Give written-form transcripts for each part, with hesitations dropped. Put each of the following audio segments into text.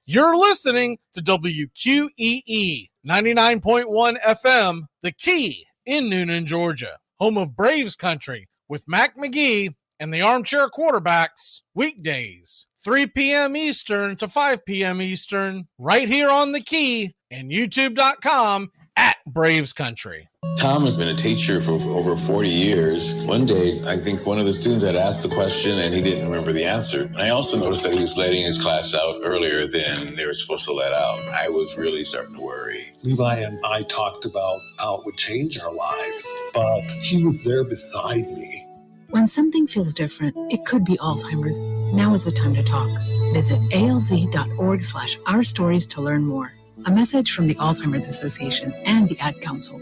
You're listening to WQEE 99.1 FM, The Key in Noonan, Georgia, home of Braves Country with Mac Magee and the Armchair Quarterbacks, weekdays, 3 p.m. Eastern to 5 p.m. Eastern, right here on The Key and YouTube.com at Braves Country. Tom has been a teacher for over 40 years. One day, I think one of the students had asked the question and he didn't remember the answer. And I also noticed that he was letting his class out earlier than they were supposed to let out. I was really starting to worry. Levi and I talked about how it would change our lives, but he was there beside me. When something feels different, it could be Alzheimer's. Now is the time to talk. Visit alz.org/ourstories to learn more. A message from the Alzheimer's Association and the Ad Council.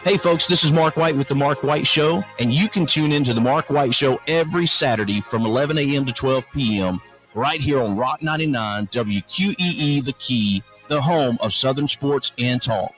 Hey folks, this is Mark White with The Mark White Show, and you can tune into The Mark White Show every Saturday from 11 a.m. to 12 p.m. right here on Rock 99, WQEE The Key, the home of Southern sports and talk.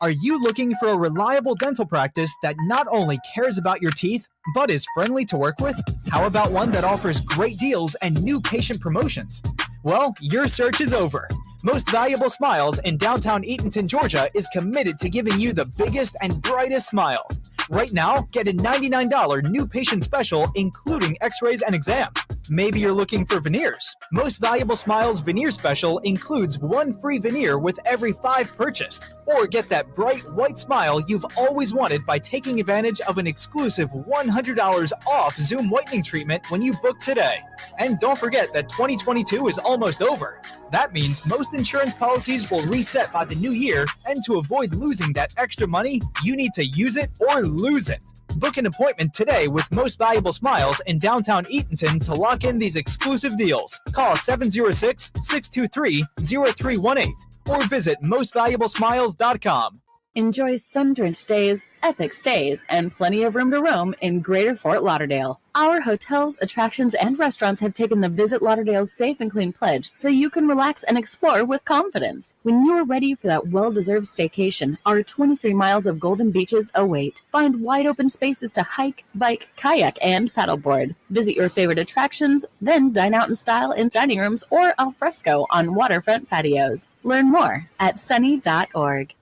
Are you looking for a reliable dental practice that not only cares about your teeth, but is friendly to work with? How about one that offers great deals and new patient promotions? Well, your search is over. Most Valuable Smiles in downtown Eatonton, Georgia is committed to giving you the biggest and brightest smile. Right now, get a $99 new patient special, including x-rays and exam. Maybe you're looking for veneers. Most Valuable Smiles veneer special includes one free veneer with every 5 purchased. Or get that bright white smile you've always wanted by taking advantage of an exclusive $100 off Zoom whitening treatment when you book today. And don't forget that 2022 is almost over. That means most insurance policies will reset by the new year, and to avoid losing that extra money, you need to use it or lose it. Book an appointment today with Most Valuable Smiles in downtown Eatonton to lock in these exclusive deals. Call 706-623-0318 or visit mostvaluablesmiles.com. Enjoy sun-drenched days, epic stays, and plenty of room to roam in Greater Fort Lauderdale. Our hotels, attractions, and restaurants have taken the Visit Lauderdale's Safe and Clean pledge so you can relax and explore with confidence. When you're ready for that well-deserved staycation, our 23 miles of golden beaches await. Find wide-open spaces to hike, bike, kayak, and paddleboard. Visit your favorite attractions, then dine out in style in dining rooms or al fresco on waterfront patios. Learn more at sunny.org.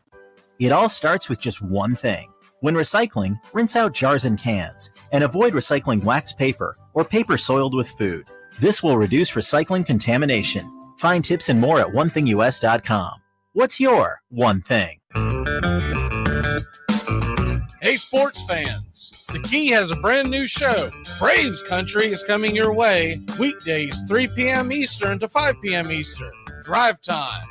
It all starts with just one thing. When recycling, rinse out jars and cans, and avoid recycling wax paper or paper soiled with food. This will reduce recycling contamination. Find tips and more at onethingus.com. What's your one thing? Hey sports fans, The Key has a brand new show. Braves Country is coming your way weekdays 3 p.m. Eastern to 5 p.m. Eastern. Drive time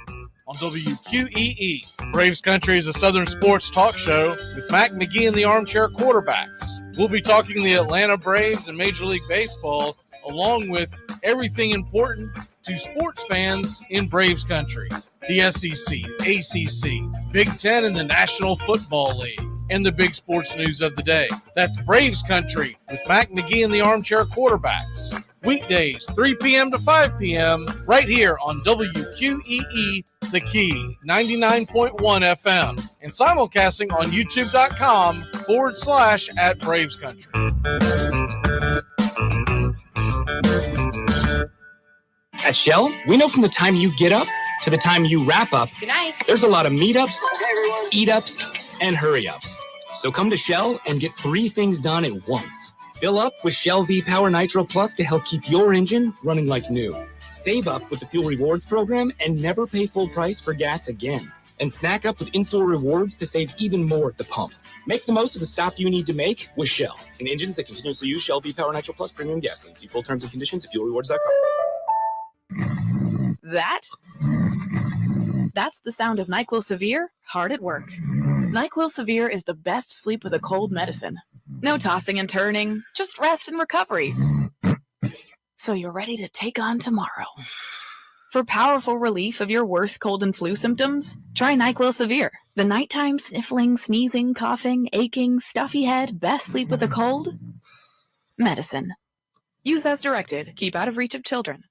on WQEE. Braves Country is a Southern sports talk show with Mac Magee and the Armchair Quarterbacks. We'll be talking the Atlanta Braves and Major League Baseball, along with everything important to sports fans in Braves Country. The SEC, ACC, Big Ten, and the National Football League, and the big sports news of the day. That's Braves Country with Mac Magee and the Armchair Quarterbacks. Weekdays, 3 p.m. to 5 p.m. right here on WQEE The Key, 99.1 FM, and simulcasting on youtube.com/@Braves Country. At Shell, we know from the time you get up to the time you wrap up, good night, there's a lot of meetups, eat-ups, and hurry-ups. So come to Shell and get 3 things done at once. Fill up with Shell V-Power Nitro Plus to help keep your engine running like new. Save up with the Fuel Rewards program and never pay full price for gas again. And snack up with in-store rewards to save even more at the pump. Make the most of the stop you need to make with Shell and engines that continuously use Shell V-Power Nitro Plus premium gasoline. See full terms and conditions at fuelrewards.com. That's the sound of NyQuil Severe hard at work. NyQuil Severe is the best sleep with a cold medicine. No tossing and turning, just rest and recovery. So you're ready to take on tomorrow. For powerful relief of your worst cold and flu symptoms, try NyQuil Severe. The nighttime sniffling, sneezing, coughing, aching, stuffy head, best sleep with a cold medicine. Use as directed. Keep out of reach of children.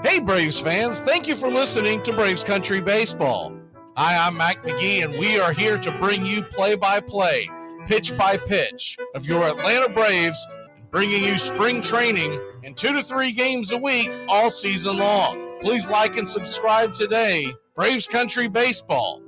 Hey Braves fans, thank you for listening to Braves Country Baseball. Hi, I'm Mac Magee, and we are here to bring you play-by-play, pitch-by-pitch of your Atlanta Braves and bringing you spring training and 2 to 3 games a week all season long. Please like and subscribe today. Braves Country Baseball.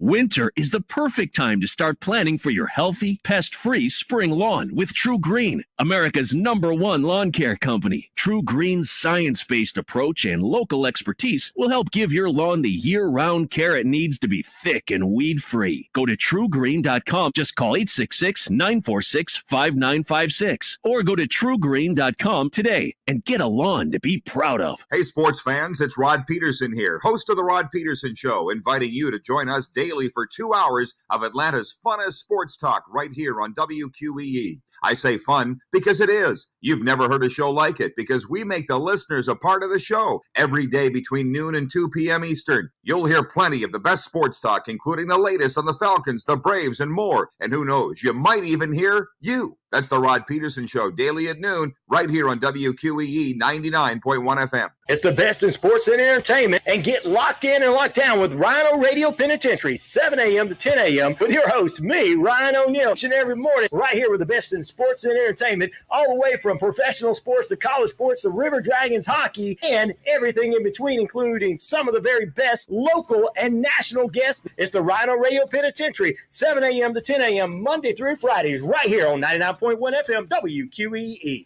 Winter is the perfect time to start planning for your healthy, pest-free spring lawn with True Green, America's #1 lawn care company. True Green's science-based approach and local expertise will help give your lawn the year-round care it needs to be thick and weed-free. Go to truegreen.com. Just call 866-946-5956 or go to truegreen.com today and get a lawn to be proud of. Hey, sports fans, it's Rod Peterson here, host of The Rod Peterson Show, inviting you to join us daily for 2 hours of Atlanta's funnest sports talk right here on WQEE. I say fun because it is. You've never heard a show like it because we make the listeners a part of the show every day between noon and 2 p.m. Eastern. You'll hear plenty of the best sports talk, including the latest on the Falcons, the Braves, and more. And who knows, you might even hear you. That's the Rod Peterson Show, daily at noon, right here on WQEE 99.1 FM. It's the best in sports and entertainment, and get locked in and locked down with Rhino Radio Penitentiary, 7 a.m. to 10 a.m. with your host, me, Ryan O'Neill, each and every morning, right here with the best in sports and entertainment, all the way from professional sports to college sports to River Dragons hockey and everything in between, including some of the very best local and national guests. It's the Rhino Radio Penitentiary, 7 a.m. to 10 a.m. Monday through Fridays, right here on 99.1 FM WQEE.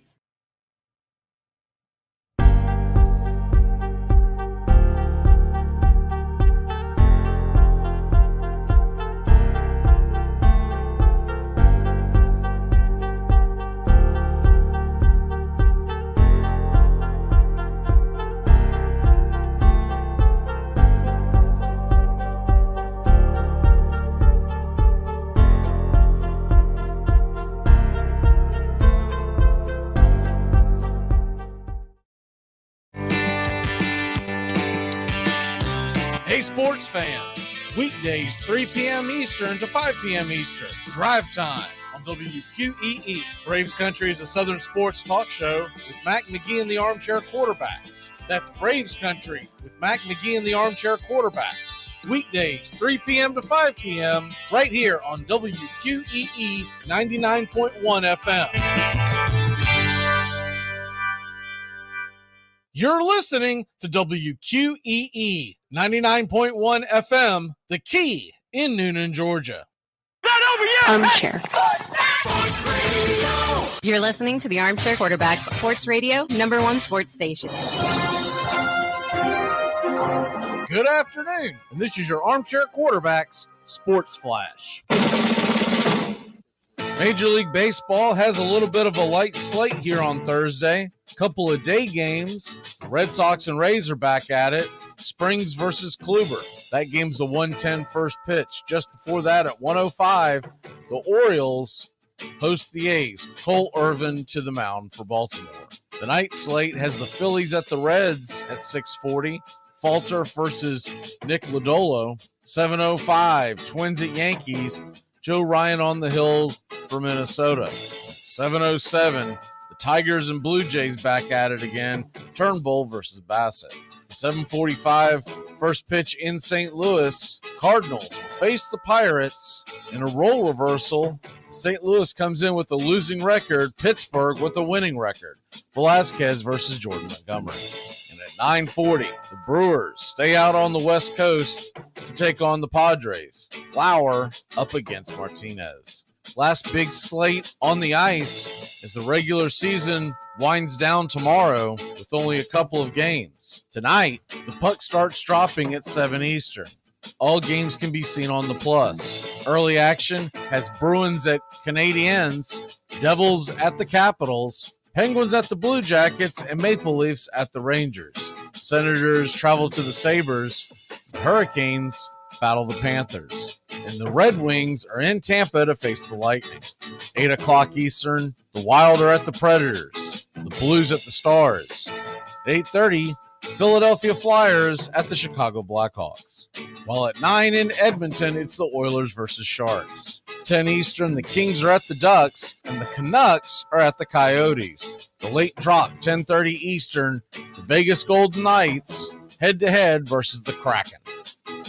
Hey, sports fans. Weekdays, 3 p.m. Eastern to 5 p.m. Eastern. Drive time on WQEE. Braves Country is a Southern sports talk show with Mac Magee and the Armchair Quarterbacks. That's Braves Country with Mac Magee and the Armchair Quarterbacks. Weekdays, 3 p.m. to 5 p.m. right here on WQEE 99.1 FM. You're listening to WQEE 99.1 FM, The Key in Noonan, Georgia. Armchair. You're listening to the Armchair Quarterbacks Sports Radio, #1 sports station. Good afternoon, and this is your Armchair Quarterbacks Sports Flash. Major League Baseball has a little bit of a light slate here on Thursday. Couple of day games. The Red Sox and Rays are back at it. Springs versus Kluber. That game's a 1:10 first pitch. Just before that at 1:05, the Orioles host the A's. Cole Irvin to the mound for Baltimore. The night slate has the Phillies at the Reds at 6:40. Falter versus Nick Lodolo. 7:05, Twins at Yankees. Joe Ryan on the hill for Minnesota. 7:07, the Tigers and Blue Jays back at it again. Turnbull versus Bassett. The 7:45 first pitch in St. Louis. Cardinals will face the Pirates in a role reversal. St. Louis comes in with a losing record. Pittsburgh with a winning record. Velasquez versus Jordan Montgomery. And at 9:40, the Brewers stay out on the West Coast to take on the Padres. Lauer up against Martinez. Last big slate on the ice as the regular season winds down tomorrow with only a couple of games. Tonight, the puck starts dropping at 7 Eastern. All games can be seen on the Plus. Early action has Bruins at Canadiens, Devils at the Capitals, Penguins at the Blue Jackets, and Maple Leafs at the Rangers. Senators travel to the Sabres. The Hurricanes battle the Panthers. And the Red Wings are in Tampa to face the Lightning. 8 o'clock Eastern, the Wild are at the Predators. The Blues at the Stars. At 8:30, Philadelphia Flyers at the Chicago Blackhawks. While at 9 in Edmonton, it's the Oilers versus Sharks. 10 Eastern, the Kings are at the Ducks, and the Canucks are at the Coyotes. The late drop, 10:30 Eastern, the Vegas Golden Knights head-to-head versus the Kraken.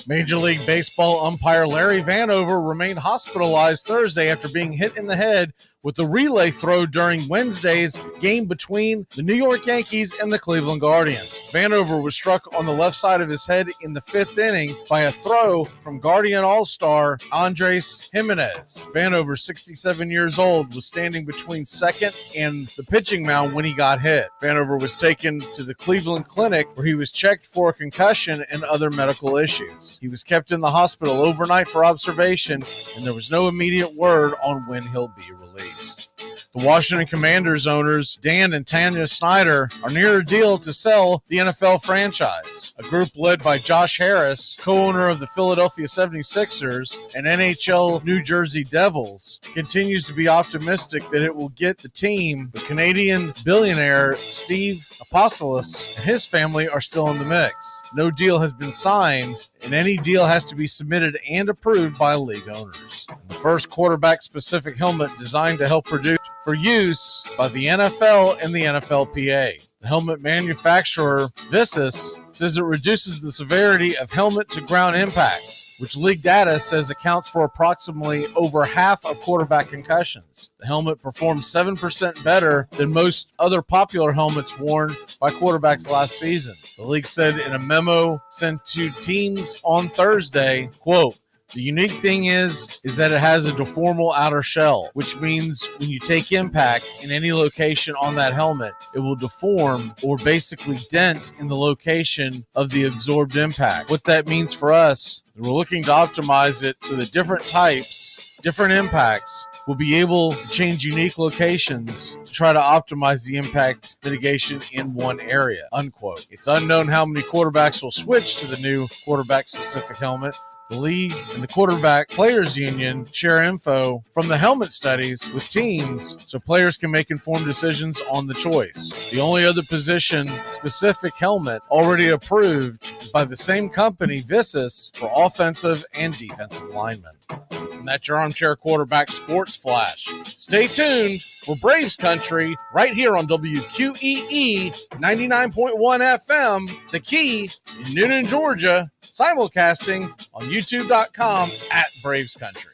Major League Baseball umpire Larry Vanover remained hospitalized Thursday after being hit in the head with a relay throw during Wednesday's game between the New York Yankees and the Cleveland Guardians. Vanover was struck on the left side of his head in the 5th inning by a throw from Guardian All-Star Andres Jimenez. Vanover, 67 years old, was standing between second and the pitching mound when he got hit. Vanover was taken to the Cleveland Clinic where he was checked for a concussion and other medical issues. He was kept in the hospital overnight for observation, and there was no immediate word on when he'll be released. The Washington Commanders owners, Dan and Tanya Snyder, are near a deal to sell the NFL franchise. A group led by Josh Harris, co-owner of the Philadelphia 76ers and NHL New Jersey Devils, continues to be optimistic that it will get the team. The Canadian billionaire Steve Apostolos and his family are still in the mix. No deal has been signed, and any deal has to be submitted and approved by league owners. The first quarterback-specific helmet designed to help produce for use by the NFL and the NFLPA. The helmet manufacturer, Visus, says it reduces the severity of helmet-to-ground impacts, which league data says accounts for approximately over half of quarterback concussions. The helmet performs 7% better than most other popular helmets worn by quarterbacks last season. The league said in a memo sent to teams on Thursday, quote, "The unique thing is that it has a deformable outer shell, which means when you take impact in any location on that helmet, it will deform or basically dent in the location of the absorbed impact. What that means for us, we're looking to optimize it so that different types, different impacts, will be able to change unique locations to try to optimize the impact mitigation in one area," unquote. It's unknown how many quarterbacks will switch to the new quarterback-specific helmet. The league and the quarterback players union share info from the helmet studies with teams so players can make informed decisions on the choice. The only other position-specific helmet already approved is by the same company, Visus, for offensive and defensive linemen. And that's your Armchair Quarterback Sports Flash. Stay tuned for Braves Country right here on WQEE 99.1 FM, The Key in Newnan, Georgia, simulcasting on youtube.com at Braves Country.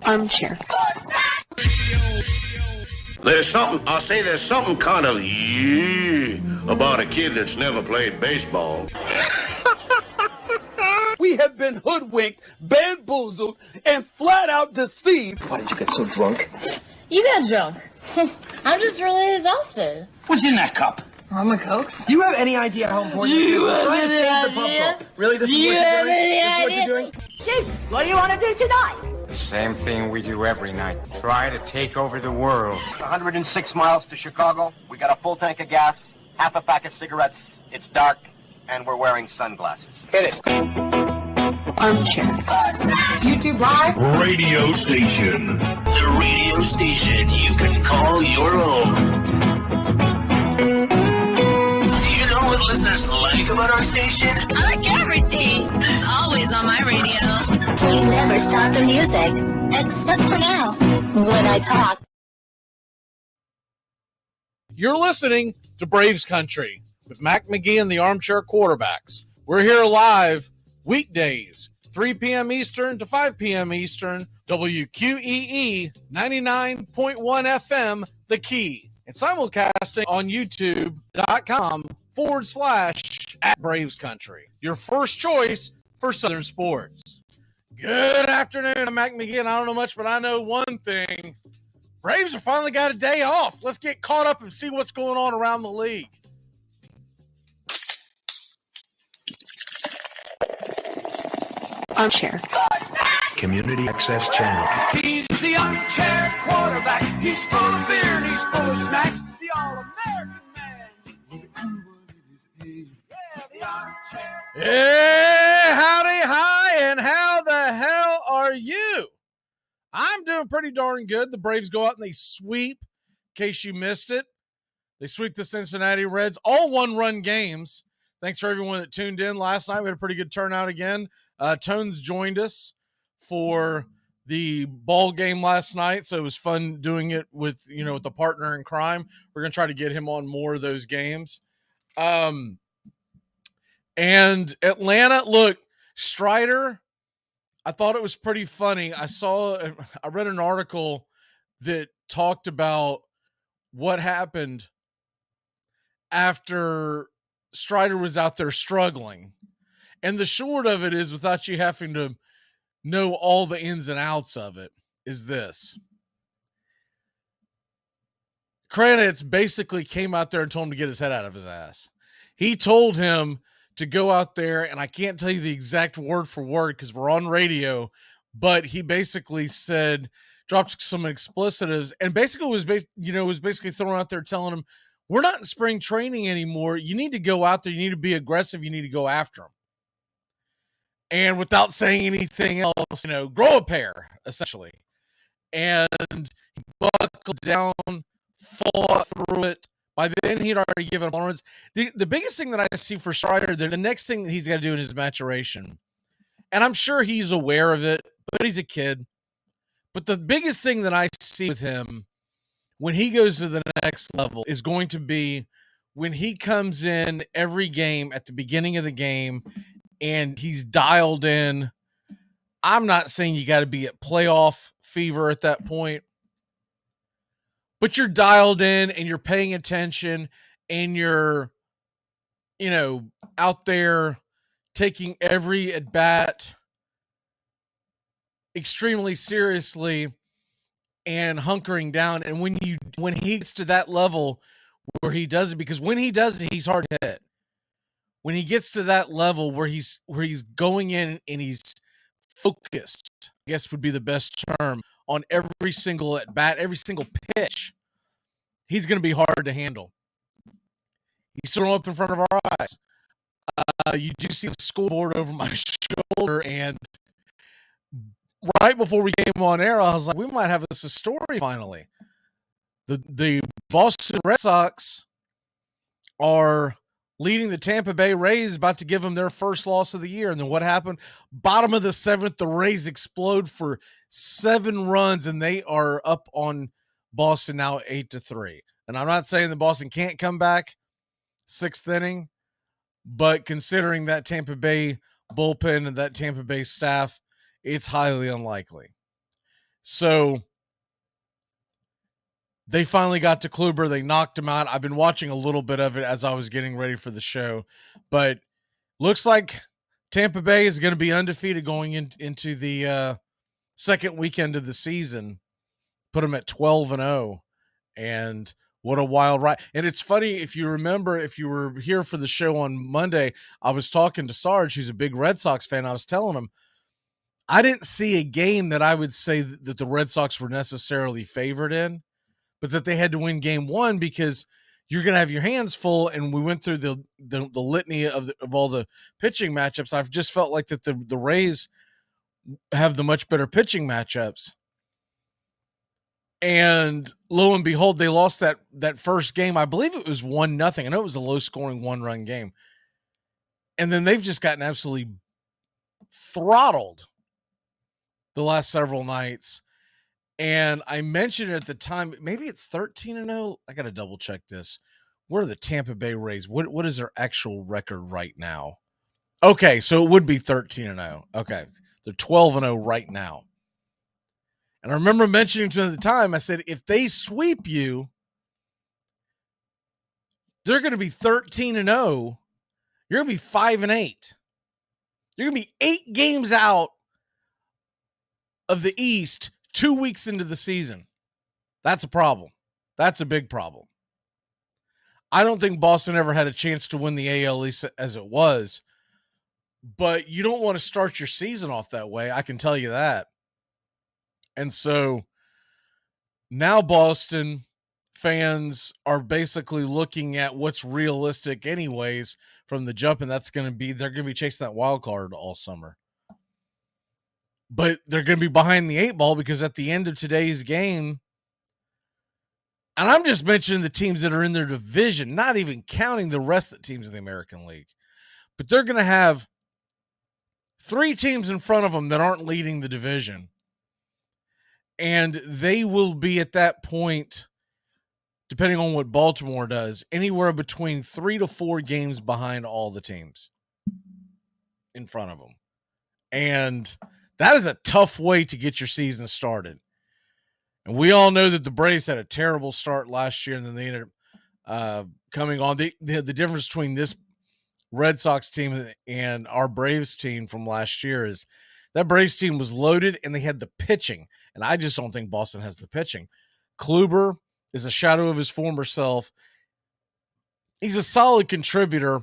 Armchair. There's something kind of about a kid that's never played baseball. We have been hoodwinked, bamboozled, and flat out deceived. Why did you get so drunk? You got drunk. I'm just really exhausted. What's in that cup? Almond Cokes. Do you have any idea how important this is? We're trying to save the pub. Really? This is what you're doing? This is what you're doing? Chief, what do you want to do tonight? The same thing we do every night. Try to take over the world. 106 miles to Chicago. We got a full tank of gas, half a pack of cigarettes. It's dark, and we're wearing sunglasses. Hit it. Armchair. YouTube Live. Radio station. The radio station you can call your own. Do you know what listeners like about our station? I like everything. It's always on my radio. We never stop the music, except for now, when I talk. You're listening to Braves Country with Mac McGee and the Armchair Quarterbacks. We're here live weekdays, 3 p.m. Eastern to 5 p.m. Eastern, WQEE 99.1 FM, The Key, and simulcasting on youtube.com/at Braves Country. Your first choice for Southern sports. Good afternoon, I'm Mac McGee, and I don't know much, but I know one thing. Braves have finally got a day off. Let's get caught up and see what's going on around the league. Armchair. Community Access Channel. He's the armchair quarterback. He's full of beer and he's full of snacks. The all-American man. Yeah, the armchair. Hey, howdy, hi, and how the hell are you? I'm doing pretty darn good. The Braves go out and they sweep, in case you missed it. They sweep the Cincinnati Reds, all one-run games. Thanks for everyone that tuned in last night. We had a pretty good turnout again. Tones joined us for the ball game last night, so it was fun doing it with the partner in crime. We're going to try to get him on more of those games. And Atlanta, look, Strider, I thought it was pretty funny. I read an article that talked about what happened after Strider was out there struggling. And the short of it is, without you having to know all the ins and outs of it, is this. Kranitz basically came out there and told him to get his head out of his ass. He told him to go out there, and I can't tell you the exact word for word because we're on radio, but he basically said, dropped some explicitives, and basically was basically throwing out there telling him, we're not in spring training anymore. You need to go out there. You need to be aggressive. You need to go after them. And without saying anything else, grow a pair, essentially. And he buckled down, fought through it. By then, he'd already given up on runs. The biggest thing that I see for Strider, the next thing that he's got to do in his maturation, and I'm sure he's aware of it, but he's a kid. But the biggest thing that I see with him when he goes to the next level is going to be when he comes in every game at the beginning of the game and he's dialed in. I'm not saying you got to be at playoff fever at that point, but you're dialed in and you're paying attention and you're, out there taking every at bat extremely seriously and hunkering down. And when he gets to that level where he does it, because when he does it, he's hard hit. When he gets to that level where he's going in and he's focused, I guess would be the best term, on every single at bat, every single pitch, he's going to be hard to handle. He's thrown up in front of our eyes. You do see the scoreboard over my shoulder, and right before we came on air, I was like, we might have this a story finally. The Boston Red Sox are leading the Tampa Bay Rays, about to give them their first loss of the year. And then what happened? Bottom of the seventh, the Rays explode for 7 runs, and they are up on Boston now 8-3. And I'm not saying that Boston can't come back 6th inning, but considering that Tampa Bay bullpen and that Tampa Bay staff, it's highly unlikely. So they finally got to Kluber. They knocked him out. I've been watching a little bit of it as I was getting ready for the show, but looks like Tampa Bay is going to be undefeated going into the second weekend of the season. Put them at 12-0, and what a wild ride. And it's funny, if you remember, if you were here for the show on Monday, I was talking to Sarge, who's a big Red Sox fan. I was telling him, I didn't see a game that I would say that the Red Sox were necessarily favored in, but that they had to win game 1 because you're going to have your hands full. And we went through the litany of all the pitching matchups. I've just felt like that the Rays have the much better pitching matchups. And lo and behold, they lost that first game. I believe it was 1-0. I know it was a low scoring 1-run game. And then they've just gotten absolutely throttled the last several nights. And I mentioned it at the time, maybe it's 13-0. I got to double check this. What are the Tampa Bay Rays? What is their actual record right now? Okay, so it would be 13-0. Okay, they're 12-0 right now. And I remember mentioning to them at the time, I said, if they sweep you, they're going to be 13-0. You're going to be 5-8. You're going to be 8 games out of the East 2 weeks into the season. That's a problem. That's a big problem. I don't think Boston ever had a chance to win the AL East as it was, but you don't want to start your season off that way. I can tell you that. And so now Boston fans are basically looking at what's realistic anyways from the jump, and that's going to be, they're going to be chasing that wild card all summer. But they're going to be behind the 8 ball because at the end of today's game, and I'm just mentioning the teams that are in their division, not even counting the rest of the teams in the American League, but they're going to have 3 teams in front of them that aren't leading the division. And they will be at that point depending on what Baltimore does, anywhere between 3 to 4 games behind all the teams in front of them. And that is a tough way to get your season started. And we all know that the Braves had a terrible start last year, and then they ended up coming on. The difference between this Red Sox team and our Braves team from last year is that Braves team was loaded, and they had the pitching. And I just don't think Boston has the pitching. Kluber is a shadow of his former self. He's a solid contributor,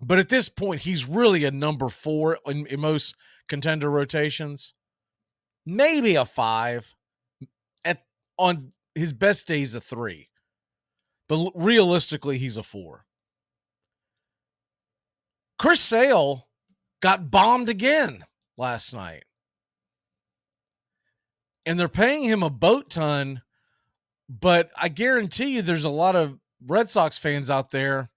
but at this point, he's really a number 4 in most contender rotations. Maybe a 5. On his best days, a 3. But realistically, he's a 4. Chris Sale got bombed again last night. And they're paying him a boat ton, but I guarantee you there's a lot of Red Sox fans out there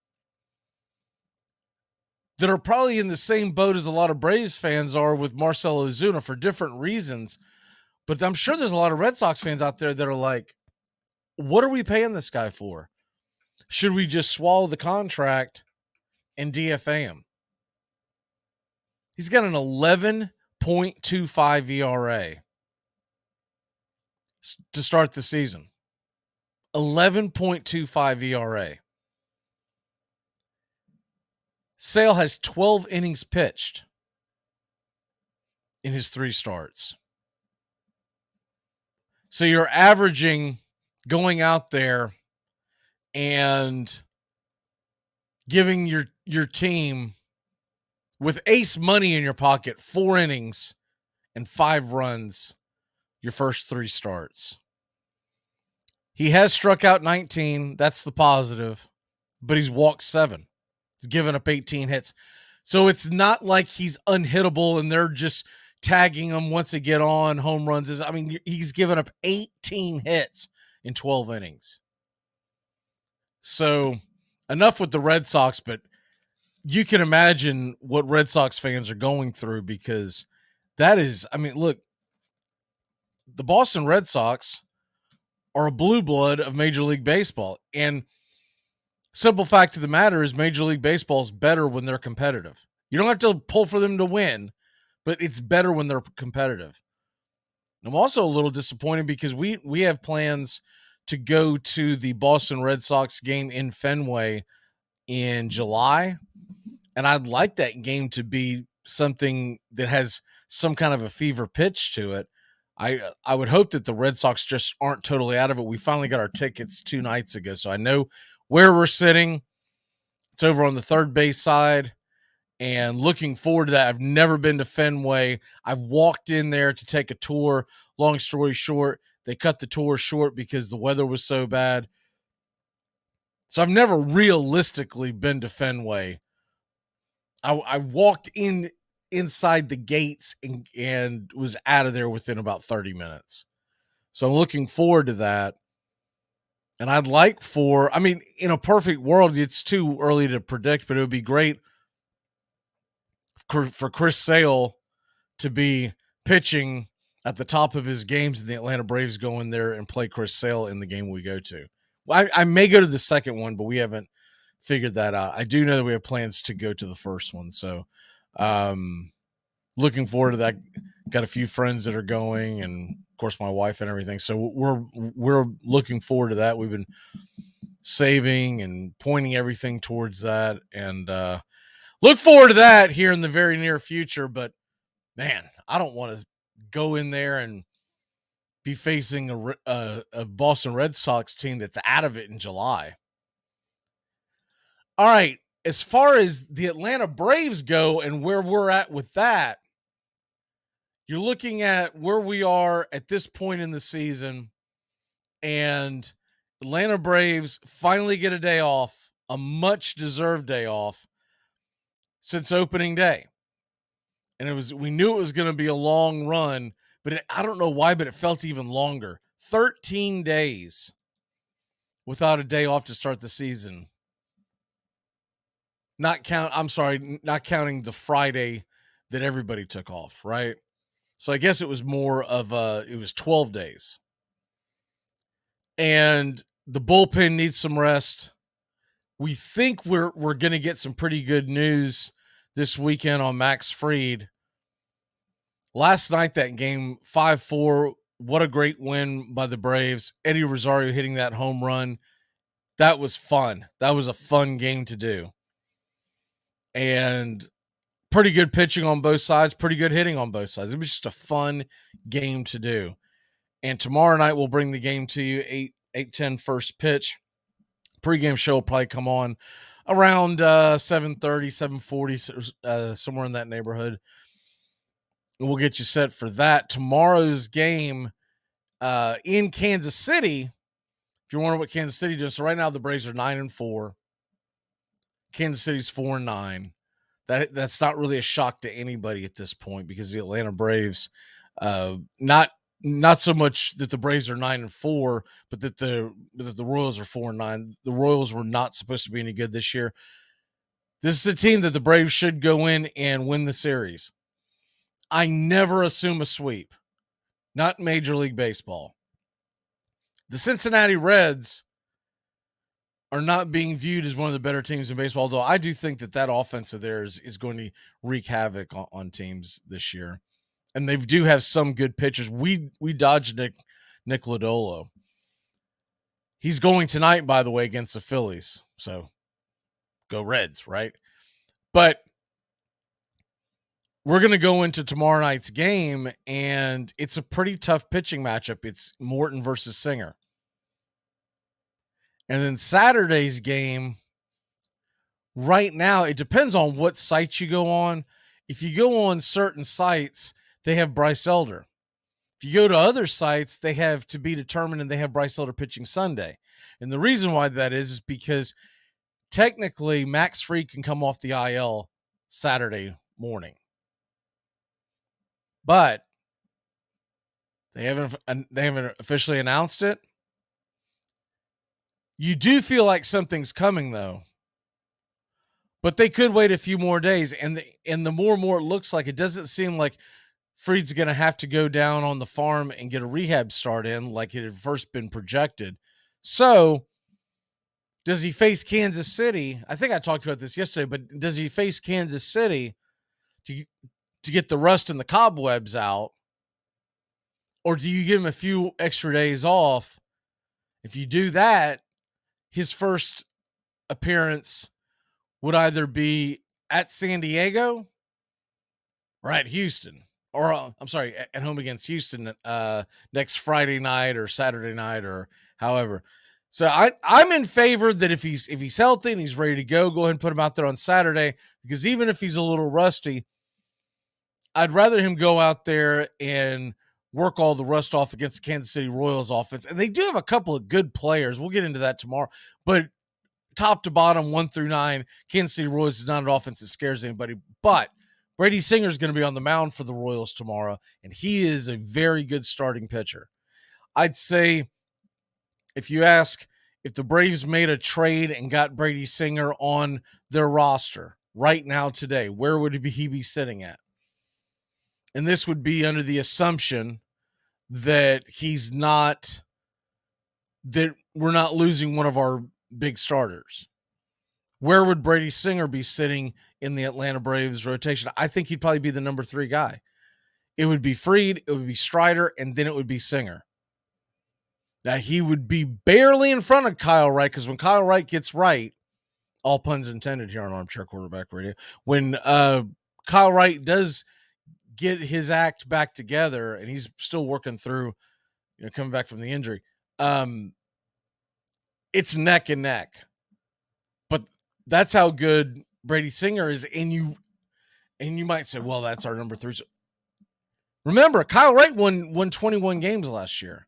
that are probably in the same boat as a lot of Braves fans are with Marcell Ozuna for different reasons. But I'm sure there's a lot of Red Sox fans out there that are like, what are we paying this guy for? Should we just swallow the contract and DFA him? He's got an 11.25 ERA to start the season. 11.25 ERA. Sale has 12 innings pitched in his 3 starts. So you're averaging going out there and giving your team with ace money in your pocket 4 innings and 5 runs your first 3 starts. He has struck out 19. That's the positive. But he's walked 7. He's given up 18 hits. So it's not like he's unhittable and they're just tagging him once they get on home runs. I mean, he's given up 18 hits in 12 innings. So enough with the Red Sox, but you can imagine what Red Sox fans are going through because that is, I mean, look, the Boston Red Sox are a blue blood of Major League Baseball. And simple fact of the matter is Major League Baseball is better when they're competitive. You don't have to pull for them to win, but it's better when they're competitive. I'm also a little disappointed because we have plans to go to the Boston Red Sox game in Fenway in July. And I'd like that game to be something that has some kind of a fever pitch to it. I would hope that the Red Sox just aren't totally out of it. We finally got our tickets 2 nights ago, so I know where we're sitting. It's over on the third base side, and looking forward to that. I've never been to Fenway. I've walked in there to take a tour. Long story short, they cut the tour short because the weather was so bad. So I've never realistically been to Fenway. I walked inside the gates and was out of there within about 30 minutes. So I'm looking forward to that. And I'd like in a perfect world, it's too early to predict, but it would be great for Chris Sale to be pitching at the top of his games and the Atlanta Braves go in there and play Chris Sale in the game we go to. I may go to the second one, but we haven't figured that out. I do know that we have plans to go to the first one. So looking forward to that. Got a few friends that are going and of course my wife and everything. So we're looking forward to that. We've been saving and pointing everything towards that and look forward to that here in the very near future. But man, I don't want to go in there and be facing a Boston Red Sox team that's out of it in July. All right. As far as the Atlanta Braves go and where we're at with that, you're looking at where we are at this point in the season, and Atlanta Braves finally get a day off, a much-deserved day off since opening day. And we knew it was going to be a long run, but I don't know why, but it felt even longer. 13 days without a day off to start the season. Not counting the Friday that everybody took off, right? So I guess it was more of it was 12 days. And The bullpen needs some rest. We think we're going to get some pretty good news this weekend on Max Fried. Last night, that game, 5-4, what a great win by the Braves. Eddie Rosario hitting that home run. That was fun. That was a fun game to do. And pretty good pitching on both sides, pretty good hitting on both sides. It was just a fun game to do. And tomorrow night, we'll bring the game to you, 8:10 first pitch. Pre-game show will probably come on around 7:30, 7:40, somewhere in that neighborhood. And we'll get you set for that. Tomorrow's game in Kansas City, if you're wondering what Kansas City does, so right now the Braves are 9-4. Kansas City's 4-9. That's not really a shock to anybody at this point because the Atlanta Braves, not so much that the Braves are 9-4, but that the Royals are 4-9. The Royals were not supposed to be any good this year. This is a team that the Braves should go in and win the series. I never assume a sweep. Not Major League Baseball. The Cincinnati Reds are not being viewed as one of the better teams in baseball, although I do think that offense of theirs is going to wreak havoc on teams this year. And they do have some good pitchers. We dodged Nick Lodolo. He's going tonight, by the way, against the Phillies. So go Reds, right? But we're going to go into tomorrow night's game, and it's a pretty tough pitching matchup. It's Morton versus Singer. And then Saturday's game, right now, it depends on what sites you go on. If you go on certain sites, they have Bryce Elder. If you go to other sites, they have to be determined, and they have Bryce Elder pitching Sunday. And the reason why that is because technically Max Fried can come off the IL Saturday morning. But they haven't officially announced it. You do feel like something's coming, though. But they could wait a few more days. And the more and more it looks like, it doesn't seem like Fried's going to have to go down on the farm and get a rehab start in like it had first been projected. So, does he face Kansas City? I think I talked about this yesterday, but does he face Kansas City to get the rust and the cobwebs out? Or do you give him a few extra days off? If you do that, his first appearance would either be at San Diego or at Houston. Or, I'm sorry, at home against Houston next Friday night or Saturday night or however. So I'm in favor that if he's healthy and he's ready to go ahead and put him out there on Saturday, because even if he's a little rusty, I'd rather him go out there and work all the rust off against the Kansas City Royals offense. And they do have a couple of good players. We'll get into that tomorrow. But top to bottom, 1 through 9, Kansas City Royals is not an offense that scares anybody. But Brady Singer is going to be on the mound for the Royals tomorrow, and he is a very good starting pitcher. I'd say if you ask if the Braves made a trade and got Brady Singer on their roster right now today, where would he be sitting at? And this would be under the assumption that we're not losing one of our big starters. Where would Brady Singer be sitting in the Atlanta Braves rotation? I think he'd probably be the number 3 guy. It would be Fried, it would be Strider, and then it would be Singer. Now, he would be barely in front of Kyle Wright, because when Kyle Wright gets right, all puns intended here on Armchair Quarterback Radio, when Kyle Wright does get his act back together, and he's still working through, coming back from the injury, it's neck and neck. But that's how good Brady Singer is, and you might say, well, that's our number 3. So remember, Kyle Wright won 21 games last year.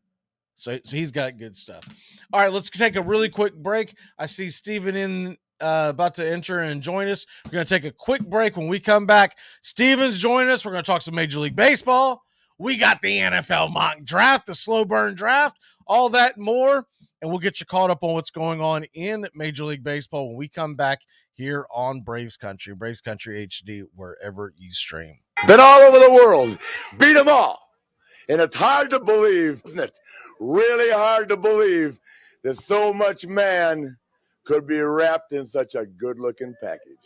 So he's got good stuff. All right, let's take a really quick break. I see Steven about to enter and join us. We're going to take a quick break. When we come back, Steven's joining us. We're going to talk some Major League Baseball. We got the NFL mock draft, the slow burn draft, all that and more. And we'll get you caught up on what's going on in Major League Baseball when we come back here on Braves Country HD, wherever you stream. Been all over the world, beat them all. And it's hard to believe, isn't it? Really hard to believe that so much man could be wrapped in such a good-looking package.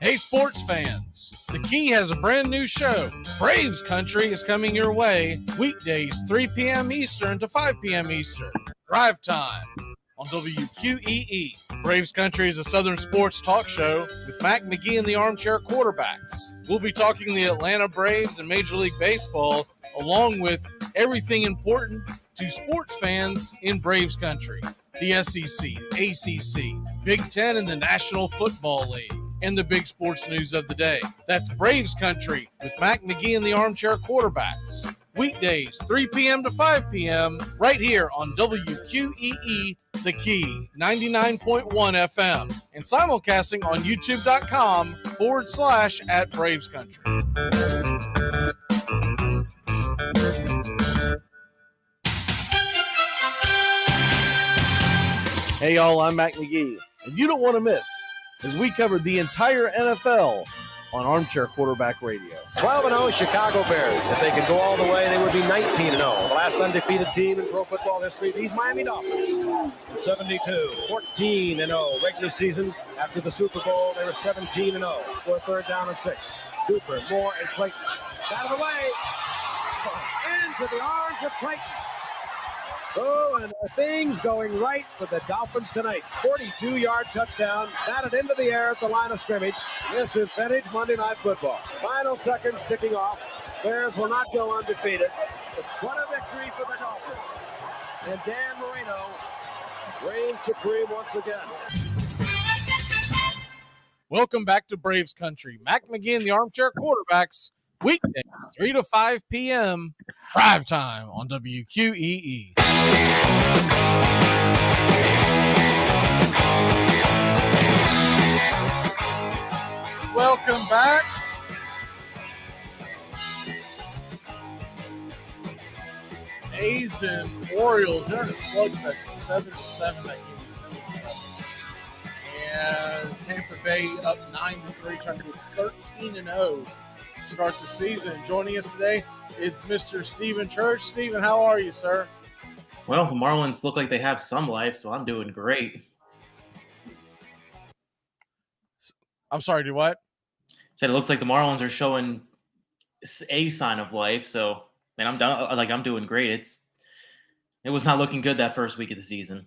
Hey, sports fans, the Key has a brand new show. Braves Country is coming your way weekdays 3 p.m. Eastern to 5 p.m. Eastern. Drive time on WQEE. Braves Country is a Southern sports talk show with Magee and the Armchair quarterbacks. We'll be talking the Atlanta Braves and Major League Baseball, along with everything important to sports fans in Braves Country. The SEC, ACC, Big Ten, and the National Football League, and the big sports news of the day. That's Braves Country with Magee and the Armchair quarterbacks. Weekdays, 3 p.m. to 5 p.m. right here on WQEE, The Key, 99.1 FM, and simulcasting on youtube.com/@Braves Country. Hey, y'all, I'm Mac McGee, and you don't want to miss as we covered the entire NFL on Armchair Quarterback Radio. 12-0 Chicago Bears. If they can go all the way, they would be 19-0. The last undefeated team in pro football history, these Miami Dolphins. 72, 14-0 regular season. After the Super Bowl, they were 17-0 for a third down and 6. Cooper, Moore, and Clayton. Out of the way. Into the arms of Clayton. Oh, and things going right for the Dolphins tonight. 42-yard touchdown, batted into the air at the line of scrimmage. This is vintage Monday Night Football. Final seconds ticking off. Bears will not go undefeated. But what a victory for the Dolphins. And Dan Marino reigns supreme once again. Welcome back to Braves Country. Mac McGee and the Armchair Quarterbacks. Weekdays, 3 to 5 p.m. Drive time on WQEE. Welcome back. A's and Orioles, they're in a slugfest. It's 7-7. That game is 7-7. And Tampa Bay up 9-3, trying to go 13-0. Start the season. Joining us today is Mr. Stephen Church. Stephen, how are you, sir? Well, the Marlins look like they have some life, so I'm doing great. I'm sorry, do what? Said it looks like the Marlins are showing a sign of life, so man, I'm doing great. It was not looking good that first week of the season.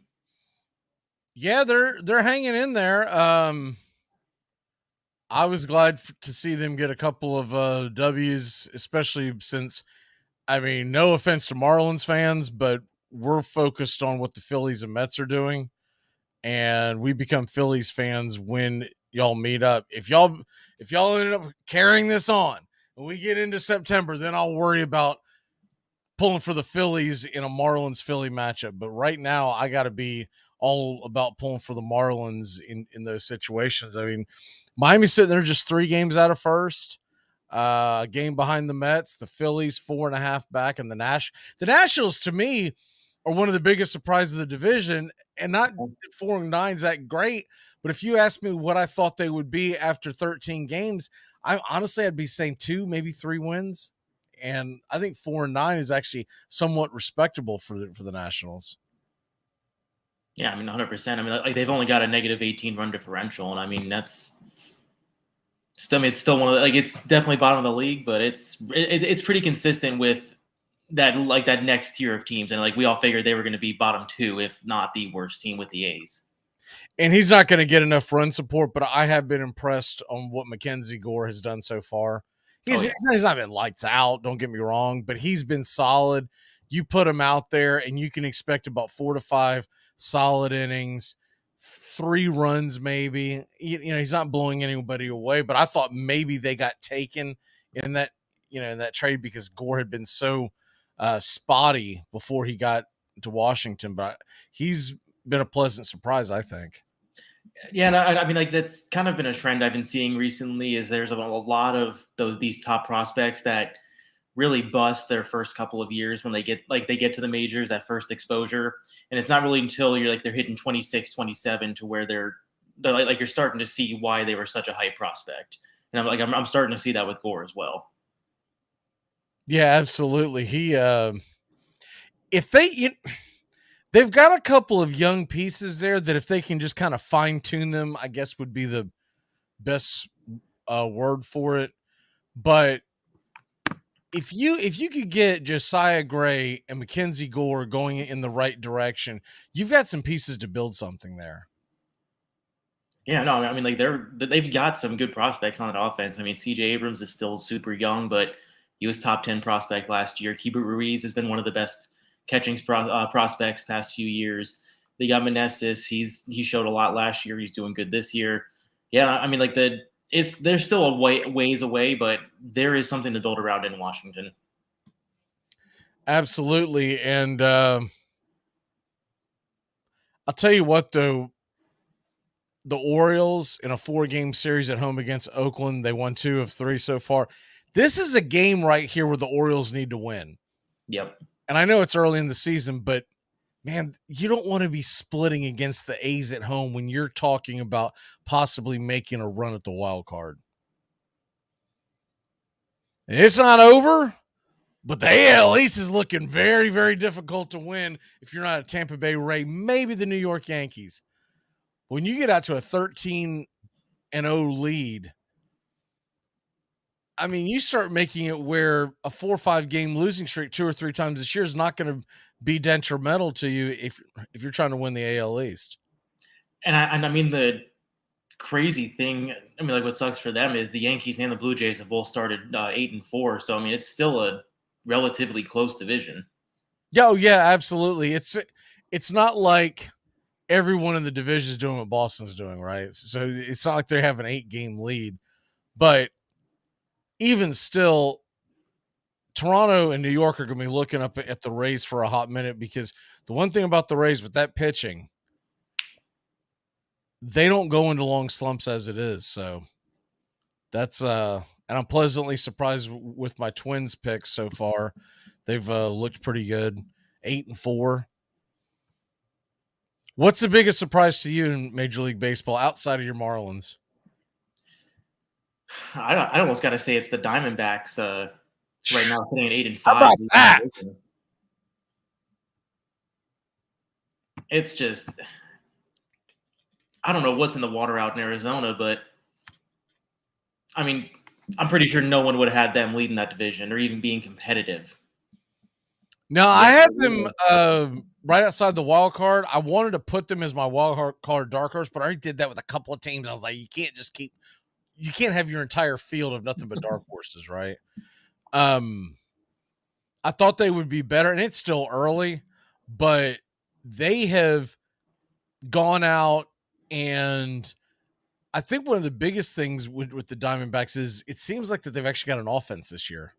Yeah, they're hanging in there. I was glad to see them get a couple of W's, especially since, I mean, no offense to Marlins fans, but we're focused on what the Phillies and Mets are doing, and we become Phillies fans when y'all meet up. If y'all end up carrying this on and we get into September, then I'll worry about pulling for the Phillies in a Marlins-Philly matchup. But right now, I got to be all about pulling for the Marlins in those situations. I mean, Miami's sitting there just 3 games out of first, a game behind the Mets, the Phillies 4.5 back, and the Nationals, to me, are one of the biggest surprises of the division, and not 4-9 is that great. But if you ask me what I thought they would be after 13 games, I'd be saying 2, maybe 3 wins. And I think 4-9 is actually somewhat respectable for the Nationals. Yeah, I mean, 100%. I mean, like they've only got a negative 18 run differential, and I mean it's still one of the, it's definitely bottom of the league, but it's pretty consistent with that next tier of teams, and we all figured they were going to be bottom 2, if not the worst team with the A's. And he's not going to get enough run support, but I have been impressed on what Mackenzie Gore has done so far. He's not been lights out, don't get me wrong, but he's been solid. You put him out there, and you can expect about 4 to 5 solid innings, 3 runs maybe. He's not blowing anybody away, but I thought maybe they got taken in that trade because Gore had been so spotty before he got to Washington. But he's been a pleasant surprise, I think. Yeah, and I mean, that's kind of been a trend I've been seeing recently. Is there's a lot of these top prospects that really bust their first couple of years when they get to the majors, that first exposure, and it's not really until they're hitting 26, 27 to where they're you're starting to see why they were such a high prospect. And I'm starting to see that with Gore as well. Yeah, absolutely. if they've got a couple of young pieces there that if they can just kind of fine tune them, I guess would be the best word for it. But if you could get Josiah Gray and Mackenzie Gore going in the right direction, you've got some pieces to build something there. Yeah, no, I mean, like they've got some good prospects on that offense. I mean, C.J. Abrams is still super young, but he was top 10 prospect last year. Keibert Ruiz has been one of the best catching prospects past few years. They got Meneses. He showed a lot last year. He's doing good this year. Yeah, I mean, like they're still a ways away, but there is something to build around in Washington. Absolutely, and I'll tell you what, though. The Orioles in a 4-game series at home against Oakland, they won 2 of 3 so far. This is a game right here where the Orioles need to win. Yep. And I know it's early in the season, but man, you don't want to be splitting against the A's at home when you're talking about possibly making a run at the wild card. And it's not over, but the AL East is looking very, very difficult to win if you're not a Tampa Bay Ray, maybe the New York Yankees. When you get out to a 13-0 lead, I mean, you start making it where a 4 or 5 game losing streak 2 or 3 times this year is not going to be detrimental to you if you're trying to win the AL East. And I mean, the crazy thing, I mean, like what sucks for them is the Yankees and the Blue Jays have both started 8-4. So, I mean, it's still a relatively close division. Oh, yeah, absolutely. It's not like everyone in the division is doing what Boston's doing, right? So it's not like they have an 8-game lead. But even still, Toronto and New York are going to be looking up at the Rays for a hot minute because the one thing about the Rays with that pitching, they don't go into long slumps as it is. So that's and I'm pleasantly surprised with my Twins picks so far. They've looked pretty good, 8-4. What's the biggest surprise to you in Major League Baseball outside of your Marlins? I almost got to say it's the Diamondbacks right now sitting at 8-5. How about that? It's just, I don't know what's in the water out in Arizona, but I mean, I'm pretty sure no one would have had them leading that division or even being competitive. No, I had them right outside the wild card. I wanted to put them as my wild card dark horse, but I already did that with a couple of teams. I was like, you can't have your entire field of nothing but dark horses, right? I thought they would be better, and it's still early, but they have gone out, and I think one of the biggest things with the Diamondbacks is it seems like that they've actually got an offense this year.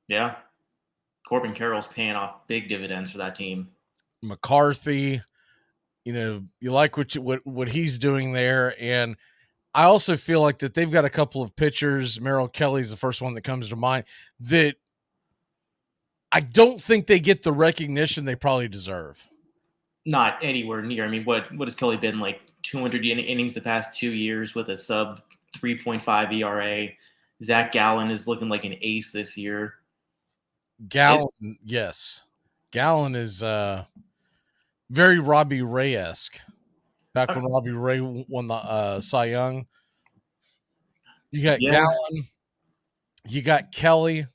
Yeah. Corbin Carroll's paying off big dividends for that team. McCarthy, you like what he's doing there, and I also feel like that they've got a couple of pitchers. Merrill Kelly's the first one that comes to mind that I don't think they get the recognition they probably deserve. Not anywhere near. I mean, what has Kelly been like 200 innings the past 2 years with a sub 3.5 ERA? Zach Gallen is looking like an ace this year. Gallen, yes. Gallen is very Robbie Ray-esque. Back when Robbie Ray won the Cy Young. You got Gallen. You got Kelly.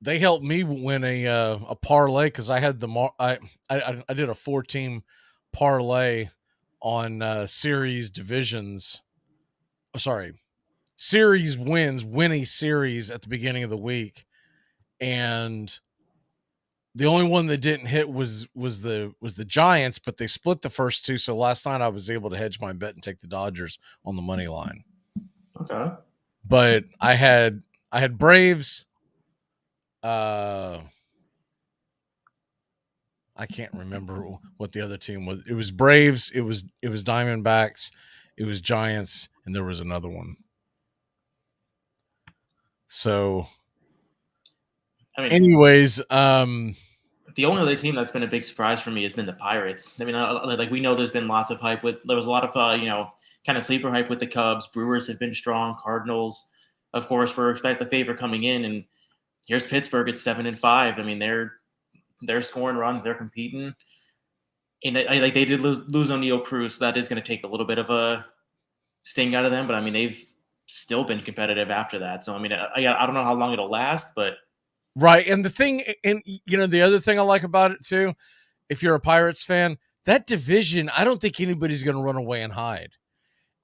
They helped me win a parlay because I had I did a 4-team parlay on series divisions. Series wins, win a series at the beginning of the week, and the only one that didn't hit was the Giants, but they split the first 2. So last night I was able to hedge my bet and take the Dodgers on the money line. Okay, but I had Braves. I can't remember what the other team was. It was Braves. It was Diamondbacks. It was Giants, and there was another one. So, I mean, anyways, the only other team that's been a big surprise for me has been the Pirates. I mean, like we know there's been lots of hype there was a lot of kind of sleeper hype with the Cubs. Brewers have been strong. Cardinals, of course, were expect the favorite coming in, and here's Pittsburgh at 7-5. I mean, they're they're scoring runs, they're competing. And they did lose O'Neal Cruz, so that is going to take a little bit of a sting out of them. But I mean, they've still been competitive after that. So I mean, I don't know how long it'll last, but right. And the thing, and the other thing I like about it too, if you're a Pirates fan, that division, I don't think anybody's going to run away and hide.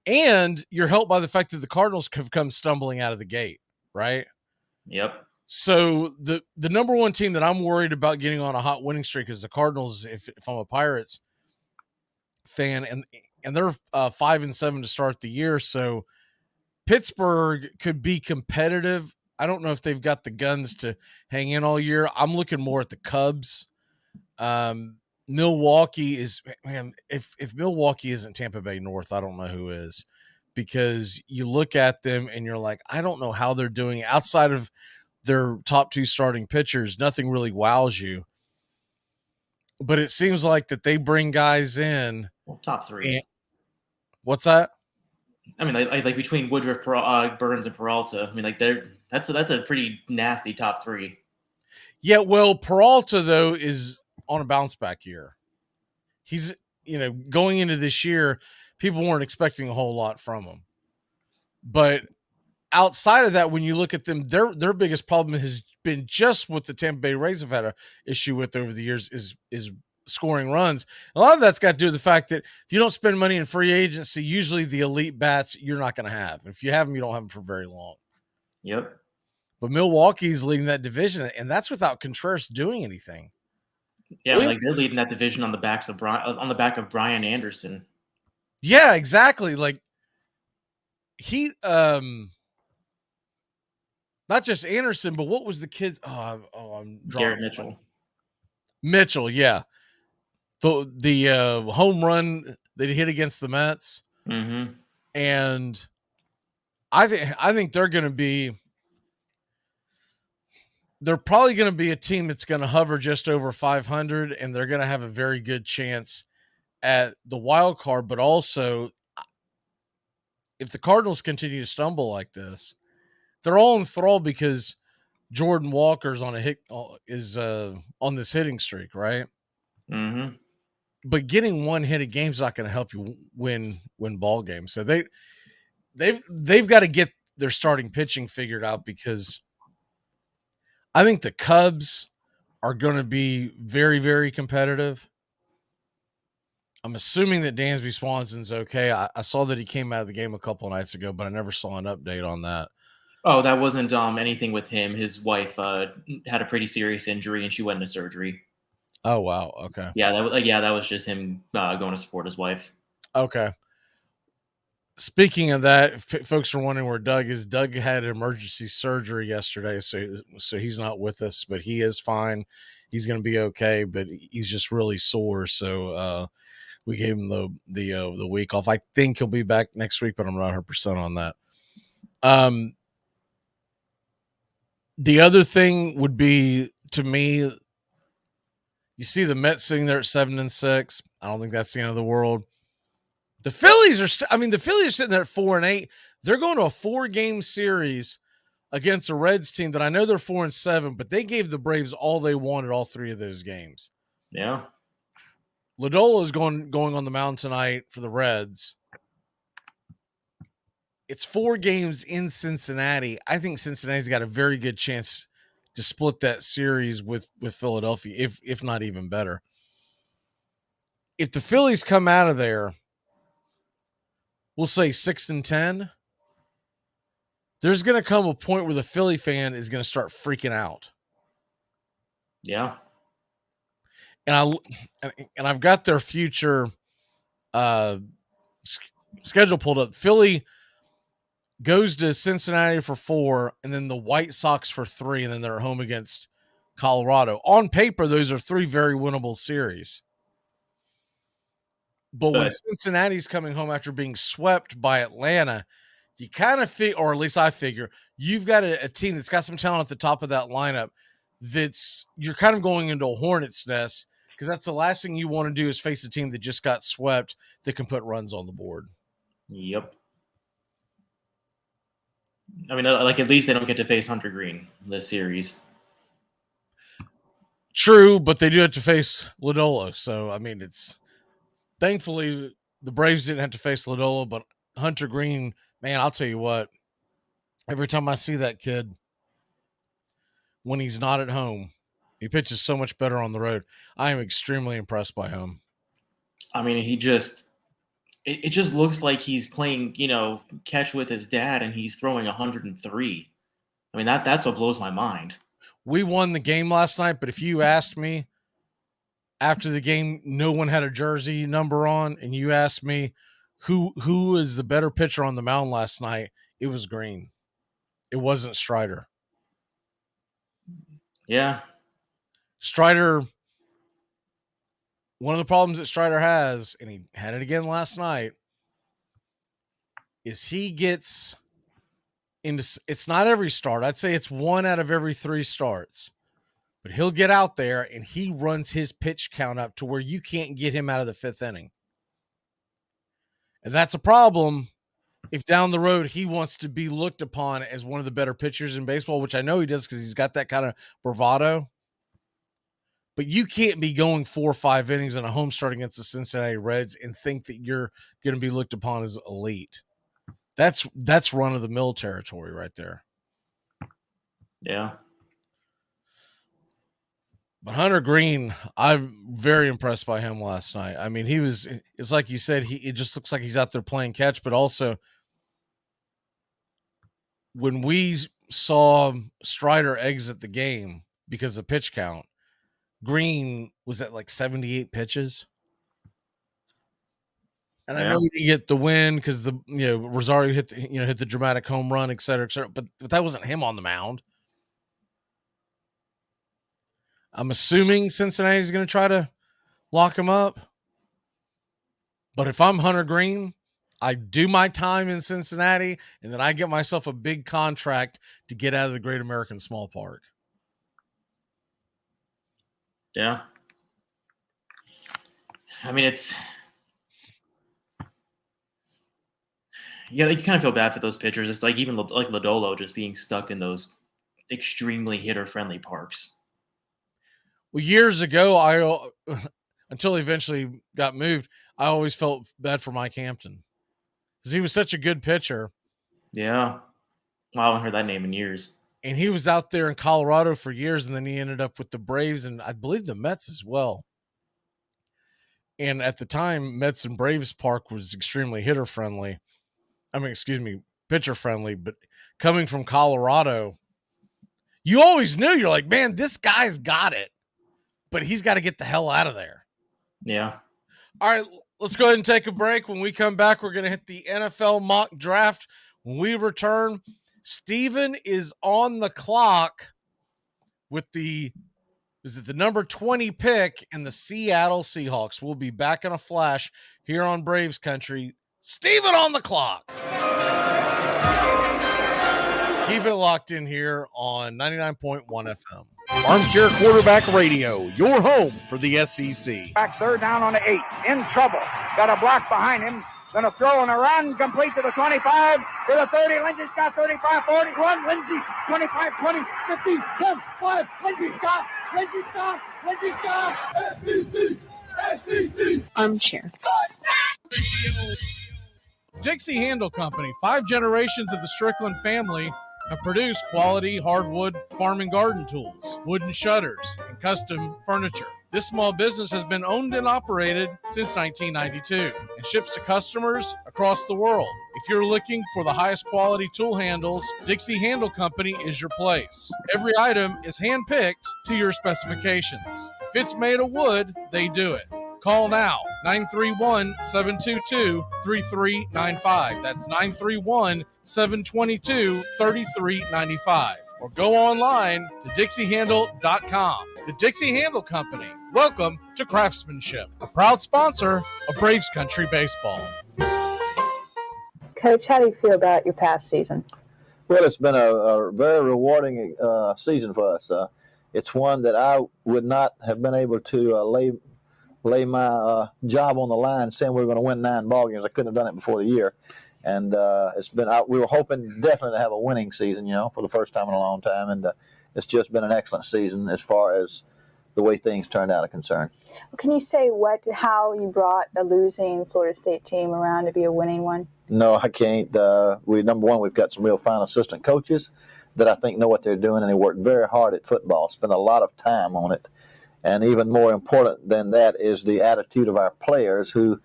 And you're helped by the fact that the Cardinals have come stumbling out of the gate, right? Yep. So the number one team that I'm worried about getting on a hot winning streak is the Cardinals. If I'm a Pirates fan, and they're 5-7 to start the year, so Pittsburgh could be competitive. I don't know if they've got the guns to hang in all year. I'm looking more at the Cubs. Milwaukee is, man, if Milwaukee isn't Tampa Bay North, I don't know who is, because you look at them and you're like, I don't know how they're doing outside of their top two starting pitchers. Nothing really wows you, but it seems like that they bring guys in. Well, top three. What's that? I mean, like between Woodruff, Burns, and Peralta. I mean, like that's a pretty nasty top three. Yeah, well, Peralta though is on a bounce back year. He's, going into this year, people weren't expecting a whole lot from him. But outside of that, when you look at them, their biggest problem has been just what the Tampa Bay Rays have had an issue with over the years is scoring runs. A lot of that's got to do with the fact that if you don't spend money in free agency, usually the elite bats you're not going to have. If you have them, you don't have them for very long. Yep. But Milwaukee's leading that division, and that's without Contreras doing anything. Yeah, like they're leading that division on the back of Brian Anderson. Yeah, exactly. Like he, not just Anderson, but what was the kid? I'm Garrett Mitchell. Mitchell, yeah. The home run that he hit against the Mets, and I think they're going to be. They're probably going to be a team that's going to hover just over 500, and they're going to have a very good chance at the wild card. But also, if the Cardinals continue to stumble like this, they're all enthralled because Jordan Walker's on on this hitting streak, right? Mm-hmm. But getting one hit a game is not going to help you win ball games. So they've got to get their starting pitching figured out, because I think the Cubs are going to be very, very competitive. I'm assuming that Dansby Swanson's okay. I saw that he came out of the game a couple of nights ago, but I never saw an update on that. Oh, that wasn't anything with him. His wife had a pretty serious injury, and she went into surgery. Oh, wow. Okay. Yeah, that was just him going to support his wife. Okay. Speaking of that, folks are wondering where Doug is. Doug had emergency surgery yesterday, so he's not with us, but he is fine. He's going to be okay, but he's just really sore. So we gave him the week off. I think he'll be back next week, but I'm not 100% on that. The other thing would be, to me, you see the Mets sitting there at 7-6. I don't think that's the end of the world. The Phillies are sitting there at 4-8. They're going to a 4-game series against a Reds team that I know they're 4-7, but they gave the Braves all they wanted all 3 of those games. Yeah. Lodolo is going on the mound tonight for the Reds. It's 4 games in Cincinnati. I think Cincinnati's got a very good chance to split that series with Philadelphia, if not even better. If the Phillies come out of there, we'll say 6-10, there's going to come a point where the Philly fan is going to start freaking out. Yeah. And I've got their future schedule pulled up. Philly goes to Cincinnati for 4, and then the White Sox for 3, and then they're home against Colorado. On paper, those are 3 very winnable series. But when Cincinnati's coming home after being swept by Atlanta, you kind of feel, or at least I figure, you've got a team that's got some talent at the top of that lineup you're kind of going into a hornet's nest, because that's the last thing you want to do is face a team that just got swept that can put runs on the board. Yep. I mean, like, at least they don't get to face Hunter Green this series. True, but they do have to face Lodolo. So, I mean, thankfully the Braves didn't have to face Lodolo, but Hunter Green, man, I'll tell you what, every time I see that kid, when he's not at home, he pitches so much better on the road. I am extremely impressed by him. I mean, it just looks like he's playing, catch with his dad, and he's throwing 103. I mean, that's what blows my mind. We won the game last night, but if you asked me after the game, no one had a jersey number on, and you asked me who is the better pitcher on the mound last night, it was Green. It wasn't Strider. Yeah. Strider, one of the problems that Strider has, and he had it again last night, is he gets into, it's not every start. I'd say it's 1 out of every 3 starts. But he'll get out there and he runs his pitch count up to where you can't get him out of the 5th inning. And that's a problem if down the road he wants to be looked upon as one of the better pitchers in baseball, which I know he does because he's got that kind of bravado. But you can't be going 4 or 5 innings in a home start against the Cincinnati Reds and think that you're going to be looked upon as elite. That's run-of-the-mill territory right there. Yeah. But Hunter Green, I'm very impressed by him last night. I mean, it's like you said, it just looks like he's out there playing catch, but also when we saw Strider exit the game because of pitch count, Green was at like 78 pitches. And I know he didn't get the win because Rosario hit the dramatic home run, et cetera, but that wasn't him on the mound. I'm assuming Cincinnati's going to try to lock him up. But if I'm Hunter Green, I do my time in Cincinnati, and then I get myself a big contract to get out of the Great American Small Park. Yeah. I mean, you kind of feel bad for those pitchers. It's like even like Lodolo just being stuck in those extremely hitter-friendly parks. Well, years ago, until he eventually got moved, I always felt bad for Mike Hampton because he was such a good pitcher. Yeah. I haven't heard that name in years. And he was out there in Colorado for years, and then he ended up with the Braves and I believe the Mets as well. And at the time, Mets and Braves Park was extremely hitter-friendly. Pitcher-friendly. But coming from Colorado, you always knew, you're like, man, this guy's got it. But he's got to get the hell out of there. Yeah. All right, let's go ahead and take a break. When we come back, we're going to hit the NFL mock draft. When we return, Steven is on the clock with the number 20 pick in the Seattle Seahawks. We'll be back in a flash here on Braves Country. Steven on the clock. Keep it locked in here on 99.1 FM. Armchair Quarterback Radio, your home for the SEC. Back 3rd down on the 8. In trouble. Got a block behind him. Going to throw and a run. Complete to the 25. To the 30. Lindsey's got 35, 41. Lindsey, 25, 20, 50, 10, 5. Lindsey's got. Lindsey's got. Lindsey's got. SEC. Armchair. Dixie Handle Company, 5 generations of the Strickland family have produced quality hardwood farm and garden tools, wooden shutters, and custom furniture. This small business has been owned and operated since 1992 and ships to customers across the world. If you're looking for the highest quality tool handles, Dixie Handle Company is your place. Every item is hand-picked to your specifications. If it's made of wood, they do it. Call now, 931-722-3395. That's 931-722-3395. Or go online to DixieHandle.com. The Dixie Handle Company. Welcome to Craftsmanship, a proud sponsor of Braves Country Baseball. Coach, how do you feel about your past season? Well, it's been a very rewarding season for us. It's one that I would not have been able to lay my job on the line saying we were going to win 9 ball games. I couldn't have done it before the year. And it's been we were hoping definitely to have a winning season, for the first time in a long time. And it's just been an excellent season as far as the way things turned out are concerned. Can you say how you brought a losing Florida State team around to be a winning one? No, I can't. Number one, we've got some real fine assistant coaches that I think know what they're doing, and they work very hard at football, spend a lot of time on it. And even more important than that is the attitude of our players who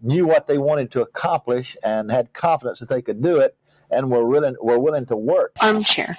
knew what they wanted to accomplish and had confidence that they could do it and were willing to work. Armchair.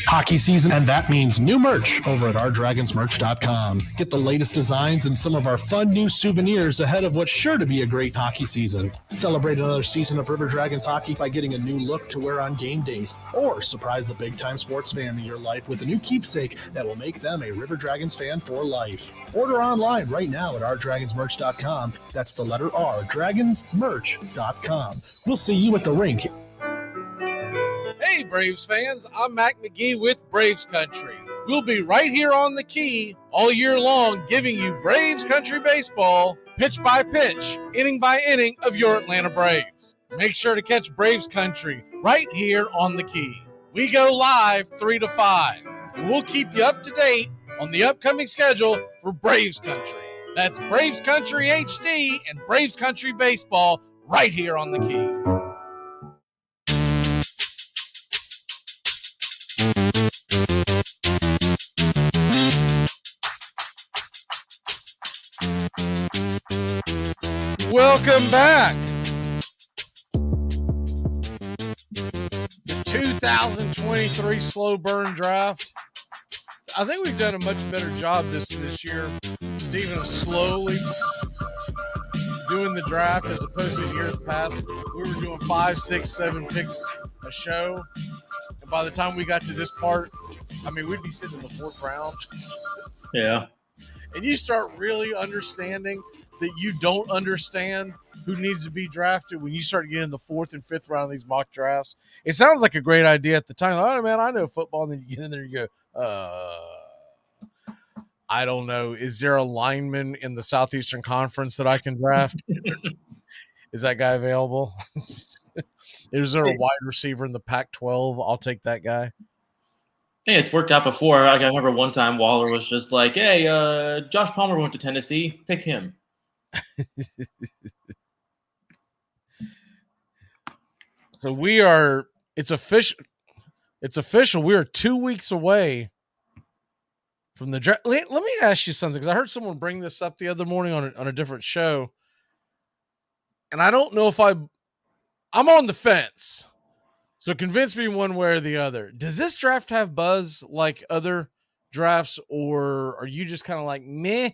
Hockey season, and that means new merch over at ourdragonsmerch.com. Get the latest designs and some of our fun new souvenirs ahead of what's sure to be a great hockey season. Celebrate another season of River Dragons hockey by getting a new look to wear on game days, or surprise the big-time sports fan in your life with a new keepsake that will make them a River Dragons fan for life. Order online right now at ourdragonsmerch.com. That's the letter R, dragonsmerch.com. We'll see you at the rink. Hey, Braves fans, I'm Mac McGee with Braves Country. We'll be right here on the key all year long giving you Braves Country baseball, pitch by pitch, inning by inning of your Atlanta Braves. Make sure to catch Braves Country right here on the key. We go live 3 to 5, and we'll keep you up to date on the upcoming schedule for Braves Country. That's Braves Country HD and Braves Country baseball right here on the key. Welcome back. The 2023 slow burn draft. I think we've done a much better job this year, Stephen, of slowly doing the draft as opposed to years past. We were doing 5, 6, 7 picks a show. And by the time we got to this part, I mean, we'd be sitting in the 4th round. Yeah. And you start really understanding that you don't understand who needs to be drafted when you start getting in the 4th and 5th round of these mock drafts. It sounds like a great idea at the time. Oh, man, I know football. And then you get in there and you go, I don't know. Is there a lineman in the Southeastern Conference that I can draft? Is that guy available? Is there a wide receiver in the Pac-12? I'll take that guy. Hey, it's worked out before. I remember one time Waller was just like, hey, Josh Palmer went to Tennessee. Pick him. So it's official. We are 2 weeks away from the draft. Let me ask you something, because I heard someone bring this up the other morning on a different show. And I don't know if I'm on the fence. So convince me one way or the other. Does this draft have buzz like other drafts, or are you just kind of like, meh?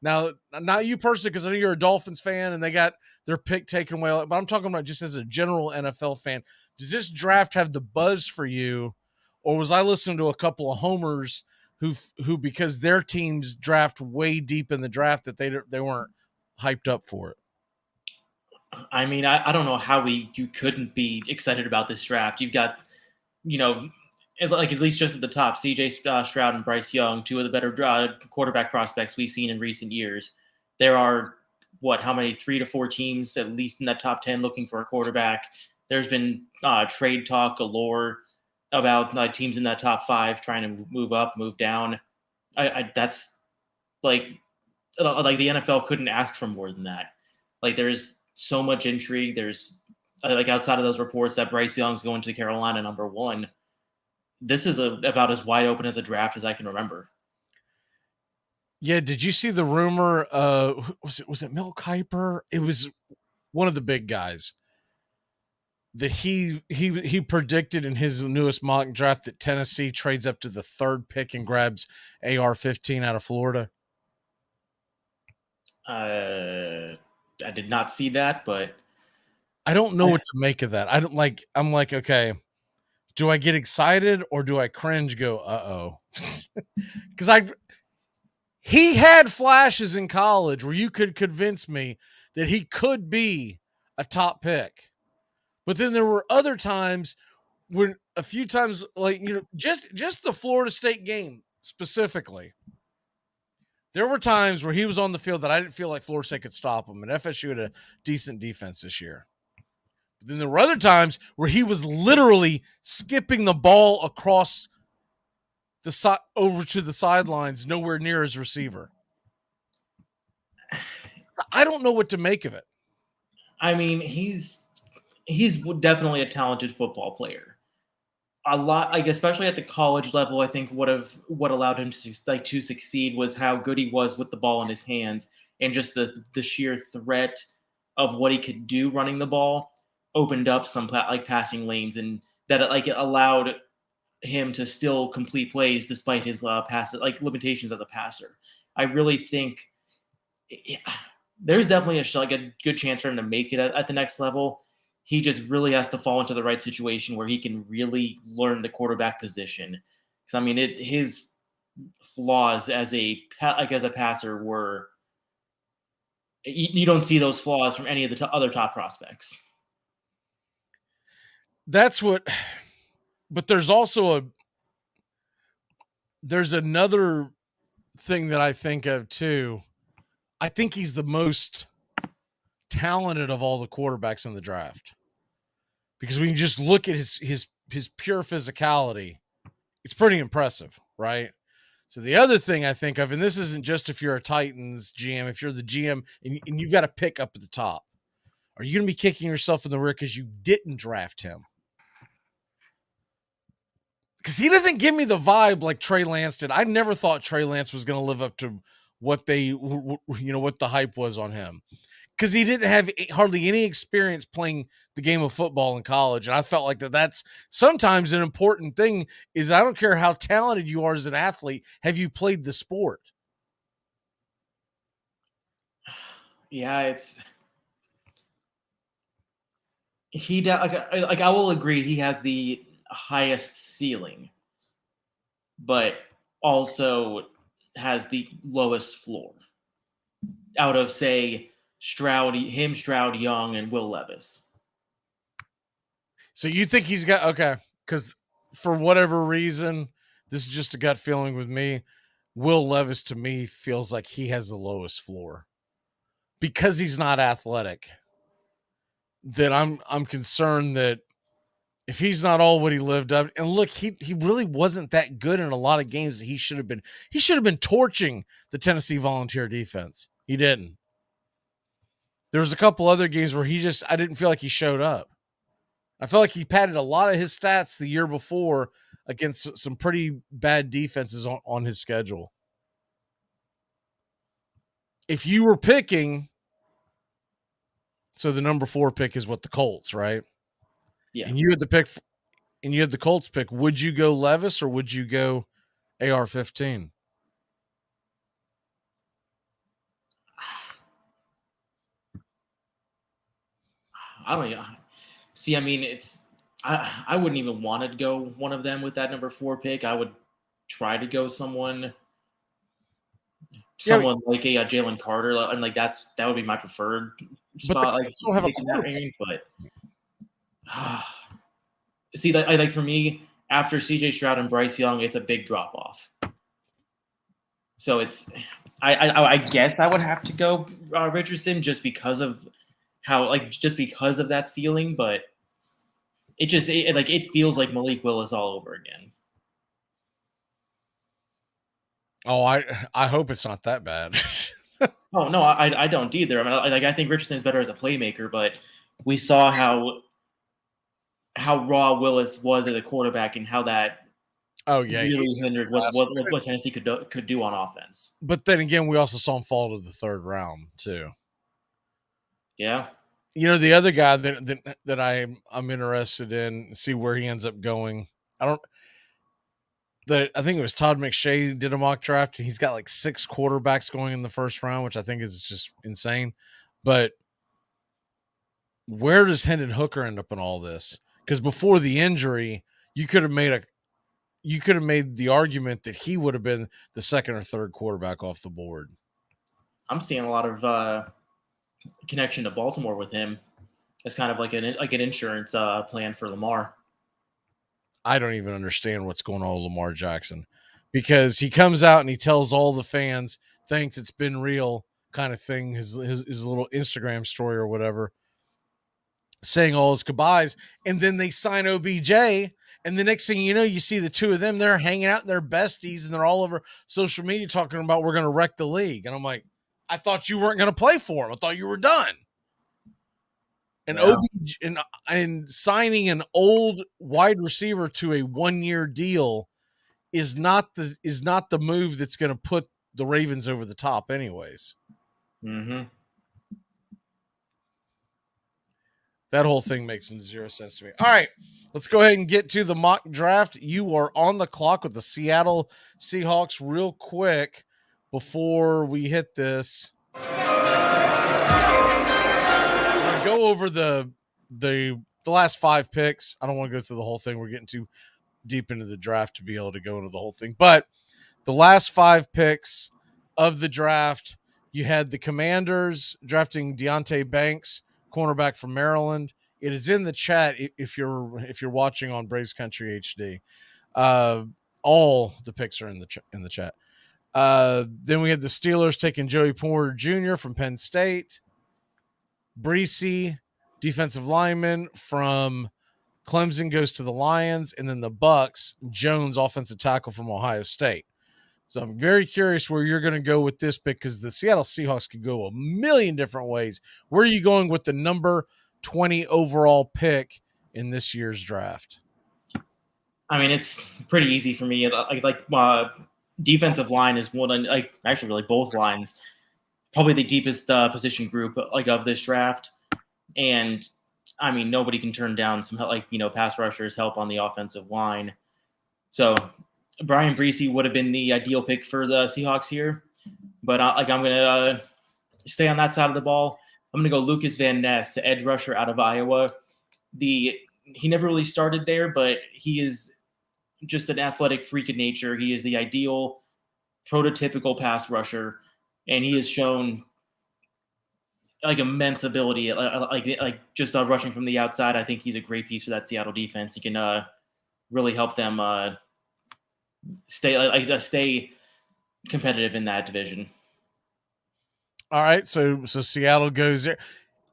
Now, not you personally, because I know you're a Dolphins fan and they got their pick taken away, but I'm talking about just as a general NFL fan. Does this draft have the buzz for you, or was I listening to a couple of homers who because their teams draft way deep in the draft that they weren't hyped up for it? I mean, I don't know how you couldn't be excited about this draft. You've got, like at least just at the top, C.J. Stroud and Bryce Young, two of the better quarterback prospects we've seen in recent years. There are, how many, 3 to 4 teams at least in that top 10 looking for a quarterback. There's been trade talk galore about teams in that top 5 trying to move up, move down. That's like the NFL couldn't ask for more than that. Like there's so much intrigue. There's outside of those reports that Bryce Young's going to Carolina number 1. This is about as wide open as a draft as I can remember. Yeah. Did you see the rumor? Was it Mel Kiper? It was one of the big guys that he predicted in his newest mock draft that Tennessee trades up to the 3rd pick and grabs AR-15 out of Florida. I did not see that, but I don't know what to make of that. I'm like, okay, do I get excited or do I cringe? Go, uh-oh. Because he had flashes in college where you could convince me that he could be a top pick. But then there were other times when a few times, just the Florida State game specifically, there were times where he was on the field that I didn't feel like Florida State could stop him, and FSU had a decent defense this year. But then there were other times where he was literally skipping the ball across over to the sidelines, nowhere near his receiver. I don't know what to make of it. I mean, he's definitely a talented football player. A lot, like especially at the college level, I think what allowed him to succeed was how good he was with the ball in his hands, and just the sheer threat of what he could do running the ball opened up some passing lanes, and that it allowed him to still complete plays despite his limitations as a passer. I really think there's definitely a good chance for him to make it at the next level. He just really has to fall into the right situation where he can really learn the quarterback position. Because I mean, his flaws as a passer were you don't see those flaws from any of the other top prospects. That's what. But there's another thing that I think of too. I think he's the most talented of all the quarterbacks in the draft, because when you just look at his pure physicality, it's pretty impressive, right? So the other thing I think of, and this isn't just if you're a Titans GM, if you're the GM and you've got to pick up at the top, are you going to be kicking yourself in the rear because you didn't draft him? Because he doesn't give me the vibe like Trey Lance did. I never thought Trey Lance was going to live up to what what the hype was on him, because he didn't have hardly any experience playing the game of football in college. And I felt like that's sometimes an important thing is, I don't care how talented you are as an athlete, have you played the sport? Yeah, I will agree he has the highest ceiling, but also has the lowest floor out of, say, Stroud, Young, and Will Levis. So you think he's got, okay, because for whatever reason, this is just a gut feeling with me, Will Levis to me feels like he has the lowest floor because he's not athletic. That I'm concerned that if he's not all what he lived up, and look, he really wasn't that good in a lot of games that he should have been. He should have been torching the Tennessee Volunteer defense. He didn't. There was a couple other games where I didn't feel like he showed up. I felt like he padded a lot of his stats the year before against some pretty bad defenses on his schedule. If you were picking, so the number 4 pick is what, the Colts, right? Yeah. And you had the Colts pick. Would you go Levis or would you go AR-15? I don't know. See, I mean, I wouldn't even want to go one of them with that number 4 pick. I would try to go someone like a Jalen Carter. I'm like, that would be my preferred spot. Like, still have a range, but see, that I like, for me, after CJ Stroud and Bryce Young, it's a big drop off. So I guess I would have to go Richardson just because of that ceiling, but it feels like Malik Willis all over again. Oh, I hope it's not that bad. Oh no, I don't either. I mean, I think Richardson is better as a playmaker, but we saw how raw Willis was as a quarterback and how that really hindered what Tennessee could do on offense. But then again, we also saw him fall to the 3rd round too. Yeah. The other guy that I'm interested in, see where he ends up going. I think it was Todd McShay did a mock draft, and he's got like 6 quarterbacks going in the 1st round, which I think is just insane. But where does Hendon Hooker end up in all this? Because before the injury, you could have made the argument that he would have been the 2nd or 3rd quarterback off the board. I'm seeing a lot of connection to Baltimore with him as kind of like an insurance plan for Lamar. I don't even understand what's going on with Lamar Jackson, because he comes out and he tells all the fans, thanks, it's been real kind of thing, his little Instagram story or whatever, saying all his goodbyes, and then they sign OBJ, And the next thing you know, you see the two of them, they're hanging out, and they're besties, and they're all over social media talking about we're going to wreck the league. And I'm like, I thought you weren't going to play for him. I thought you were done. And and signing an old wide receiver to a 1-year deal is not the move that's going to put the Ravens over the top, anyways. Mm-hmm. That whole thing makes zero sense to me. All right, let's go ahead and get to the mock draft. You are on the clock with the Seattle Seahawks. Real quick before we hit this, go over the last 5 picks. I don't want to go through the whole thing. We're getting too deep into the draft to be able to go into the whole thing. But the last 5 picks of the draft, you had the Commanders drafting Deonte Banks, cornerback from Maryland. It is in the chat if you're watching on Braves Country HD. All the picks are in the chat. Then we had the Steelers taking Joey Porter Jr. from Penn State. Breesy, defensive lineman from Clemson, goes to the Lions, and then the Bucks, Jones, offensive tackle from Ohio State. So I'm very curious where you're going to go with this pick, because the Seattle Seahawks could go a million different ways. Where are you going with the number 20 overall pick in this year's draft? I mean, it's pretty easy for me. Defensive line is one, actually really both lines, probably the deepest position group of this draft. And I mean, nobody can turn down some pass rushers help on the offensive line. So Brian Breesy would have been the ideal pick for the Seahawks here, but I'm going to stay on that side of the ball. I'm going to go Lucas Van Ness, edge rusher out of Iowa. He never really started there, but he is just an athletic freak of nature. He is the ideal prototypical pass rusher, and he has shown immense ability, just rushing from the outside. I think he's a great piece for that Seattle defense. He can really help them stay competitive in that division. All right, so Seattle goes there.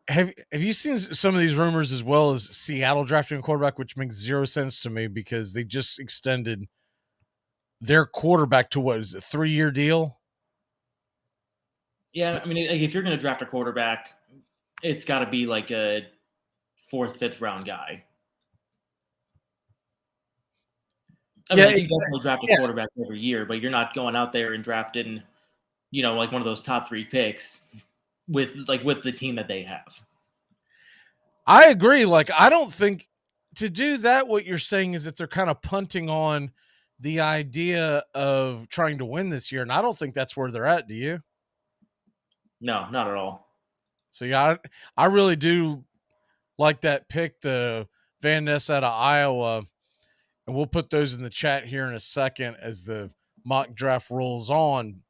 Have you seen some of these rumors as well as Seattle drafting a quarterback, which makes zero sense to me because they just extended their quarterback to what is a 3-year deal? Yeah, I mean, if you're going to draft a quarterback, it's got to be like a 4th, 5th round guy. I mean, you definitely draft a quarterback every year, but you're not going out there and drafting, one of those top 3 picks with the team that they have. I agree. I don't think to do that, what you're saying is that they're kind of punting on the idea of trying to win this year. And I don't think that's where they're at. Do you? No, not at all. So yeah, I really do like that pick, the Van Ness out of Iowa. And we'll put those in the chat here in a second as the mock draft rolls on.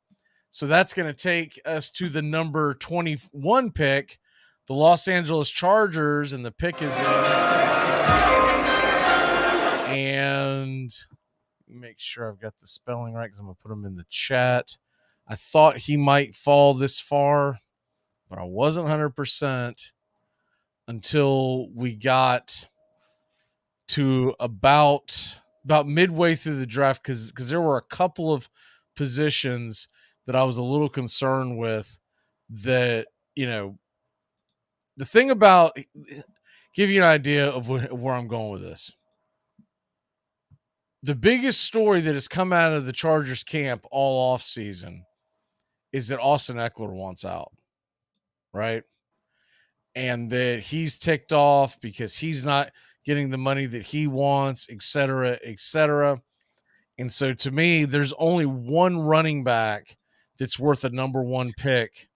So that's going to take us to the number 21 pick, the Los Angeles Chargers, and the pick is in. And make sure I've got the spelling right because I'm going to put them in the chat. I thought he might fall this far, but I wasn't 100% until we got to about midway through the draft because there were a couple of positions that I was a little concerned with that, the thing about, give you an idea of where I'm going with this. The biggest story that has come out of the Chargers camp all off season is that Austin Eckler wants out, right? And that he's ticked off because he's not getting the money that he wants, et cetera, et cetera. And so to me, there's only one running back that's worth a number 1 pick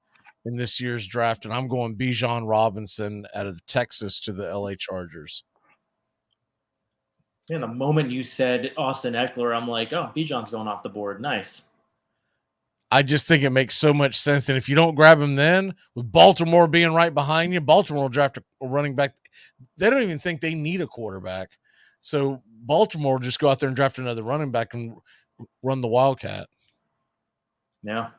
in this year's draft, and I'm going Bijan Robinson out of Texas to the LA Chargers. And the moment you said Austin Eckler, I'm like, oh, Bijan's going off the board. Nice. I just think it makes so much sense. And if you don't grab him then, with Baltimore being right behind you, Baltimore will draft a running back. They don't even think they need a quarterback. So Baltimore will just go out there and draft another running back and run the Wildcat. Yeah.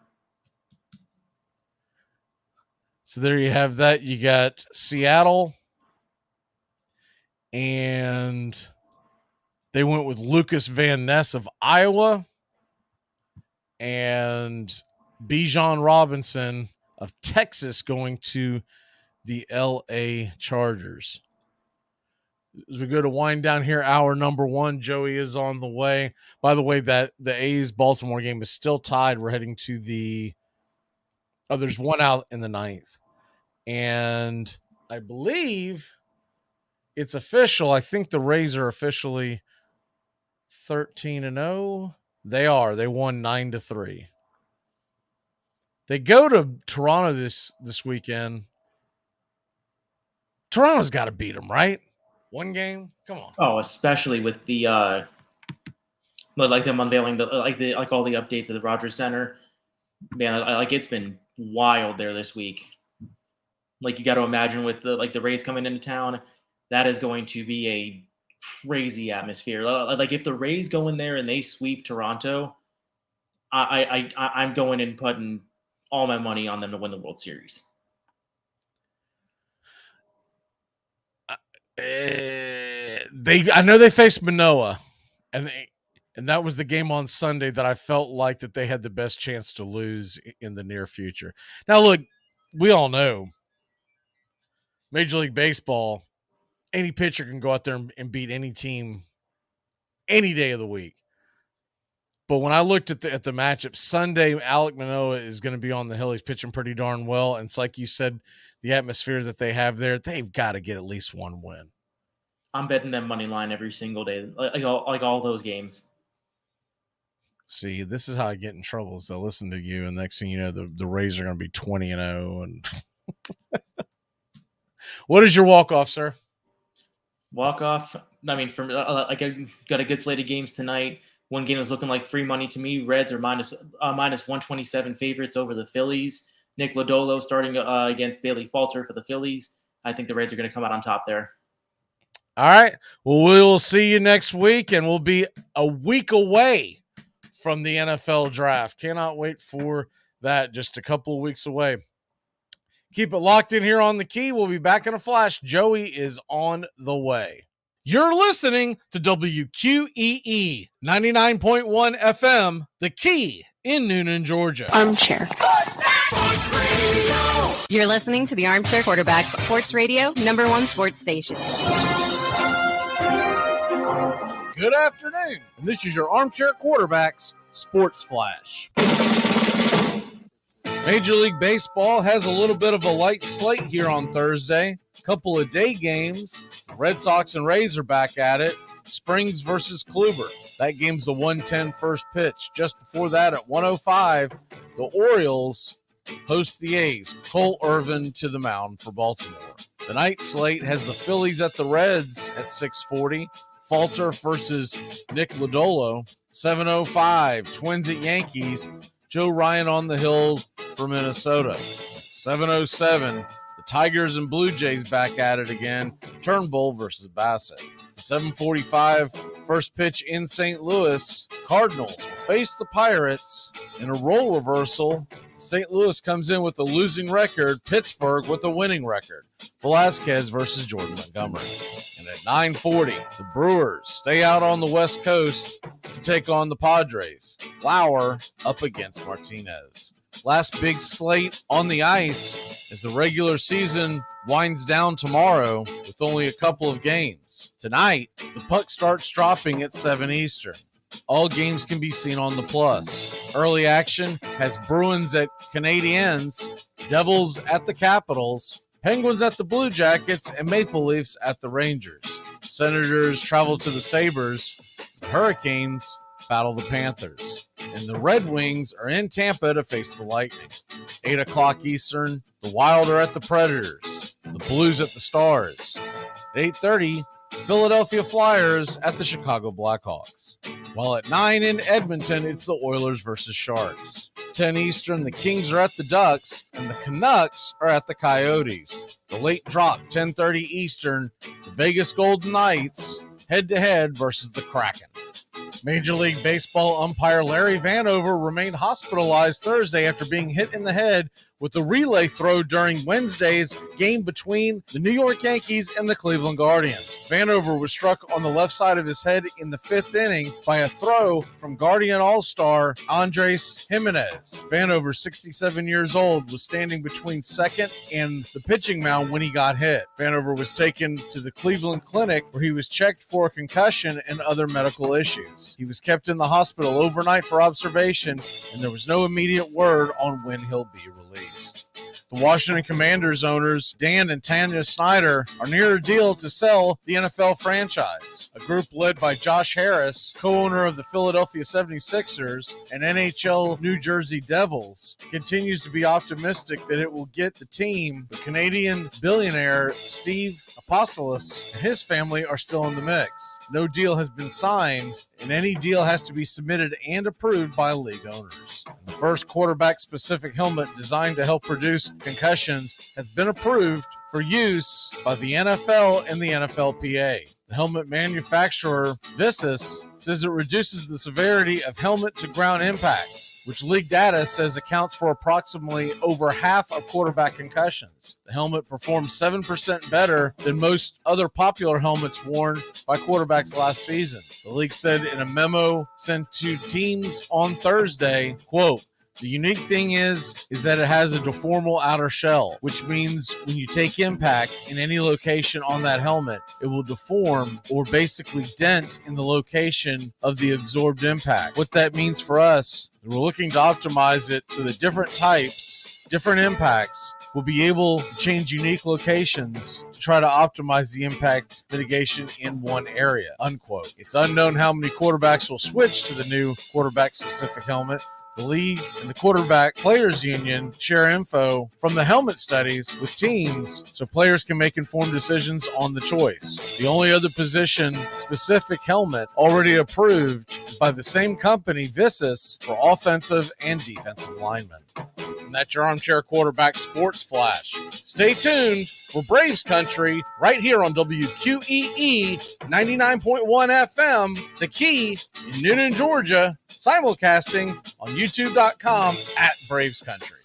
So there you have that. You got Seattle and They went with Lucas Van Ness of Iowa and Bijan Robinson of Texas going to the LA Chargers. As we go to wind down here, hour number 1, Joey is on the way. By the way, that the A's Baltimore game is still tied. We're heading to there's one out in the 9th. And I believe it's official. I think the Rays are officially 13-0. They are. They won 9-3. They go to Toronto this weekend. Toronto's got to beat them, right? One game? Come on. Oh, especially with the like them unveiling like all the updates at the Rogers Center. Man, like it's been wild there this week. Like you got to imagine with the Rays coming into town, that is going to be a crazy atmosphere. Like if the Rays go in there and they sweep Toronto, I'm going and putting all my money on them to win the World Series. I know they faced Manoah, and that was the game on Sunday that I felt like that they had the best chance to lose in the near future. Now, look, we all know Major League Baseball, any pitcher can go out there and beat any team any day of the week. But when I looked at the matchup, Sunday, Alek Manoah is going to be on the hill. He's pitching pretty darn well. And it's like you said, the atmosphere that they have there, they've got to get at least one win. I'm betting them money line every single day, like all those games. See, this is how I get in trouble. Is they'll listen to you, and next thing you know, the Rays are going to be 20-0. And what is your walk-off, sir? Walk-off? I mean, I got a good slate of games tonight. One game is looking like free money to me. Reds are minus 127 favorites over the Phillies. Nick Lodolo starting against Bailey Falter for the Phillies. I think the Reds are going to come out on top there. All right. Well, we will see you next week, and we'll be a week away from the NFL draft. Cannot wait for that. Just a couple of weeks away. Keep it locked in here on The Key. We'll be back in a flash. Joey is on the way. You're listening to WQEE 99.1 FM, The Key in Noonan, Georgia. Armchair. You're listening to the Armchair Quarterback Sports Radio, #1 sports station. Good afternoon, and this is your Armchair Quarterbacks Sports Flash. Major League Baseball has a little bit of a light slate here on Thursday. Couple of day games. The Red Sox and Rays are back at it. Springs versus Kluber. That game's the 1:10 first pitch. Just before that at 1:05, the Orioles host the A's. Cole Irvin to the mound for Baltimore. The night slate has the Phillies at the Reds at 6:40. Falter versus Nick Lodolo. 7:05, Twins at Yankees. Joe Ryan on the hill for Minnesota. 7:07, the Tigers and Blue Jays back at it again. Turnbull versus Bassett. The 7:45 first pitch in St. Louis. Cardinals will face the Pirates in a role reversal. St. Louis comes in with a losing record. Pittsburgh with a winning record. Velasquez versus Jordan Montgomery. And at 9:40, the Brewers stay out on the West Coast to take on the Padres. Lauer up against Martinez. Last big slate on the ice as the regular season winds down tomorrow with only a couple of games. Tonight, the puck starts dropping at 7 Eastern. All games can be seen on the Plus. Early action has Bruins at Canadiens, Devils at the Capitals, Penguins at the Blue Jackets, and Maple Leafs at the Rangers. Senators travel to the Sabres. The Hurricanes battle the Panthers. And the Red Wings are in Tampa to face the Lightning. 8 o'clock Eastern, the Wild are at the Predators. The Blues at the Stars. At 8:30, Philadelphia Flyers at the Chicago Blackhawks. While at 9 in Edmonton, it's the Oilers versus Sharks. 10 Eastern, the Kings are at the Ducks, and the Canucks are at the Coyotes. The late drop, 10:30 Eastern, the Vegas Golden Knights head-to-head versus the Kraken. Major League Baseball umpire Larry Vanover remained hospitalized Thursday after being hit in the head with a relay throw during Wednesday's game between the New York Yankees and the Cleveland Guardians. Vanover was struck on the left side of his head in the 5th inning by a throw from Guardian All-Star Andres Jimenez. Vanover, 67 years old, was standing between second and the pitching mound when he got hit. Vanover was taken to the Cleveland Clinic where he was checked for a concussion and other medical issues. He was kept in the hospital overnight for observation, and there was no immediate word on when he'll be released. The Washington Commanders owners, Dan and Tanya Snyder, are near a deal to sell the NFL franchise. A group led by Josh Harris, co-owner of the Philadelphia 76ers and NHL New Jersey Devils, continues to be optimistic that it will get the team. The Canadian billionaire Steve Apostolos and his family are still in the mix. No deal has been signed, and any deal has to be submitted and approved by league owners. The first quarterback-specific helmet designed to help reduce concussions has been approved for use by the NFL and the NFLPA. The helmet manufacturer, Visus, says it reduces the severity of helmet-to-ground impacts, which league data says accounts for approximately over half of quarterback concussions. The helmet performs 7% better than most other popular helmets worn by quarterbacks last season. The league said in a memo sent to teams on Thursday, quote, "The unique thing is that it has a deformable outer shell, which means when you take impact in any location on that helmet, it will deform or basically dent in the location of the absorbed impact." What that means for us, we're looking to optimize it so that different types, different impacts will be able to change unique locations to try to optimize the impact mitigation in one area, unquote. It's unknown how many quarterbacks will switch to the new quarterback-specific helmet. The league and the quarterback players union share info from the helmet studies with teams so players can make informed decisions on the choice. The only other position-specific helmet already approved is by the same company, Visus, for offensive and defensive linemen. And that's your Armchair Quarterback Sports Flash. Stay tuned for Braves Country right here on WQEE 99.1 FM, The Key in Noonan, Georgia, simulcasting on YouTube.com at Braves Country.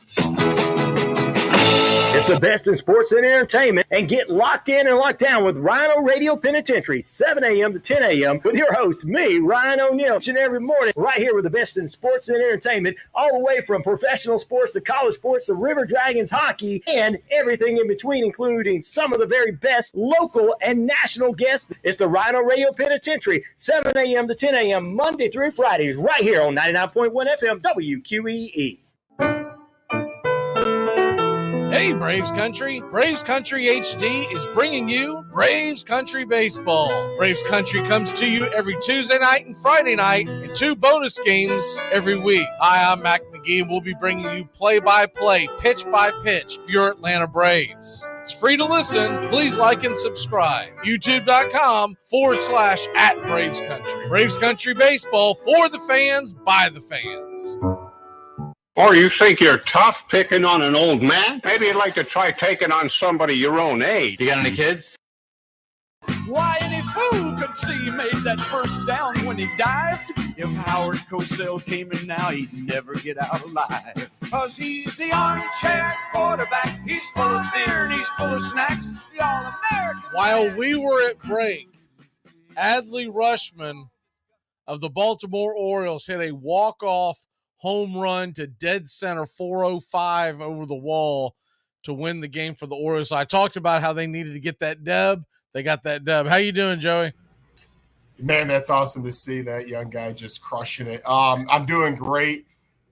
It's the best in sports and entertainment, and get locked in and locked down with Rhino Radio Penitentiary, 7 a.m. to 10 a.m. with your host, me, Ryan O'Neill, each and every morning, right here with the best in sports and entertainment, all the way from professional sports to college sports to River Dragons hockey and everything in between, including some of the very best local and national guests. It's the Rhino Radio Penitentiary, 7 a.m. to 10 a.m. Monday through Fridays, right here on 99.1 FM WQEE. Hey, Braves Country. Braves Country HD is bringing you Braves Country Baseball. Braves Country comes to you every Tuesday night and Friday night, and 2 bonus games every week. Hi, I'm Mac McGee, and we'll be bringing you play-by-play, pitch-by-pitch of your Atlanta Braves. It's free to listen. Please like and subscribe. YouTube.com/@Braves Country. Braves Country Baseball for the fans, by the fans. Or you think you're tough picking on an old man? Maybe you'd like to try taking on somebody your own age. You got any kids? Why, any fool could see he made that first down when he dived. If Howard Cosell came in now, he'd never get out alive. 'Cause he's the armchair quarterback. He's full of beer and he's full of snacks. The All-American. While we were at break, Adley Rushman of the Baltimore Orioles hit a walk-off home run to dead center 405 over the wall to win the game for the Orioles. I talked about how they needed to get that dub. They got that dub. How you doing, Joey? Man, that's awesome to see that young guy just crushing it. I'm doing great.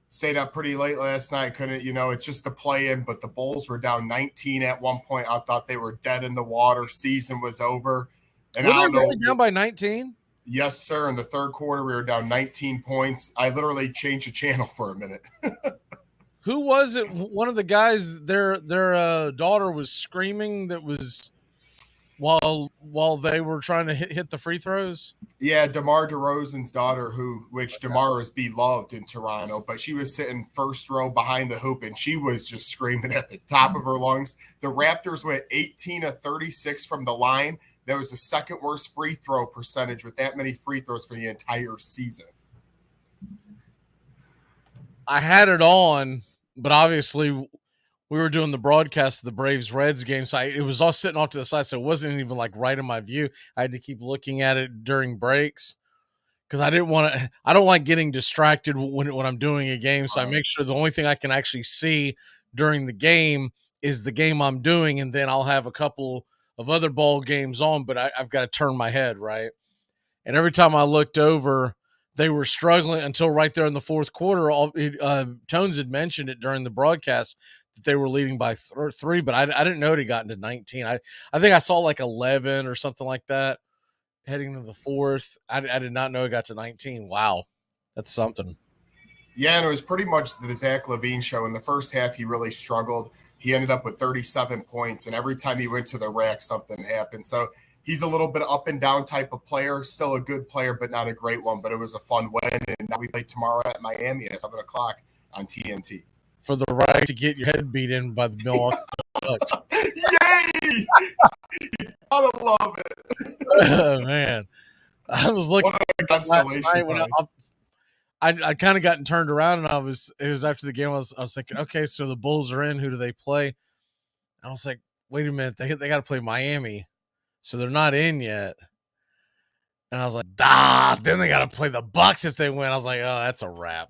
Stayed up pretty late last night. Couldn't, it's just the play-in, but the Bulls were down 19 at one point. I thought they were dead in the water. Season was over. And were they really down by 19? Yes, sir. In the third quarter, we were down 19 points. I literally changed the channel for a minute. Who was it? One of the guys, their daughter was screaming that was while they were trying to hit the free throws? Yeah, DeMar DeRozan's daughter, which DeMar is beloved in Toronto, but she was sitting first row behind the hoop, and she was just screaming at the top of her lungs. The Raptors went 18 of 36 from the line. That was the second worst free throw percentage with that many free throws for the entire season. I had it on, but obviously we were doing the broadcast of the Braves-Reds game, so it was all sitting off to the side, so it wasn't even like right in my view. I had to keep looking at it during breaks because I didn't want to. I don't like getting distracted when I'm doing a game, so I make sure the only thing I can actually see during the game is the game I'm doing, and then I'll have a couple of other ball games on, but I've got to turn my head, right? And every time I looked over, they were struggling until right there in the fourth quarter. Tones had mentioned it during the broadcast that they were leading by 3, but I didn't know it had gotten to 19. I think I saw like 11 or something like that heading to the fourth. I did not know it got to 19. Wow, that's something. Yeah, and it was pretty much the Zach LaVine show. In the first half, he really struggled. He ended up with 37 points, and every time he went to the rack, something happened. So he's a little bit up and down type of player, still a good player, but not a great one. But it was a fun win, and now we play tomorrow at Miami at 7 o'clock on TNT. For the right to get your head beat in by the Milwaukee Bucks. Yay! I love it. Oh, man. I was looking last night when I kind of gotten turned around, and it was after the game. I was thinking, okay, so the Bulls are in. Who do they play? And I was like, wait a minute, they got to play Miami, so they're not in yet. And I was like, then they got to play the Bucks if they win. I was like, oh, that's a wrap.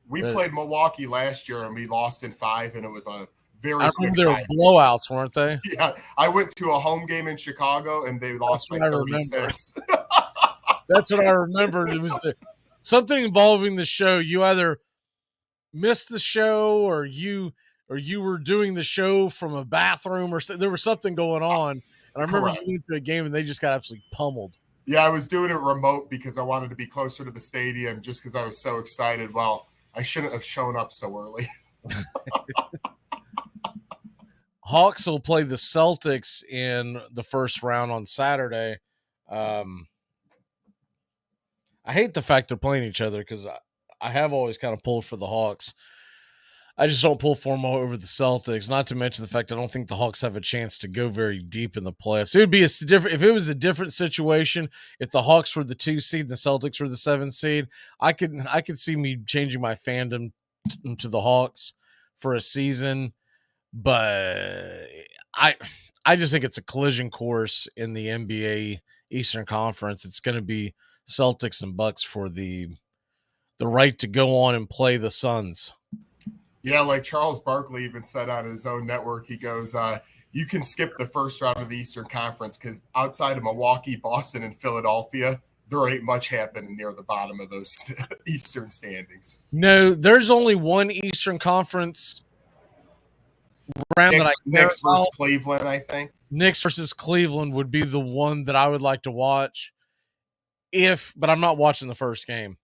We played Milwaukee last year, and we lost in 5, and it was a very I remember they were blowouts, weren't they? Yeah, I went to a home game in Chicago, and they lost by 36. That's what I remembered. It was something involving the show. You either missed the show, or you were doing the show from a bathroom, or there was something going on. And I remember going to a game, and they just got absolutely pummeled. Yeah, I was doing it remote because I wanted to be closer to the stadium, just because I was so excited. Well, I shouldn't have shown up so early. Hawks will play the Celtics in the first round on Saturday. I hate the fact they're playing each other because I have always kind of pulled for the Hawks. I just don't pull for them over the Celtics, not to mention the fact I don't think the Hawks have a chance to go very deep in the playoffs. It would be if it was a different situation, if the Hawks were the 2 seed and the Celtics were the 7 seed, I could see me changing my fandom to the Hawks for a season, but I just think it's a collision course in the NBA Eastern Conference. It's going to be Celtics and Bucks for the right to go on and play the Suns. Yeah, like Charles Barkley even said on his own network, he goes, you can skip the first round of the Eastern Conference because outside of Milwaukee, Boston, and Philadelphia, there ain't much happening near the bottom of those Eastern standings. No, there's only one Eastern Conference round that I Knicks versus Cleveland, I think. Knicks versus Cleveland would be the one that I would like to watch but I'm not watching the first game.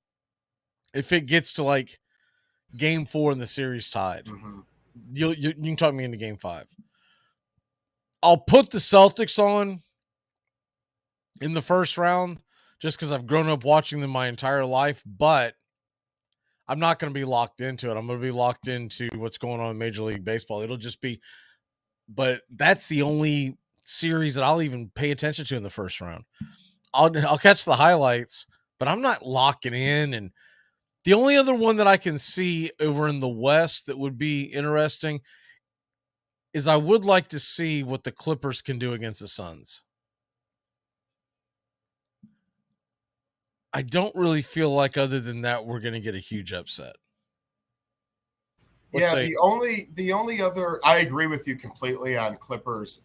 If it gets to like Game 4 and the series tied, you can talk me into Game 5. I'll put the Celtics on in the first round just because I've grown up watching them my entire life, but I'm not going to be locked into it. I'm going to be locked into what's going on in Major League Baseball. It'll just be, but that's the only series that I'll even pay attention to in the first round. I'll catch the highlights, but I'm not locking in. And the only other one that I can see over in the West that would be interesting is I would like to see what the Clippers can do against the Suns. I don't really feel like other than that we're going to get a huge upset. The only other, I agree with you completely on Clippers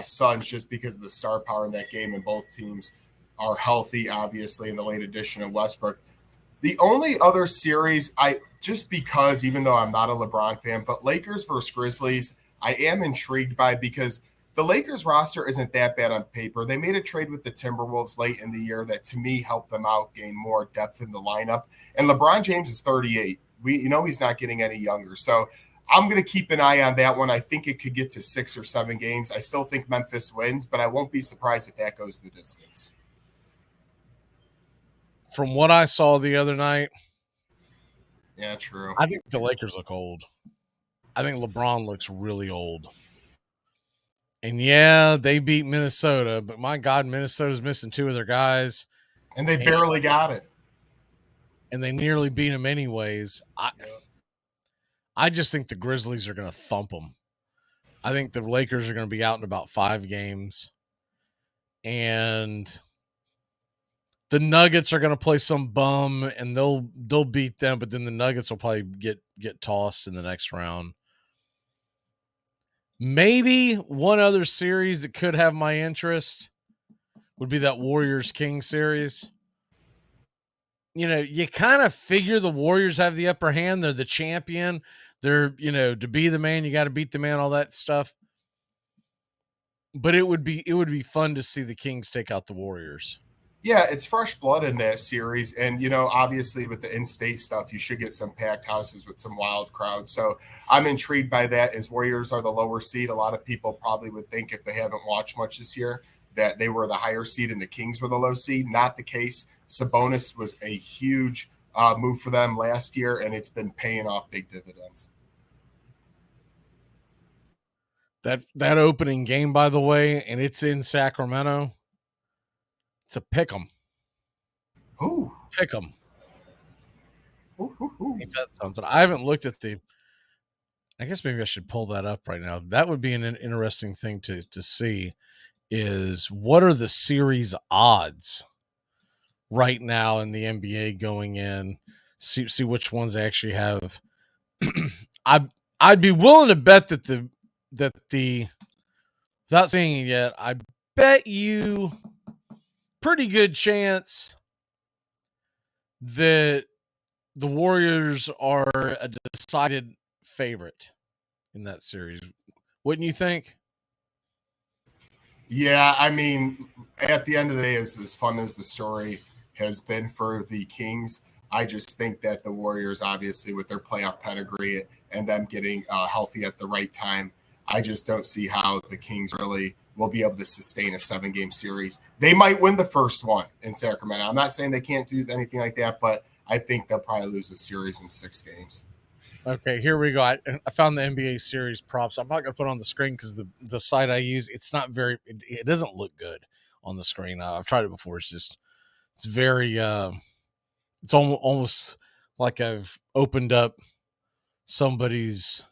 Suns just because of the star power in that game, and both teams are healthy, obviously, in the late addition of Westbrook. The only other series, just because, even though I'm not a LeBron fan, but Lakers versus Grizzlies, I am intrigued by because the Lakers roster isn't that bad on paper. They made a trade with the Timberwolves late in the year that, to me, helped them out, gain more depth in the lineup. And LeBron James is 38. He's not getting any younger. So I'm going to keep an eye on that one. I think it could get to 6 or 7 games. I still think Memphis wins, but I won't be surprised if that goes the distance. From what I saw the other night, yeah, true. I think the Lakers look old. I think LeBron looks really old. And yeah, they beat Minnesota, but my God, Minnesota's missing 2 of their guys. And they barely got it. And they nearly beat them anyways. I just think the Grizzlies are going to thump them. I think the Lakers are going to be out in about 5 games. And the Nuggets are going to play some bum, and they'll beat them, but then the Nuggets will probably get tossed in the next round. Maybe one other series that could have my interest would be that Warriors-Kings series. You know, you kind of figure the Warriors have the upper hand. They're the champion. They're, you know, to be the man, you got to beat the man, all that stuff. But it would be fun to see the Kings take out the Warriors. Yeah, it's fresh blood in that series. And, you know, obviously with the in-state stuff, you should get some packed houses with some wild crowds. So I'm intrigued by that, as Warriors are the lower seed. A lot of people probably would think, if they haven't watched much this year, that they were the higher seed and the Kings were the low seed. Not the case. Sabonis was a huge move for them last year, and it's been paying off big dividends. That opening game, by the way, and it's in Sacramento. It's a pick 'em. Ooh. Pick 'em. Ain't that something? I haven't looked at I guess maybe I should pull that up right now. That would be an interesting thing to see, is what are the series odds right now in the NBA going in? See which ones they actually have. I'd be willing to bet that the without saying it yet, I bet you pretty good chance that the Warriors are a decided favorite in that series. Wouldn't you think? Yeah, I mean, at the end of the day, as fun as the story has been for the Kings, I just think that the Warriors, obviously, with their playoff pedigree and them getting healthy at the right time, I just don't see how the Kings really will be able to sustain a 7-game series. They might win the first one in Sacramento. I'm not saying they can't do anything like that, but I think they'll probably lose a series in 6 games. Okay, here we go. I found the NBA series props. I'm not going to put it on the screen because the site I use, it's not very, it doesn't look good on the screen. I've tried it before. It's very, it's almost like I've opened up somebody's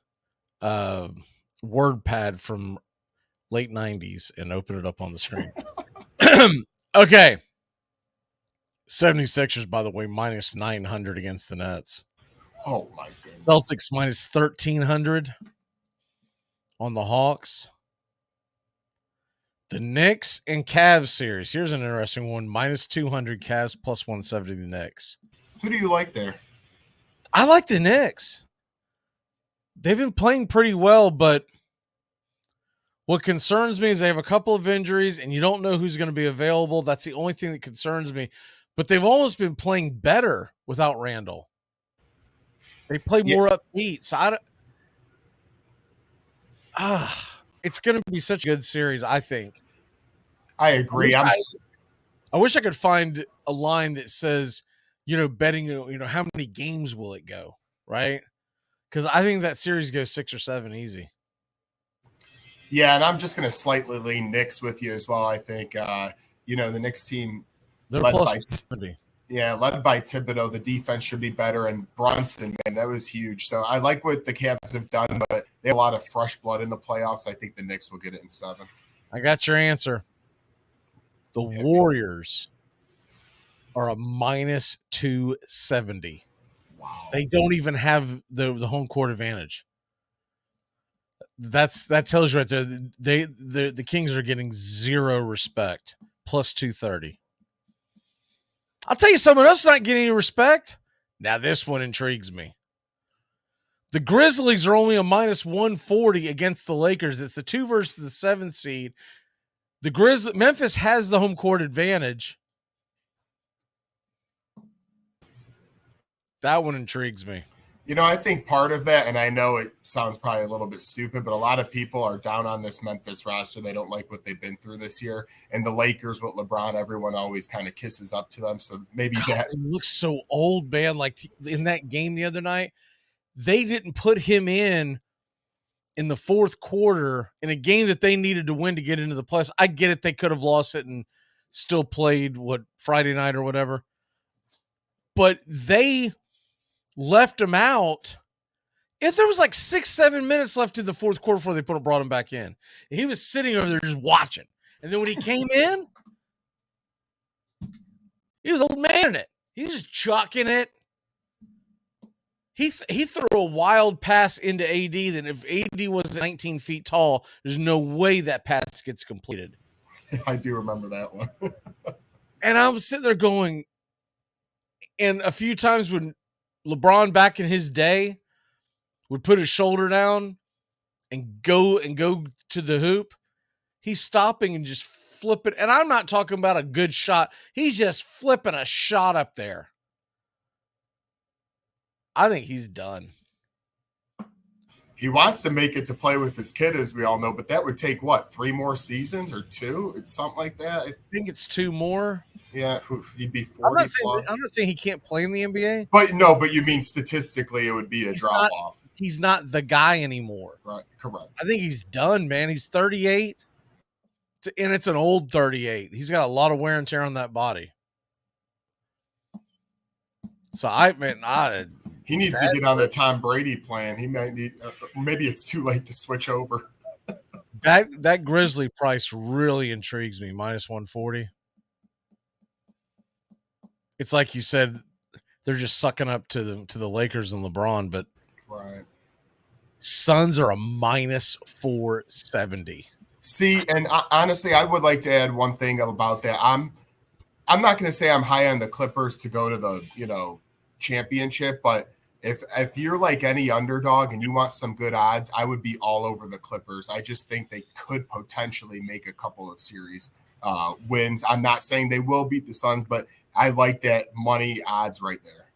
WordPad from late 90s and opened it up on the screen. Okay. 76ers, by the way, minus 900 against the Nets. Oh, my goodness. Celtics minus 1,300 on the Hawks. The Knicks and Cavs series. Here's an interesting one. Minus 200 Cavs, plus 170 the Knicks. Who do you like there? I like the Knicks. They've been playing pretty well, but what concerns me is they have a couple of injuries, and you don't know who's going to be available. That's the only thing that concerns me. But they've almost been playing better without Randall. They play more upbeat. So it's going to be such a good series, I think. I agree. I wish I could find a line that says, betting, how many games will it go, right? Because I think that series goes 6 or 7 easy. Yeah, and I'm just going to slightly lean Knicks with you as well. I think, the Knicks team, they're plus 70. Yeah, led by Thibodeau. The defense should be better. And Brunson, man, that was huge. So I like what the Cavs have done, but they have a lot of fresh blood in the playoffs. I think the Knicks will get it in 7. I got your answer. The Warriors are a minus 270. Wow. They don't even have the home court advantage. That tells you right there. The Kings are getting 0 respect. Plus 230. I'll tell you someone else not getting any respect. Now this one intrigues me. The Grizzlies are only a minus 140 against the Lakers. It's the 2 versus the 7 seed. Memphis has the home court advantage. That one intrigues me. I think part of that, and I know it sounds probably a little bit stupid, but a lot of people are down on this Memphis roster. They don't like what they've been through this year. And the Lakers with LeBron, everyone always kind of kisses up to them. So maybe that it looks so old, man. Like in that game the other night, they didn't put him in in the fourth quarter in a game that they needed to win to get into the playoffs. I get it. They could have lost it and still played Friday night or whatever. But they left him out. If there was like 6-7 minutes left in the fourth quarter before they brought him back in, and he was sitting over there just watching. And then when he came in, he was old man in it. He was just chucking it. He threw a wild pass into AD. Then if AD was 19 feet tall, there's no way that pass gets completed. I do remember that one. And I'm sitting there going, and a few times when LeBron back in his day would put his shoulder down and go to the hoop, he's stopping and just flipping. And I'm not talking about a good shot. He's just flipping a shot up there. I think he's done. He wants to make it to play with his kid, as we all know, but that would take, 3 more seasons or 2? It's something like that. I think it's 2 more. Yeah, he'd be 40 I'm not saying he can't play in the NBA. But you mean statistically it would be a drop-off. He's not the guy anymore. Right, correct. I think he's done, man. He's 38, and it's an old 38. He's got a lot of wear and tear on that body. So, he needs to get on the Tom Brady plan. He might need maybe it's too late to switch over. That Grizzly price really intrigues me, minus 140. It's like you said, they're just sucking up to the Lakers and LeBron, but right. Suns are a minus 470. See, and honestly, I would like to add one thing about that. I'm not going to say I'm high on the Clippers to go to the championship, but if you're like any underdog and you want some good odds, I would be all over the Clippers. I just think they could potentially make a couple of series wins. I'm not saying they will beat the Suns, but I like that money odds right there.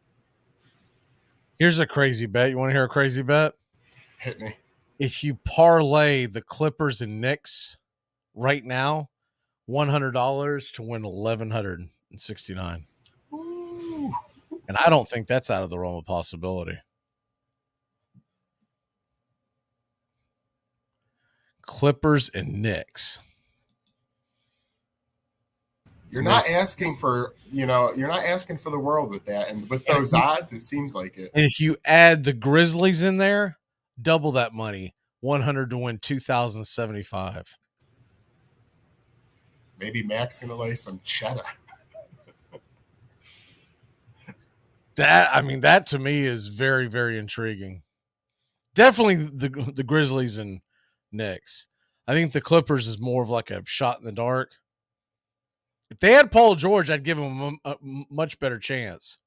Here's a crazy bet. You want to hear a crazy bet? Hit me. If you parlay the Clippers and Knicks right now, $100 to win $1,169. Ooh. And I don't think that's out of the realm of possibility. Clippers and Knicks. You're not asking for, you're not asking for the world with that. And with those odds, it seems like it. And if you add the Grizzlies in there, double that money, 100 to win 2,075. Maybe Mac's going to lay some cheddar. That to me is very, very intriguing. Definitely the Grizzlies and Knicks. I think the Clippers is more of like a shot in the dark. If they had Paul George, I'd give him a much better chance.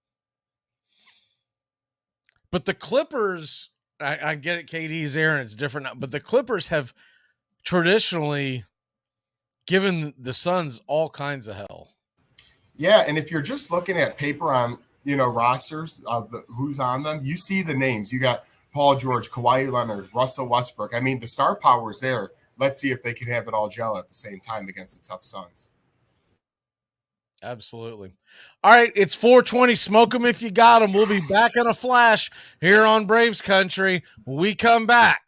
But the Clippers, I get it, KD's there and it's different, but the Clippers have traditionally given the Suns all kinds of hell. Yeah, and if you're just looking at paper on, rosters of who's on them, you see the names. You got Paul George, Kawhi Leonard, Russell Westbrook. I mean, the star power is there. Let's see if they can have it all gel at the same time against the tough Suns. Absolutely. All right, it's 420. Smoke them if you got them. We'll be back in a flash here on Braves Country. When we come back,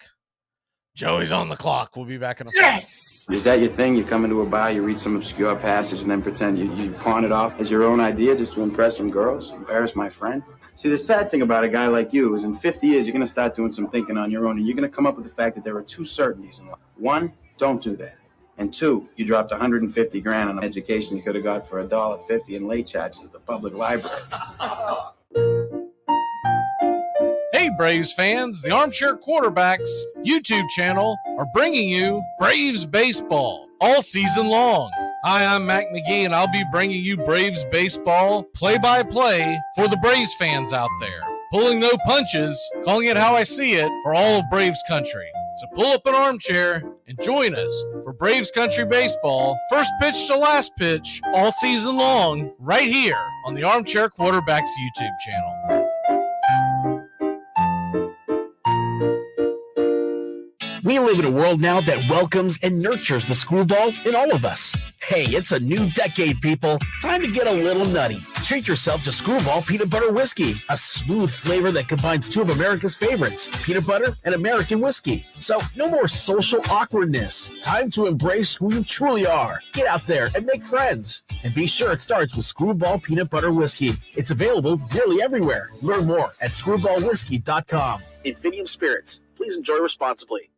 Joey's on the clock. We'll be back in a flash. Is that your thing? You come into a bar, you read some obscure passage, and then pretend you pawn it off as your own idea just to impress some girls? Embarrass my friend? See, the sad thing about a guy like you is in 50 years, you're going to start doing some thinking on your own, and you're going to come up with the fact that there are 2 certainties in life. 1, don't do that. And 2, you dropped $150 grand on an education you could have got for $1.50 in late charges at the public library. Hey, Braves fans, the Armchair Quarterbacks YouTube channel are bringing you Braves Baseball all season long. Hi, I'm Magee, and I'll be bringing you Braves Baseball play-by-play for the Braves fans out there. Pulling no punches, calling it how I see it for all of Braves Country. So pull up an armchair and join us for Braves Country Baseball, first pitch to last pitch, all season long, right here on the Armchair Quarterbacks YouTube channel. We live in a world now that welcomes and nurtures the screwball in all of us. Hey, it's a new decade, people. Time to get a little nutty. Treat yourself to Screwball Peanut Butter Whiskey, a smooth flavor that combines two of America's favorites, peanut butter and American whiskey. So no more social awkwardness. Time to embrace who you truly are. Get out there and make friends. And be sure it starts with Screwball Peanut Butter Whiskey. It's available nearly everywhere. Learn more at screwballwhiskey.com. Infinium Spirits. Please enjoy responsibly.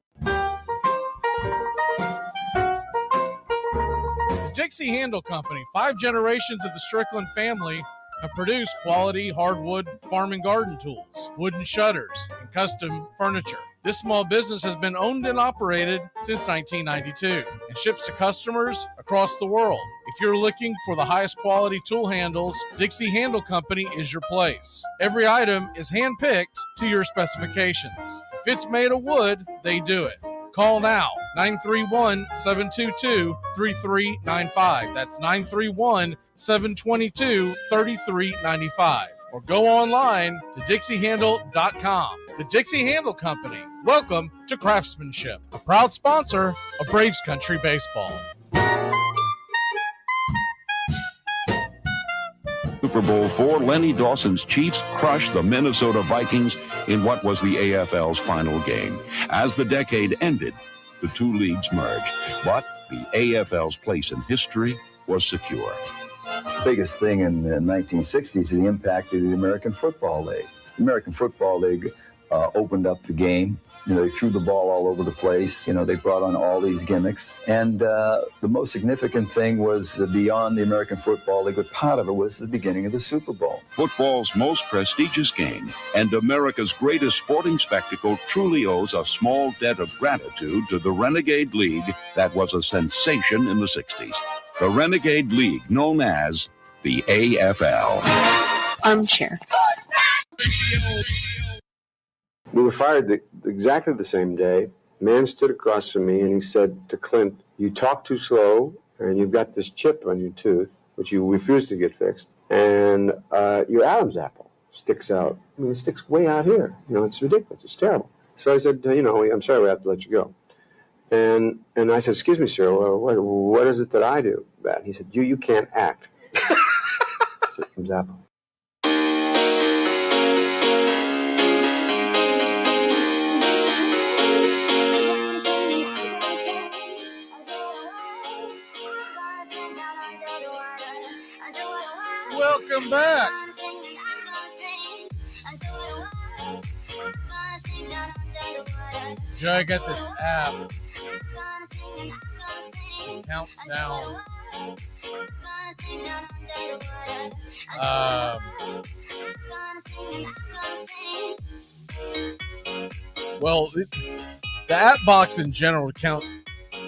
Dixie Handle Company, 5 generations of the Strickland family have produced quality hardwood farm and garden tools, wooden shutters, and custom furniture. This small business has been owned and operated since 1992 and ships to customers across the world. If you're looking for the highest quality tool handles, Dixie Handle Company is your place. Every item is hand-picked to your specifications. If it's made of wood, they do it. Call now, 931-722-3395. That's 931-722-3395. Or go online to DixieHandle.com. The Dixie Handle Company. Welcome to Craftsmanship, a proud sponsor of Braves Country Baseball. Super Bowl IV, Lenny Dawson's Chiefs crushed the Minnesota Vikings in what was the AFL's final game. As the decade ended, the two leagues merged, but the AFL's place in history was secure. The biggest thing in the 1960s is the impact of the American Football League. The American Football League opened up the game. They threw the ball all over the place. They brought on all these gimmicks. And the most significant thing was beyond the American Football League, but part of it was the beginning of the Super Bowl. Football's most prestigious game and America's greatest sporting spectacle truly owes a small debt of gratitude to the Renegade League that was a sensation in the 60s. The Renegade League, known as the AFL. Armchair. We were fired exactly the same day. A man stood across from me and he said to Clint, "You talk too slow and you've got this chip on your tooth, which you refuse to get fixed, and your Adam's apple sticks out. I mean, it sticks way out here. It's ridiculous. It's terrible." So I said, "I'm sorry, we have to let you go." And I said, "Excuse me, sir, well, what is it that I do bad?" He said, you can't act." Adam's apple. Welcome back. Joe, I got this app. Counts down. Well, the app box in general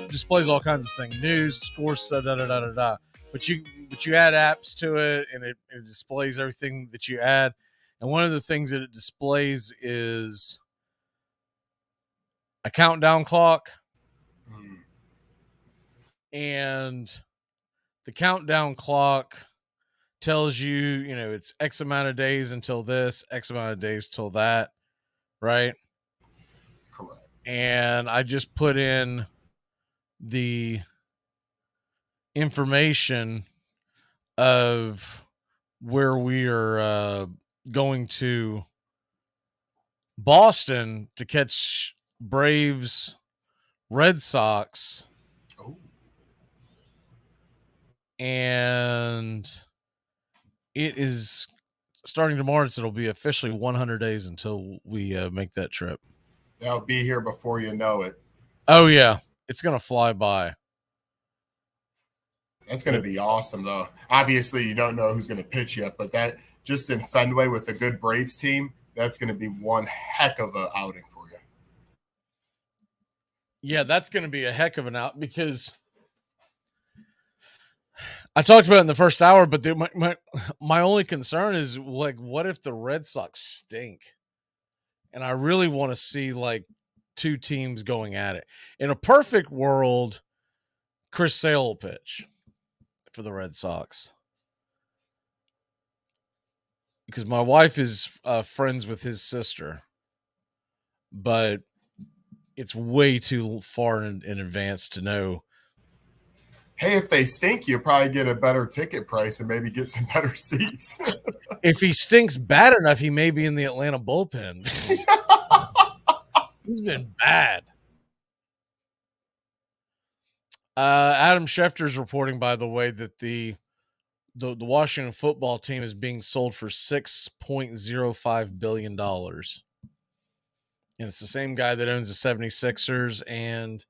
displays all kinds of things, news, score stuff, But you add apps to it, and it displays everything that you add. And one of the things that it displays is a countdown clock. And the countdown clock tells you, it's X amount of days until this, X amount of days till that, right? Correct. And I just put in the information of where we are going to Boston to catch Braves Red Sox. And it is starting tomorrow, so it'll be officially 100 days until we make that trip. They'll be here before you know it. Oh, yeah. It's going to fly by. That's going to be awesome, though. Obviously, you don't know who's going to pitch yet, but that just in Fenway with a good Braves team, that's going to be one heck of an outing for you. Yeah, that's going to be a heck of an out because I talked about it in the first hour, but my only concern is, what if the Red Sox stink? And I really want to see, two teams going at it. In a perfect world, Chris Sale will pitch for the Red Sox. Because my wife is friends with his sister. But it's way too far in advance to know. Hey, if they stink, you'll probably get a better ticket price and maybe get some better seats. If he stinks bad enough, he may be in the Atlanta bullpen. He's been bad. Adam Schefter's reporting, by the way, that the Washington football team is being sold for $6.05 billion. And it's the same guy that owns the 76ers and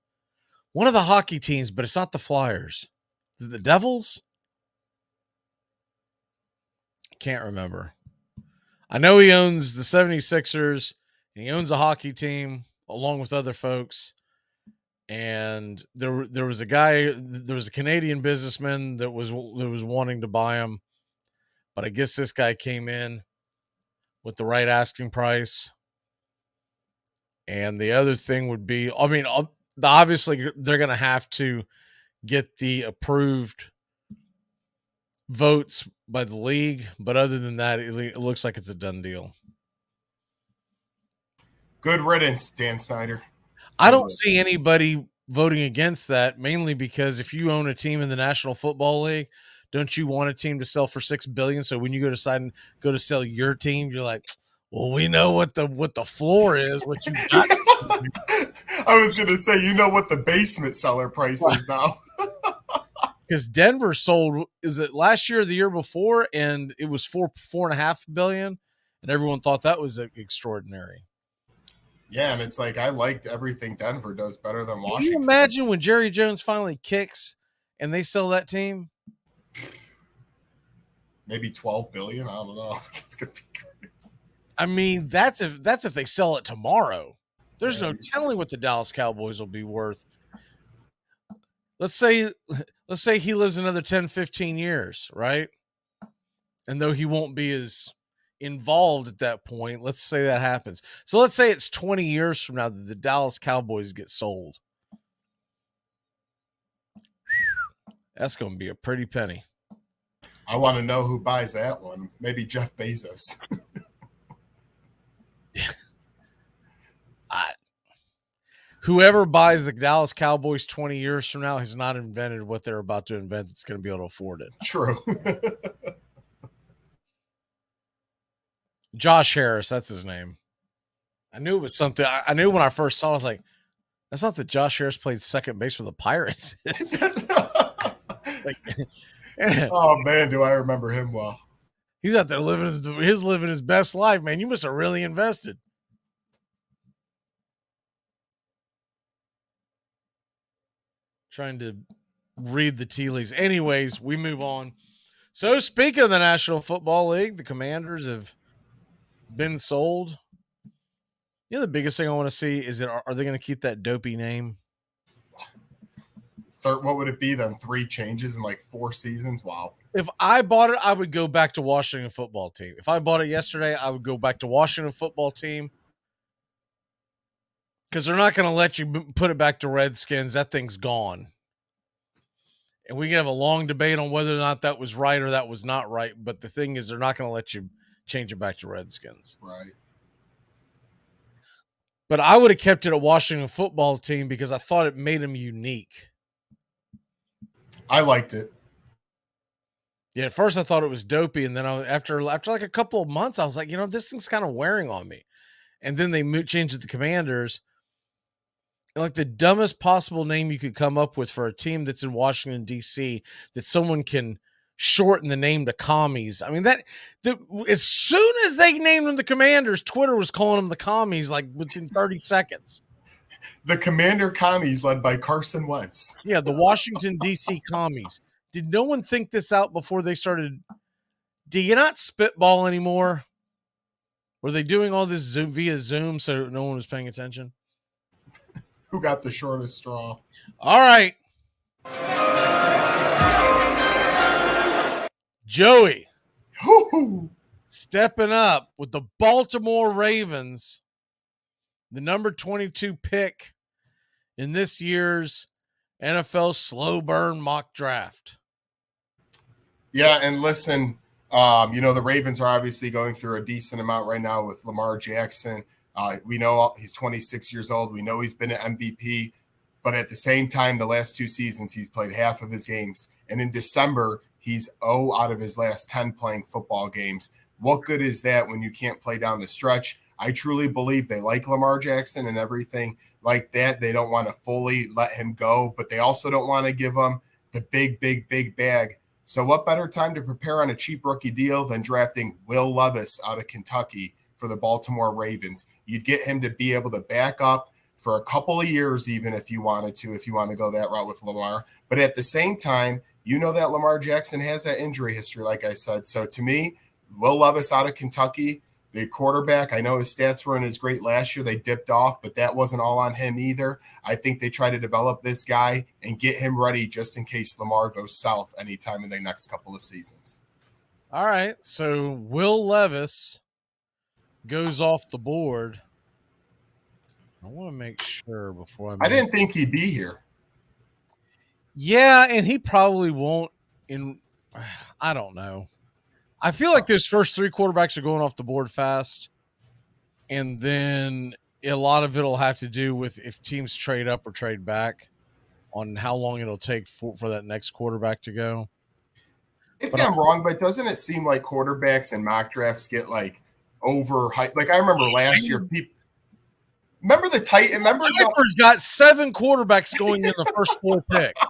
one of the hockey teams, but it's not the Flyers. Is it the Devils? I can't remember. I know he owns the 76ers and he owns a hockey team along with other folks. And there was a Canadian businessman that was wanting to buy him, but I guess this guy came in with the right asking price. And the other thing would be, I mean, obviously they're going to have to get the approved votes by the league, but other than that, it looks like it's a done deal. Good riddance, Dan Snyder. I don't see anybody voting against that, mainly because if you own a team in the National Football League, don't you want a team to sell for $6 billion? So when you go to sell your team, you're like, well, we know what the floor is, what you got. I was going to say, you know what the basement seller price is now. Because Denver sold, is it last year or the year before, and it was $4.5 billion, and everyone thought that was extraordinary. Yeah, and it's like I liked everything Denver does better than Washington. Can you imagine when Jerry Jones finally kicks and they sell that team? Maybe $12 billion. I don't know. It's gonna be crazy. I mean, that's if they sell it tomorrow. There's no telling what the Dallas Cowboys will be worth. Let's say he lives another 10, 15 years, right? And though he won't be as involved at that point, let's say that happens. So let's say it's 20 years from now that the Dallas Cowboys get sold. That's going to be a pretty penny. I want to know who buys that one. Maybe Jeff Bezos. Whoever buys the Dallas Cowboys 20 years from now has not invented what they're about to invent that's going to be able to afford it. True. Josh Harris, that's his name. I knew it was something. I knew when I first saw it, I was like, that's not that Josh Harris played second base for the Pirates. Oh, man, do I remember him well. He's out there living his best life, man. You must have really invested. Trying to read the tea leaves. Anyways, we move on. So speaking of the National Football League, the Commanders have been sold. You know, the biggest thing I want to see is that are they going to keep that dopey name? What would it be then? 3 changes in like 4 seasons? Wow. If I bought it, I would go back to Washington Football Team. If I bought it yesterday, I would go back to Washington Football Team. Because they're not going to let you put it back to Redskins. That thing's gone. And we can have a long debate on whether or not that was right or that was not right. But the thing is, they're not going to let you change it back to Redskins. Right. But I would have kept it a Washington Football Team because I thought it made them unique. I liked it. Yeah, at first I thought it was dopey. And then after like a couple of months, I was like, this thing's kind of wearing on me. And then they changed it to Commanders. Like the dumbest possible name you could come up with for a team that's in Washington, D.C., that someone can shorten the name to Commies. I mean, as soon as they named them the Commanders, Twitter was calling them the Commies like within 30 seconds. The Commander Commies led by Carson Wentz. Yeah, the Washington, D.C. Commies. Did no one think this out before they started? Do you not spitball anymore? Were they doing all this via Zoom so no one was paying attention? Who got the shortest straw? All right. Joey. Woo-hoo. Stepping up with the Baltimore Ravens, the number 22 pick in this year's NFL slow burn mock draft. Yeah, and listen, the Ravens are obviously going through a decent amount right now with Lamar Jackson. We know he's 26 years old. We know he's been an MVP. But at the same time, the last 2 seasons, he's played half of his games. And in December, he's 0 out of his last 10 playing football games. What good is that when you can't play down the stretch? I truly believe they like Lamar Jackson and everything like that. They don't want to fully let him go, but they also don't want to give him the big, big, big bag. So what better time to prepare on a cheap rookie deal than drafting Will Levis out of Kentucky for the Baltimore Ravens? You'd get him to be able to back up for a couple of years, even if you wanted to, if you want to go that route with Lamar. But at the same time, you know that Lamar Jackson has that injury history, like I said. So to me, Will Levis out of Kentucky, the quarterback, I know his stats weren't as great last year. They dipped off, but that wasn't all on him either. I think they try to develop this guy and get him ready just in case Lamar goes south anytime in the next couple of seasons. All right, so Will Levis goes off the board. I want to make sure before I didn't think he'd be here. Yeah, and he probably won't. I don't know. I feel like those first 3 quarterbacks are going off the board fast, and then a lot of it will have to do with if teams trade up or trade back on how long it'll take for that next quarterback to go. Maybe I'm wrong, but doesn't it seem like quarterbacks and mock drafts get like overhyped? Like I remember last year, remember the Titan? Remember the Vipers got 7 quarterbacks going in the first 4 picks.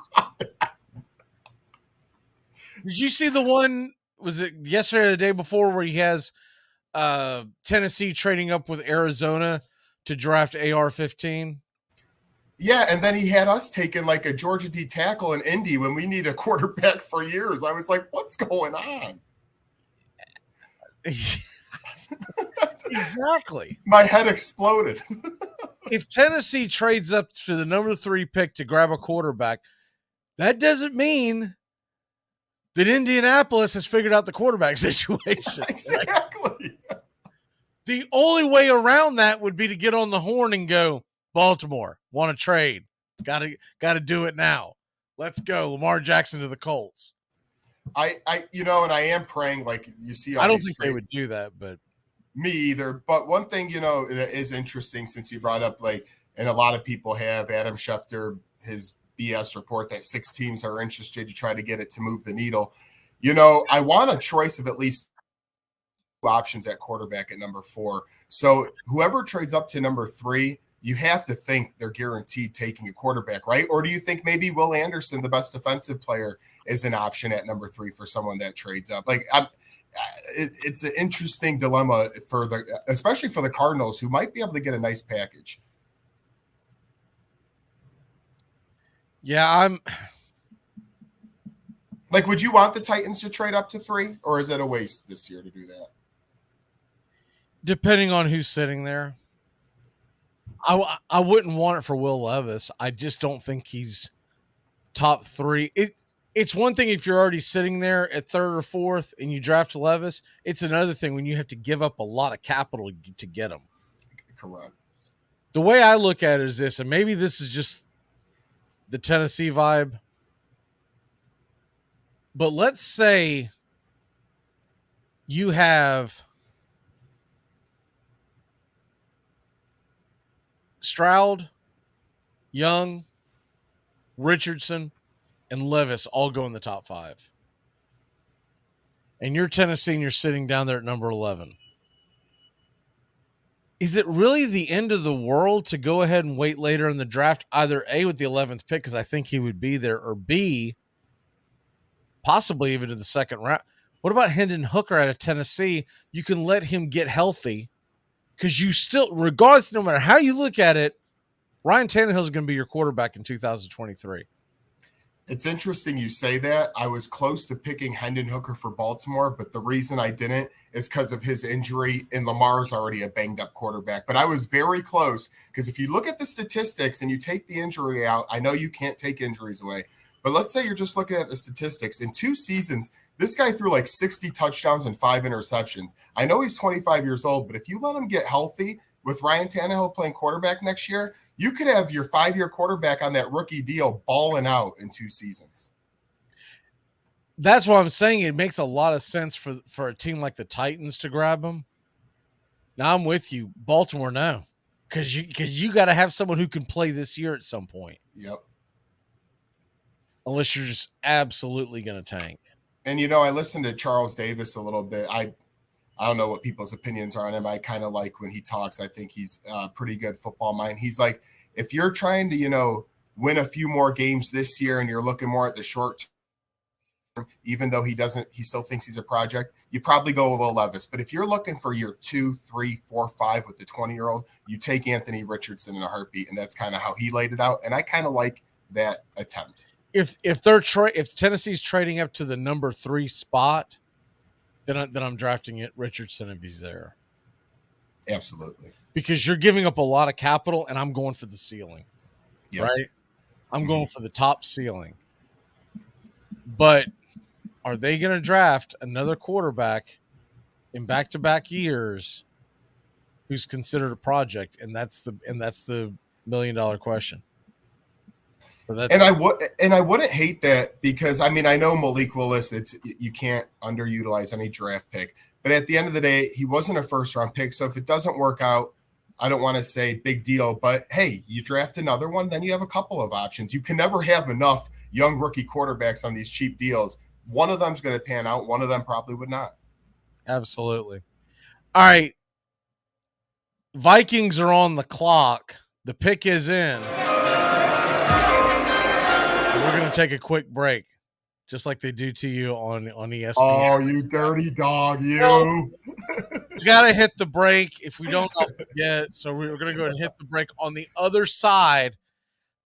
Did you see the one? Was it yesterday or the day before where he has Tennessee trading up with Arizona to draft AR-15? Yeah, and then he had us taking like a Georgia D tackle in Indy when we need a quarterback for years. I was like, what's going on? Exactly. My head exploded. If Tennessee trades up to the number 3 pick to grab a quarterback, that doesn't mean that Indianapolis has figured out the quarterback situation. Exactly. The only way around that would be to get on the horn and go, Baltimore, want to trade. Got to do it now. Let's go. Lamar Jackson to the Colts. And I am praying, like you see. I don't think they would do that, but me either. But one thing, that is interesting since you brought up, like, and a lot of people have Adam Schefter, his BS report that 6 teams are interested to try to get it to move the needle. I want a choice of at least 2 options at quarterback at number 4. So whoever trades up to number 3, you have to think they're guaranteed taking a quarterback, right? Or do you think maybe Will Anderson, the best defensive player, is an option at number 3 for someone that trades up? Like, it's an interesting dilemma especially for the Cardinals, who might be able to get a nice package. Yeah, like, would you want the Titans to trade up to 3, or is it a waste this year to do that? Depending on who's sitting there. I wouldn't want it for Will Levis. I just don't think he's top 3. It's one thing if you're already sitting there at 3rd or 4th and you draft Levis. It's another thing when you have to give up a lot of capital to get him. Correct. The way I look at it is this, and maybe this is just the Tennessee vibe, but let's say you have Stroud, Young, Richardson, and Levis all go in the top 5. And you're Tennessee and you're sitting down there at number 11. Is it really the end of the world to go ahead and wait later in the draft, either A, with the 11th pick, because I think he would be there, or B, possibly even in the 2nd round? What about Hendon Hooker out of Tennessee? You can let him get healthy because you still, regardless, no matter how you look at it, Ryan Tannehill is going to be your quarterback in 2023. It's interesting you say that. I was close to picking Hendon Hooker for Baltimore, but the reason I didn't is because of his injury, and Lamar's already a banged-up quarterback. But I was very close because if you look at the statistics and you take the injury out, I know you can't take injuries away, but let's say you're just looking at the statistics. In 2 seasons, this guy threw like 60 touchdowns and 5 interceptions. I know he's 25 years old, but if you let him get healthy with Ryan Tannehill playing quarterback next year, you could have your 5-year quarterback on that rookie deal balling out in 2 seasons. That's why I'm saying it makes a lot of sense for a team like the Titans to grab him. Now I'm with you. Baltimore, no. Because you got to have someone who can play this year at some point. Yep. Unless you're just absolutely going to tank. And, I listened to Charles Davis a little bit. I don't know what people's opinions are on him. I kind of like when he talks. I think he's a pretty good football mind. He's like, if you're trying to, win a few more games this year and you're looking more at the short term, even though he still thinks he's a project, you probably go with Will Levis. But if you're looking for year 2, 3, 4, 5 with the 20-year-old, you take Anthony Richardson in a heartbeat. And that's kind of how he laid it out. And I kind of like that attempt. If Tennessee's trading up to the number 3 spot, then I'm drafting it Richardson if he's there. Absolutely. Because you're giving up a lot of capital, and I'm going for the ceiling. Yep. Right? I'm going for the top ceiling. But are they going to draft another quarterback in back-to-back years who's considered a project? And that's the $1 million question. So I wouldn't hate that because I know Malik Willis. You can't underutilize any draft pick, but at the end of the day, he wasn't a first round pick. So if it doesn't work out, I don't want to say big deal, but hey, you draft another one, then you have a couple of options. You can never have enough young rookie quarterbacks on these cheap deals. One of them's going to pan out. One of them probably would not. Absolutely. All right. Vikings are on the clock. The pick is in. We're going to take a quick break, just like they do to you on ESPN. Oh, you dirty dog, you. We got to hit the break. If we don't, I'll forget. So we're going to go ahead and hit the break. On the other side,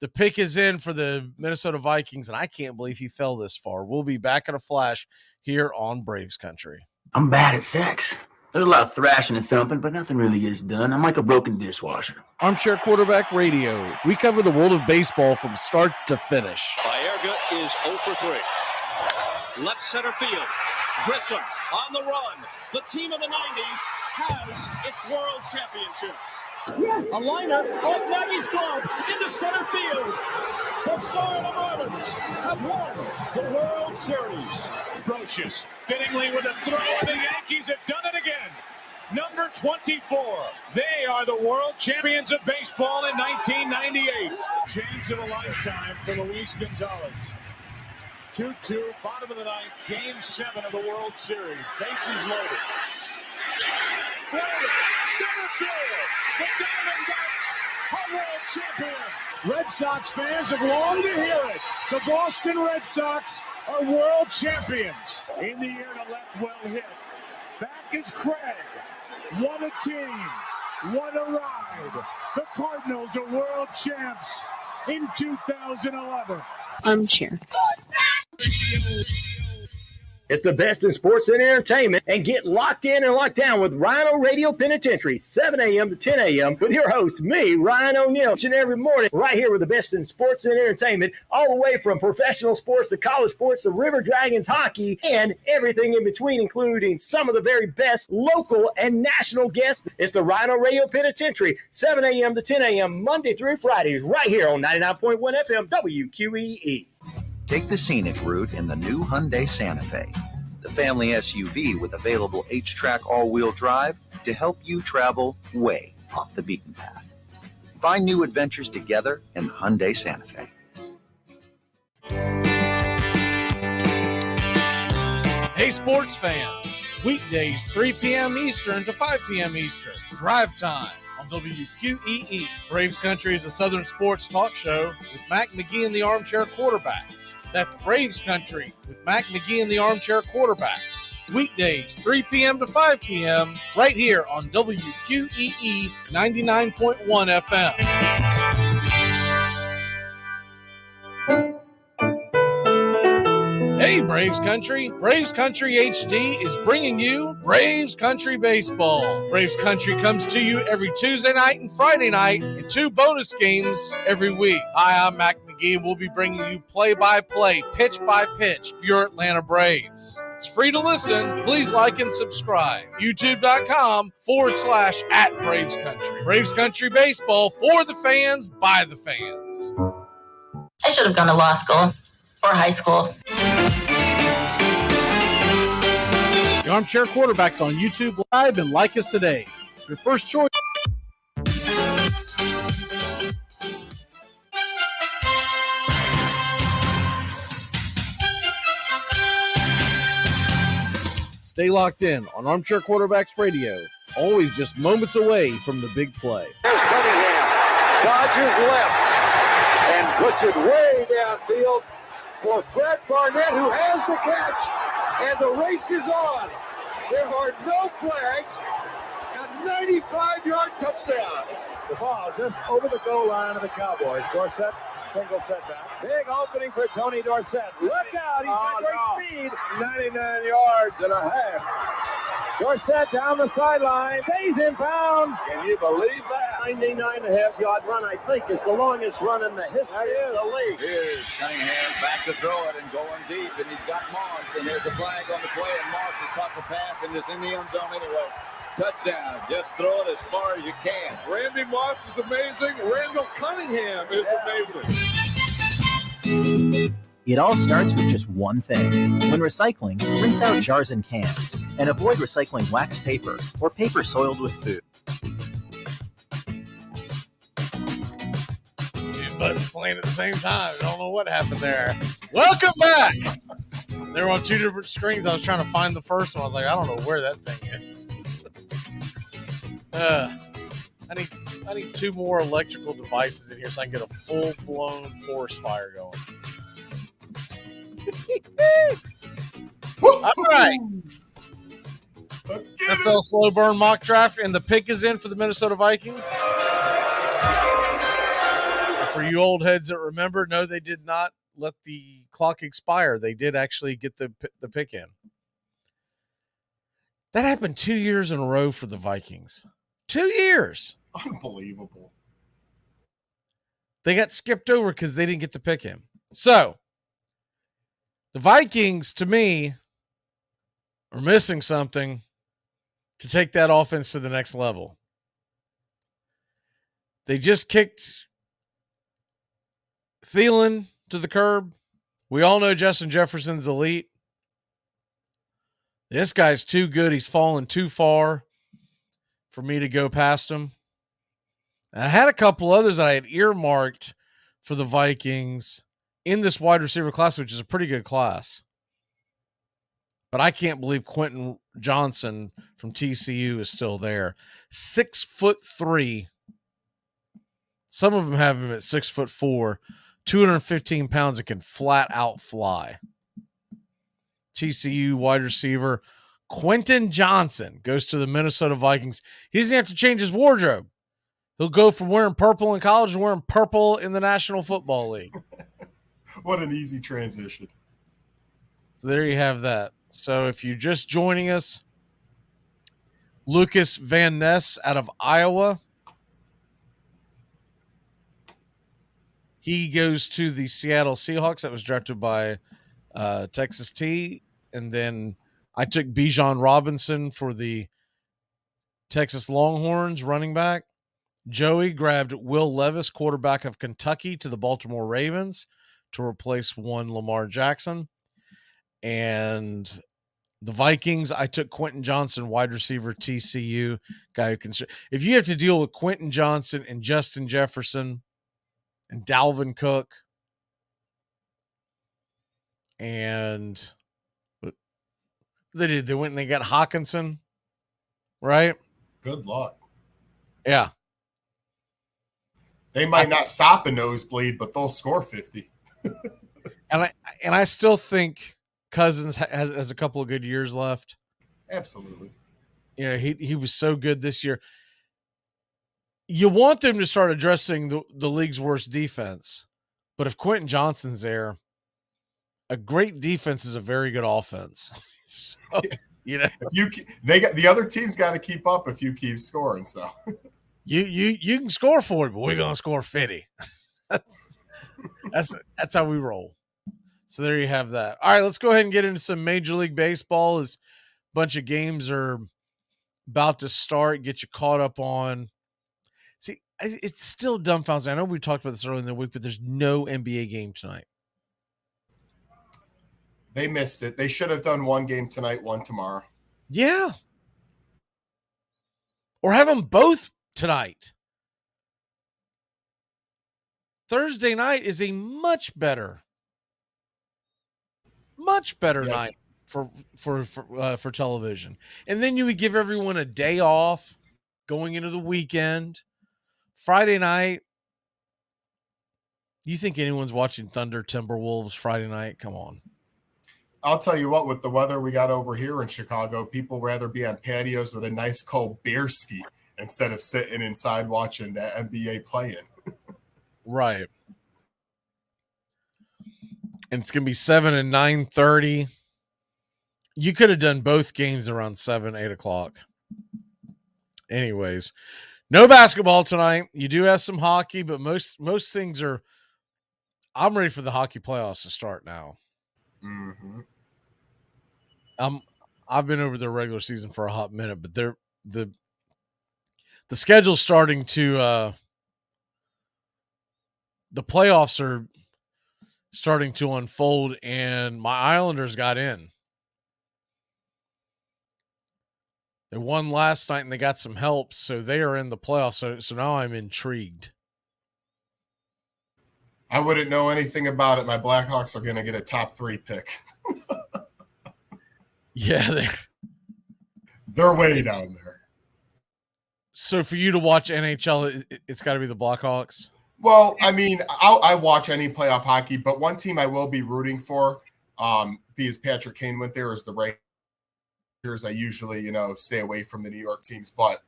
the pick is in for the Minnesota Vikings, and I can't believe he fell this far. We'll be back in a flash here on Braves Country. I'm bad at sex. There's a lot of thrashing and thumping, but nothing really gets done. I'm like a broken dishwasher. Armchair Quarterback Radio. We cover the world of baseball from start to finish. Baerga is 0 for 3. Left center field. Grissom on the run. The team of the 90s has its world championship. A liner of Magee's glove into center field. The Florida Marlins have won the World Series. Brocious, fittingly with a throw, and the Yankees have done it again. Number 24. They are the world champions of baseball in 1998. Chance of a lifetime for Luis Gonzalez. 2-2, bottom of the ninth, game 7 of the World Series. Bases loaded. Florida, center field. The Diamondbacks are world champion. Red Sox fans have longed to hear it. The Boston Red Sox are world champions. In the air to left, well hit. Back is Craig. What a team. What a ride. The Cardinals are world champs in 2011. Armchair. It's the best in sports and entertainment, and get locked in and locked down with Rhino Radio Penitentiary, 7 a.m. to 10 a.m. with your host, me, Ryan O'Neill, each and every morning, right here with the best in sports and entertainment, all the way from professional sports to college sports to River Dragons hockey and everything in between, including some of the very best local and national guests. It's the Rhino Radio Penitentiary, 7 a.m. to 10 a.m. Monday through Friday, right here on 99.1 FM WQEE. Take the scenic route in the new Hyundai Santa Fe, the family SUV with available H-Track all-wheel drive to help you travel way off the beaten path. Find new adventures together in the Hyundai Santa Fe. Hey, sports fans. Weekdays, 3 p.m. Eastern to 5 p.m. Eastern. Drive time on WQEE. Braves Country is a Southern sports talk show with Mac Magee and the Armchair Quarterbacks. That's Braves Country with Mac Magee and the Armchair Quarterbacks. Weekdays, 3 p.m. to 5 p.m. right here on WQEE 99.1 FM. Hey, Braves Country. Braves Country HD is bringing you Braves Country Baseball. Braves Country comes to you every Tuesday night and Friday night and 2 bonus games every week. Hi, I'm Mac Magee. We'll be bringing you play-by-play, pitch-by-pitch of your Atlanta Braves. It's free to listen. Please like and subscribe. YouTube.com/@Braves Country. Braves Country Baseball for the fans, by the fans. I should have gone to law school or high school. The Armchair Quarterbacks on YouTube Live, and like us today. Your first choice. Stay locked in on Armchair Quarterbacks Radio, always just moments away from the big play. Here's Cunningham, dodges left, and puts it way downfield for Fred Barnett, who has the catch, and the race is on. There are no flags, a 95-yard touchdown. The ball just over the goal line of the Cowboys. Dorsett, single setback. Big opening for Tony Dorsett. Look out, he's got great speed. 99 yards and a half. Dorsett down the sideline. Stays in bounds. Can you believe that? 99.5-yard run, I think, is the longest run in the history of the league. Here's Cunningham back to throw it and going deep, and he's got Moss, and there's a flag on the play, and Moss has caught the pass and is in the end zone anyway. Touchdown. Just throw it as far as you can. Randy Moss is amazing. Randall Cunningham is amazing. It all starts with just one thing. When recycling, rinse out jars and cans, and avoid recycling wax paper or paper soiled with food. Two buttons playing at the same time. I don't know what happened there. Welcome back. They were on two different screens. I was trying to find the first one. I was like, I don't know where that thing is. I need two more electrical devices in here so I can get a full-blown forest fire going. All right. Let's get NFL slow burn mock draft, and the pick is in for the Minnesota Vikings. And for you old heads that remember, no, they did not let the clock expire. They did actually get the pick in. That happened 2 years in a row for the Vikings. 2 years. Unbelievable. They got skipped over because they didn't get to pick him. So, the Vikings, to me, are missing something to take that offense to the next level. They just kicked Thielen to the curb. We all know Justin Jefferson's elite. This guy's too good. He's fallen too far for me to go past him. And I had a couple others that I had earmarked for the Vikings in this wide receiver class, which is a pretty good class. But I can't believe Quentin Johnson from TCU is still there. 6'3". Some of them have him at 6'4", 215 pounds, and can flat out fly. TCU wide receiver Quentin Johnson goes to the Minnesota Vikings. He doesn't have to change his wardrobe. He'll go from wearing purple in college to wearing purple in the National Football League. What an easy transition. So there you have that. So if you're just joining us, Lucas Van Ness out of Iowa. He goes to the Seattle Seahawks. That was drafted by Texas T. And then I took Bijan Robinson for the Texas Longhorns running back. Joey grabbed Will Levis, quarterback of Kentucky, to the Baltimore Ravens to replace one Lamar Jackson. And the Vikings, I took Quentin Johnson, wide receiver, TCU, guy who can. If you have to deal with Quentin Johnson and Justin Jefferson and Dalvin Cook and they went and they got Hawkinson, right? Good luck. Yeah. They might not stop a nosebleed, but they'll score 50. And I still think Cousins has a couple of good years left. Absolutely. You know, he was so good this year. You want them to start addressing the league's worst defense, but if Quentin Johnson's there, a great defense is a very good offense. So, you know, the other team's got to keep up if you keep scoring. So you can score 40, but we're gonna score 50. That's how we roll. So there you have that. All right, let's go ahead and get into some Major League Baseball. As a bunch of games are about to start, get you caught up on. See, it's still dumbfounds. I know we talked about this earlier in the week, but there's no NBA game tonight. They missed it. They should have done one game tonight, one tomorrow. Yeah. Or have them both tonight. Thursday night is a much better night. for television. And then you would give everyone a day off going into the weekend. Friday night, you think anyone's watching Thunder Timberwolves Friday night? Come on. I'll tell you what, with the weather we got over here in Chicago, people rather be on patios with a nice cold beer ski instead of sitting inside watching the NBA play-in. Right. And it's going to be 7 and 9:30. You could have done both games around 7, 8 o'clock. Anyways, no basketball tonight. You do have some hockey, but most things are. I'm ready for the hockey playoffs to start now. Mm-hmm. I've been over the regular season for a hot minute, but the schedule's starting to. The playoffs are starting to unfold, and my Islanders got in. They won last night, and they got some help, so they are in the playoffs. So now I'm intrigued. I wouldn't know anything about it. My Blackhawks are going to get a top 3 pick. Yeah, they're way down there. So for you to watch NHL, it's got to be the Blackhawks? Well, I mean, I watch any playoff hockey, but one team I will be rooting for, because Patrick Kane went there, is the Rangers. I usually, stay away from the New York teams, but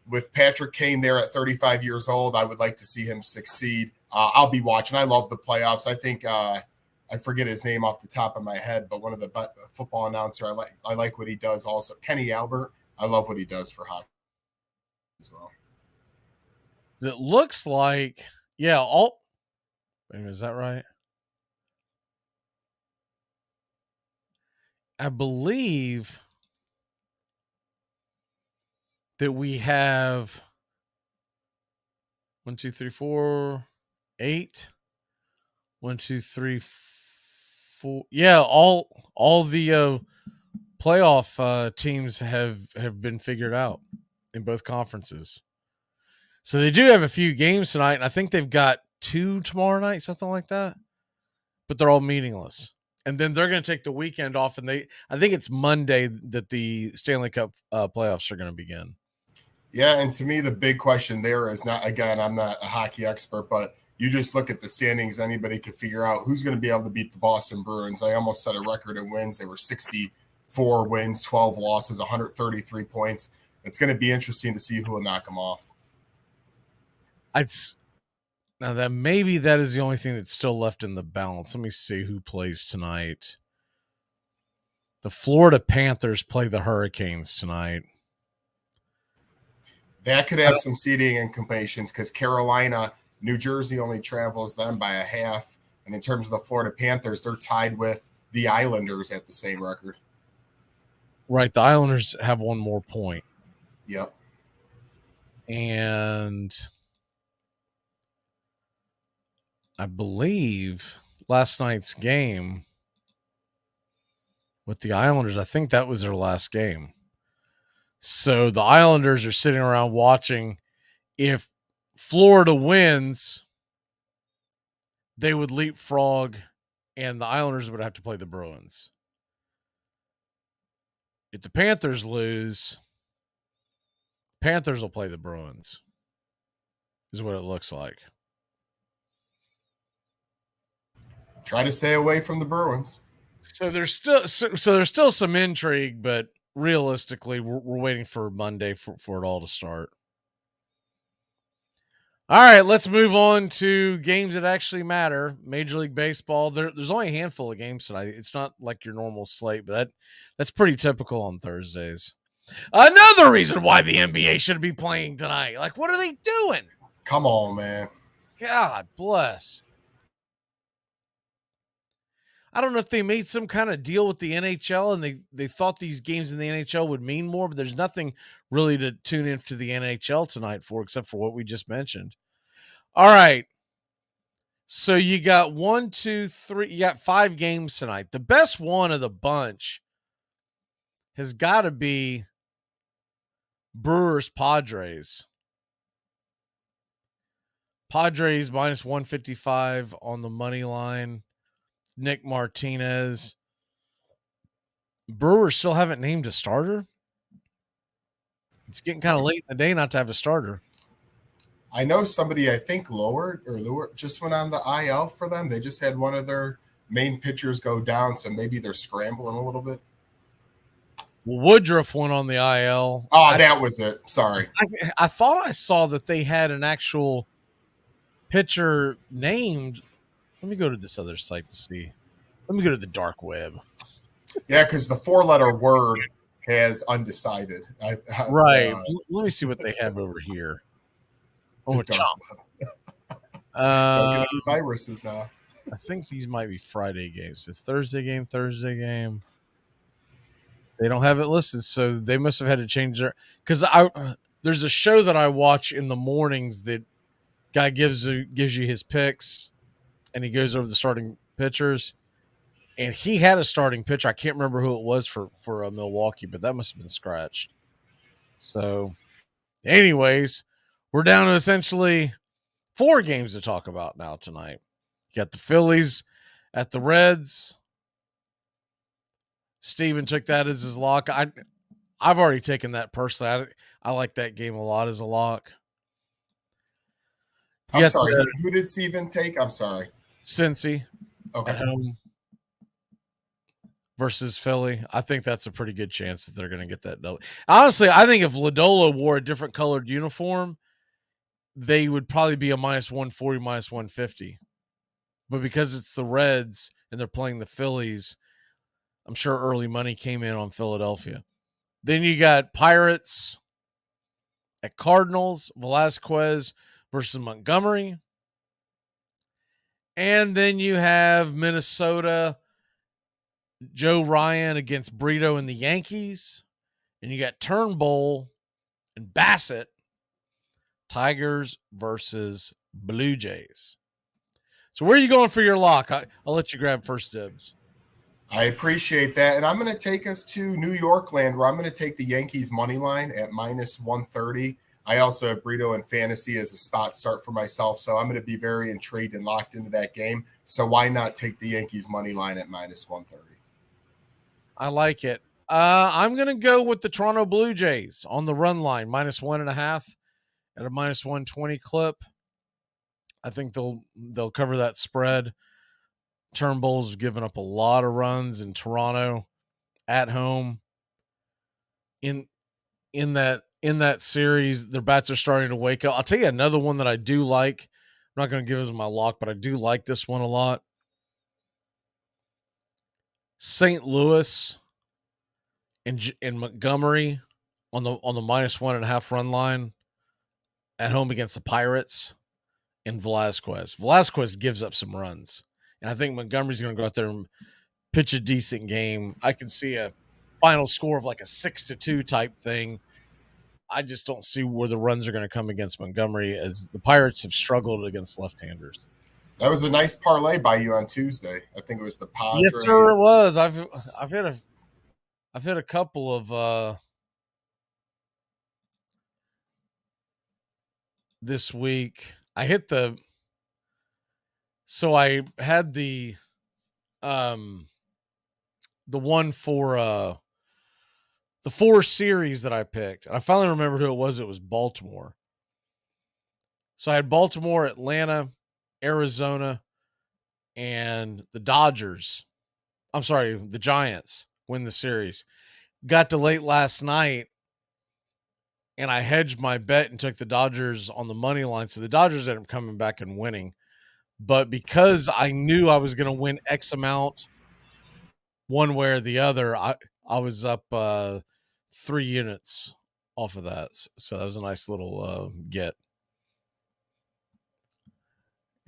with Patrick Kane there at 35 years old, I would like to see him succeed. I'll be watching. I love the playoffs. I think I forget his name off the top of my head, but one of the football announcer, I like what he does also. Kenny Albert, I love what he does for hockey as well. It looks like, wait a minute, is that right? I believe that we have 1, 2, 3, 4, 8. 1, 2, 3, 4. Yeah, all the playoff teams have been figured out in both conferences. So they do have a few games tonight, and I think they've got 2 tomorrow night, something like that. But they're all meaningless. And then they're going to take the weekend off, and I think it's Monday that the Stanley Cup playoffs are going to begin. Yeah, and to me, the big question there is not, again, I'm not a hockey expert, but you just look at the standings, anybody could figure out who's going to be able to beat the Boston Bruins. I almost set a record in wins. They were 64 wins, 12 losses, 133 points. It's going to be interesting to see who will knock them off. Now that maybe that is the only thing that's still left in the balance. Let me see who plays tonight. The Florida Panthers play the Hurricanes tonight. That could have some seeding implications because Carolina, New Jersey only travels them by a half. And in terms of the Florida Panthers, they're tied with the Islanders at the same record. Right. The Islanders have one more point. Yep. And I believe last night's game with the Islanders, I think that was their last game. So the Islanders are sitting around watching. If Florida wins, they would leapfrog, and the Islanders would have to play the Bruins. If the Panthers lose, Panthers will play the Bruins, is what it looks like. Try to stay away from the Bruins. So there's still some intrigue, but realistically, we're waiting for Monday for it all to start. All right, let's move on to games that actually matter. Major League Baseball. There's only a handful of games tonight. It's not like your normal slate, but that's pretty typical on Thursdays. Another reason why the NBA should be playing tonight. Like, what are they doing? Come on, man. God bless. I don't know if they made some kind of deal with the NHL and they thought these games in the NHL would mean more, but there's nothing really to tune in to the NHL tonight for except for what we just mentioned. All right. So you got 1, 2, 3, you got 5 games tonight. The best one of the bunch has got to be Brewers Padres. Padres minus 155 on the money line. Nick Martinez. Brewers still haven't named a starter. It's getting kind of late in the day not to have a starter. I know somebody, I think lower just went on the IL for them. They just had one of their main pitchers go down, so maybe they're scrambling a little bit. Woodruff went on the IL. Oh, that was it. Sorry. I thought I saw that they had an actual pitcher named. Let me go to this other site to see. Let me go to the dark web. Yeah, because the 4-letter word has undecided. Right. Let me see what they have over here. Oh, chomp. Viruses now. I think these might be Friday games. It's Thursday game. They don't have it listed, so they must have had to change their. Because there's a show that I watch in the mornings that guy gives you his picks, and he goes over the starting pitchers. And he had a starting pitcher. I can't remember who it was for Milwaukee, but that must have been scratched. So, anyways, we're down to essentially 4 games to talk about now tonight. You got the Phillies at the Reds. Steven took that as his lock. I've already taken that personally. I like that game a lot as a lock. I'm sorry. Who did Steven take? I'm sorry. Cincy. Okay. At home versus Philly. I think that's a pretty good chance that they're going to get that double. Honestly, I think if Lodolo wore a different colored uniform, they would probably be a -140, -150. But because it's the Reds and they're playing the Phillies, I'm sure early money came in on Philadelphia. Then you got Pirates at Cardinals, Velasquez versus Montgomery. And then you have Minnesota, Joe Ryan against Brito and the Yankees. And you got Turnbull and Bassett, Tigers versus Blue Jays. So where are you going for your lock? I'll let you grab first dibs. I appreciate that. And I'm going to take us to New York land, where I'm going to take the Yankees money line at -130. I also have Brito and fantasy as a spot start for myself, so I'm going to be very intrigued and locked into that game. So why not take the Yankees money line at -130? I like it. I'm going to go with the Toronto Blue Jays on the run line, -1.5 at a -120 clip. I think they'll cover that spread. Turnbull's given up a lot of runs in Toronto at home. In that series, their bats are starting to wake up. I'll tell you another one that I do like. I'm not going to give this my lock, but I do like this one a lot. St. Louis and Montgomery on the -1.5 run line at home against the Pirates and Velasquez. Velasquez gives up some runs. And I think Montgomery's going to go out there and pitch a decent game. I can see a final score of like a 6-2 type thing. I just don't see where the runs are going to come against Montgomery, as the Pirates have struggled against left-handers. That was a nice parlay by you on Tuesday. I think it was the Padres. Yes, sir, it was. I've hit a couple of this week. I had the one for the 4 series that I picked. And I finally remembered who it was. It was Baltimore. So I had Baltimore, Atlanta, Arizona, and the Dodgers. I'm sorry, the Giants win the series. Got to late last night, and I hedged my bet and took the Dodgers on the money line. So the Dodgers ended up coming back and winning. But because I knew I was going to win X amount one way or the other, I was up 3 units off of that. So that was a nice little get.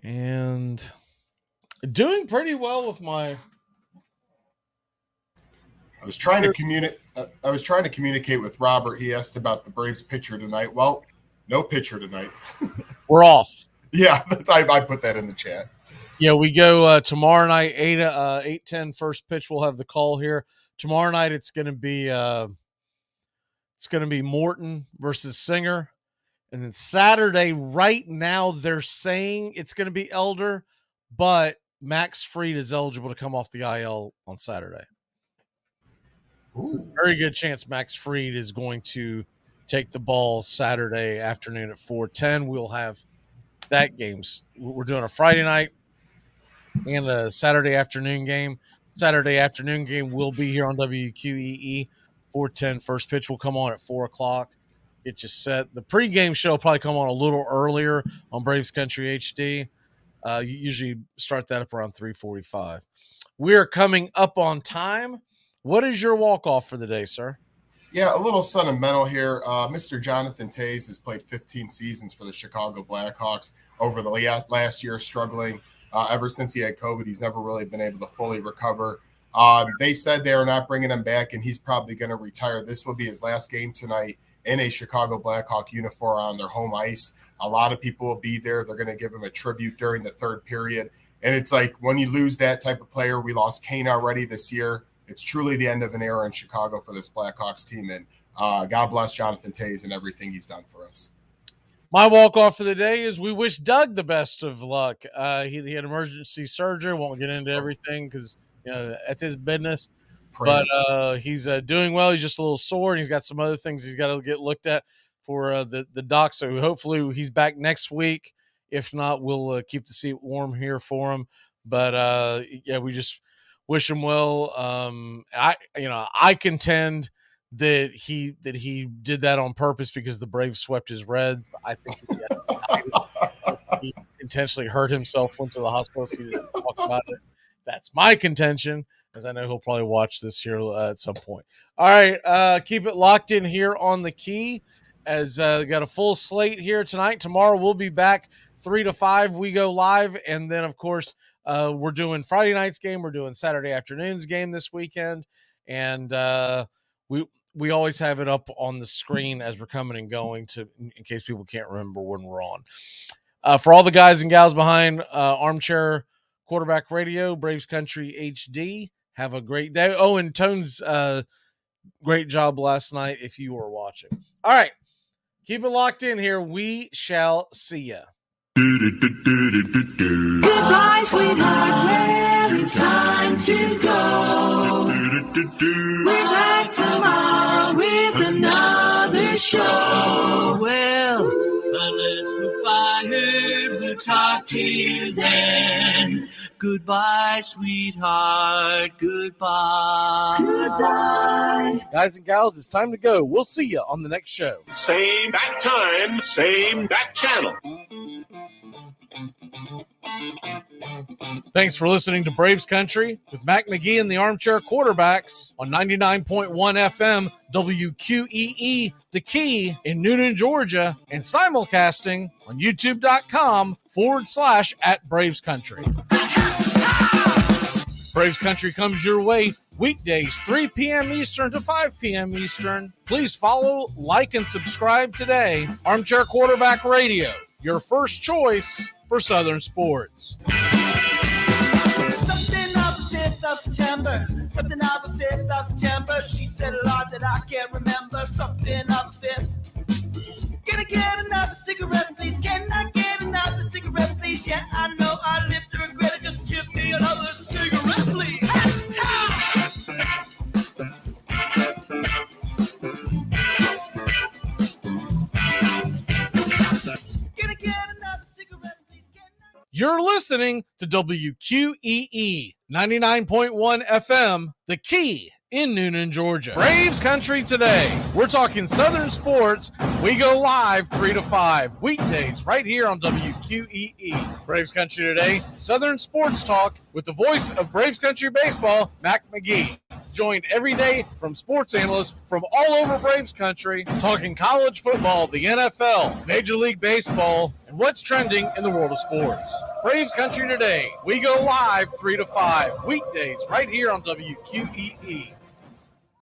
And doing pretty well with my... I was trying to communicate with Robert. He asked about the Braves pitcher tonight. Well, no pitcher tonight. We're off. Yeah, I put that in the chat. Yeah, we go tomorrow night, 8:10 first pitch. We'll have the call here. Tomorrow night it's going to be Morton versus Singer. And then Saturday, right now they're saying it's going to be Elder, but Max Fried is eligible to come off the IL on Saturday. Very good chance Max Fried is going to take the ball Saturday afternoon at 4:10. We'll have that games. We're doing a Friday night and a Saturday afternoon game. Saturday afternoon game will be here on WQEE. 4:10 first pitch will come on at 4 o'clock. Get you set. The pregame show will probably come on a little earlier on Braves Country HD. You usually start that up around 3:45. We are coming up on time. What is your walk-off for the day, sir? Yeah, a little sentimental here. Mr. Jonathan Taze has played 15 seasons for the Chicago Blackhawks over the last year, struggling. Ever since he had COVID, he's never really been able to fully recover. They said they are not bringing him back, and he's probably going to retire. This will be his last game tonight in a Chicago Blackhawk uniform on their home ice. A lot of people will be there. They're going to give him a tribute during the third period. And it's like when you lose that type of player, we lost Kane already this year. It's truly the end of an era in Chicago for this Blackhawks team. And God bless Jonathan Taze and everything he's done for us. My walk-off for the day is we wish Doug the best of luck. He had emergency surgery. Won't get into everything because that's his business. But he's doing well. He's just a little sore, and he's got some other things he's got to get looked at for the doc. So hopefully he's back next week. If not, we'll keep the seat warm here for him. But we just wish him well. I contend that he did that on purpose because the Braves swept his Reds. I think he intentionally hurt himself, went to the hospital, so he didn't talk about it. That's my contention, as I know he'll probably watch this here at some point. All right, keep it locked in here on the Key, as we got a full slate here tonight. Tomorrow we'll be back 3 to 5. We go live, and then of course we're doing Friday night's game. We're doing Saturday afternoon's game this weekend, and we always have it up on the screen as we're coming and going in case people can't remember when we're on. For all the guys and gals behind Armchair Quarterback Radio, Braves Country HD, have a great day. Oh, and Tone's great job last night if you were watching. All right, keep it locked in here. We shall see ya. Goodbye, sweetheart. Well, it's time to go. We're back tomorrow with another show. Well, unless we're fired, we'll talk to you then. Goodbye, sweetheart. Goodbye. Goodbye. Guys and gals, it's time to go. We'll see you on the next show. Same bat time, same bat channel. Thanks for listening to Braves Country with Mac Magee and the Armchair Quarterbacks on 99.1 FM WQEE, The Key in Noonan, Georgia, and simulcasting on youtube.com/@Braves Country. Braves Country comes your way weekdays, 3 p.m. Eastern to 5 p.m. Eastern. Please follow, like, and subscribe today. Armchair Quarterback Radio, your first choice for Southern sports. Something of the 5th of September. Something of the 5th of September. She said a lot that I can't remember. Something of the 5th. Can I get another cigarette, please? Can I get another cigarette, please? Yeah, I know I live to regret it. Just give me another cigarette, please. You're listening to WQEE 99.1 FM, The Key in Noonan, Georgia. Braves Country today. We're talking Southern sports. We go live 3 to 5 weekdays right here on WQEE. Braves Country today, Southern sports talk with the voice of Braves Country baseball, Mac Magee. Joined every day from sports analysts from all over Braves Country, talking college football, the NFL, Major League Baseball, and what's trending in the world of sports. Braves Country today. We go live 3 to 5 weekdays right here on WQEE.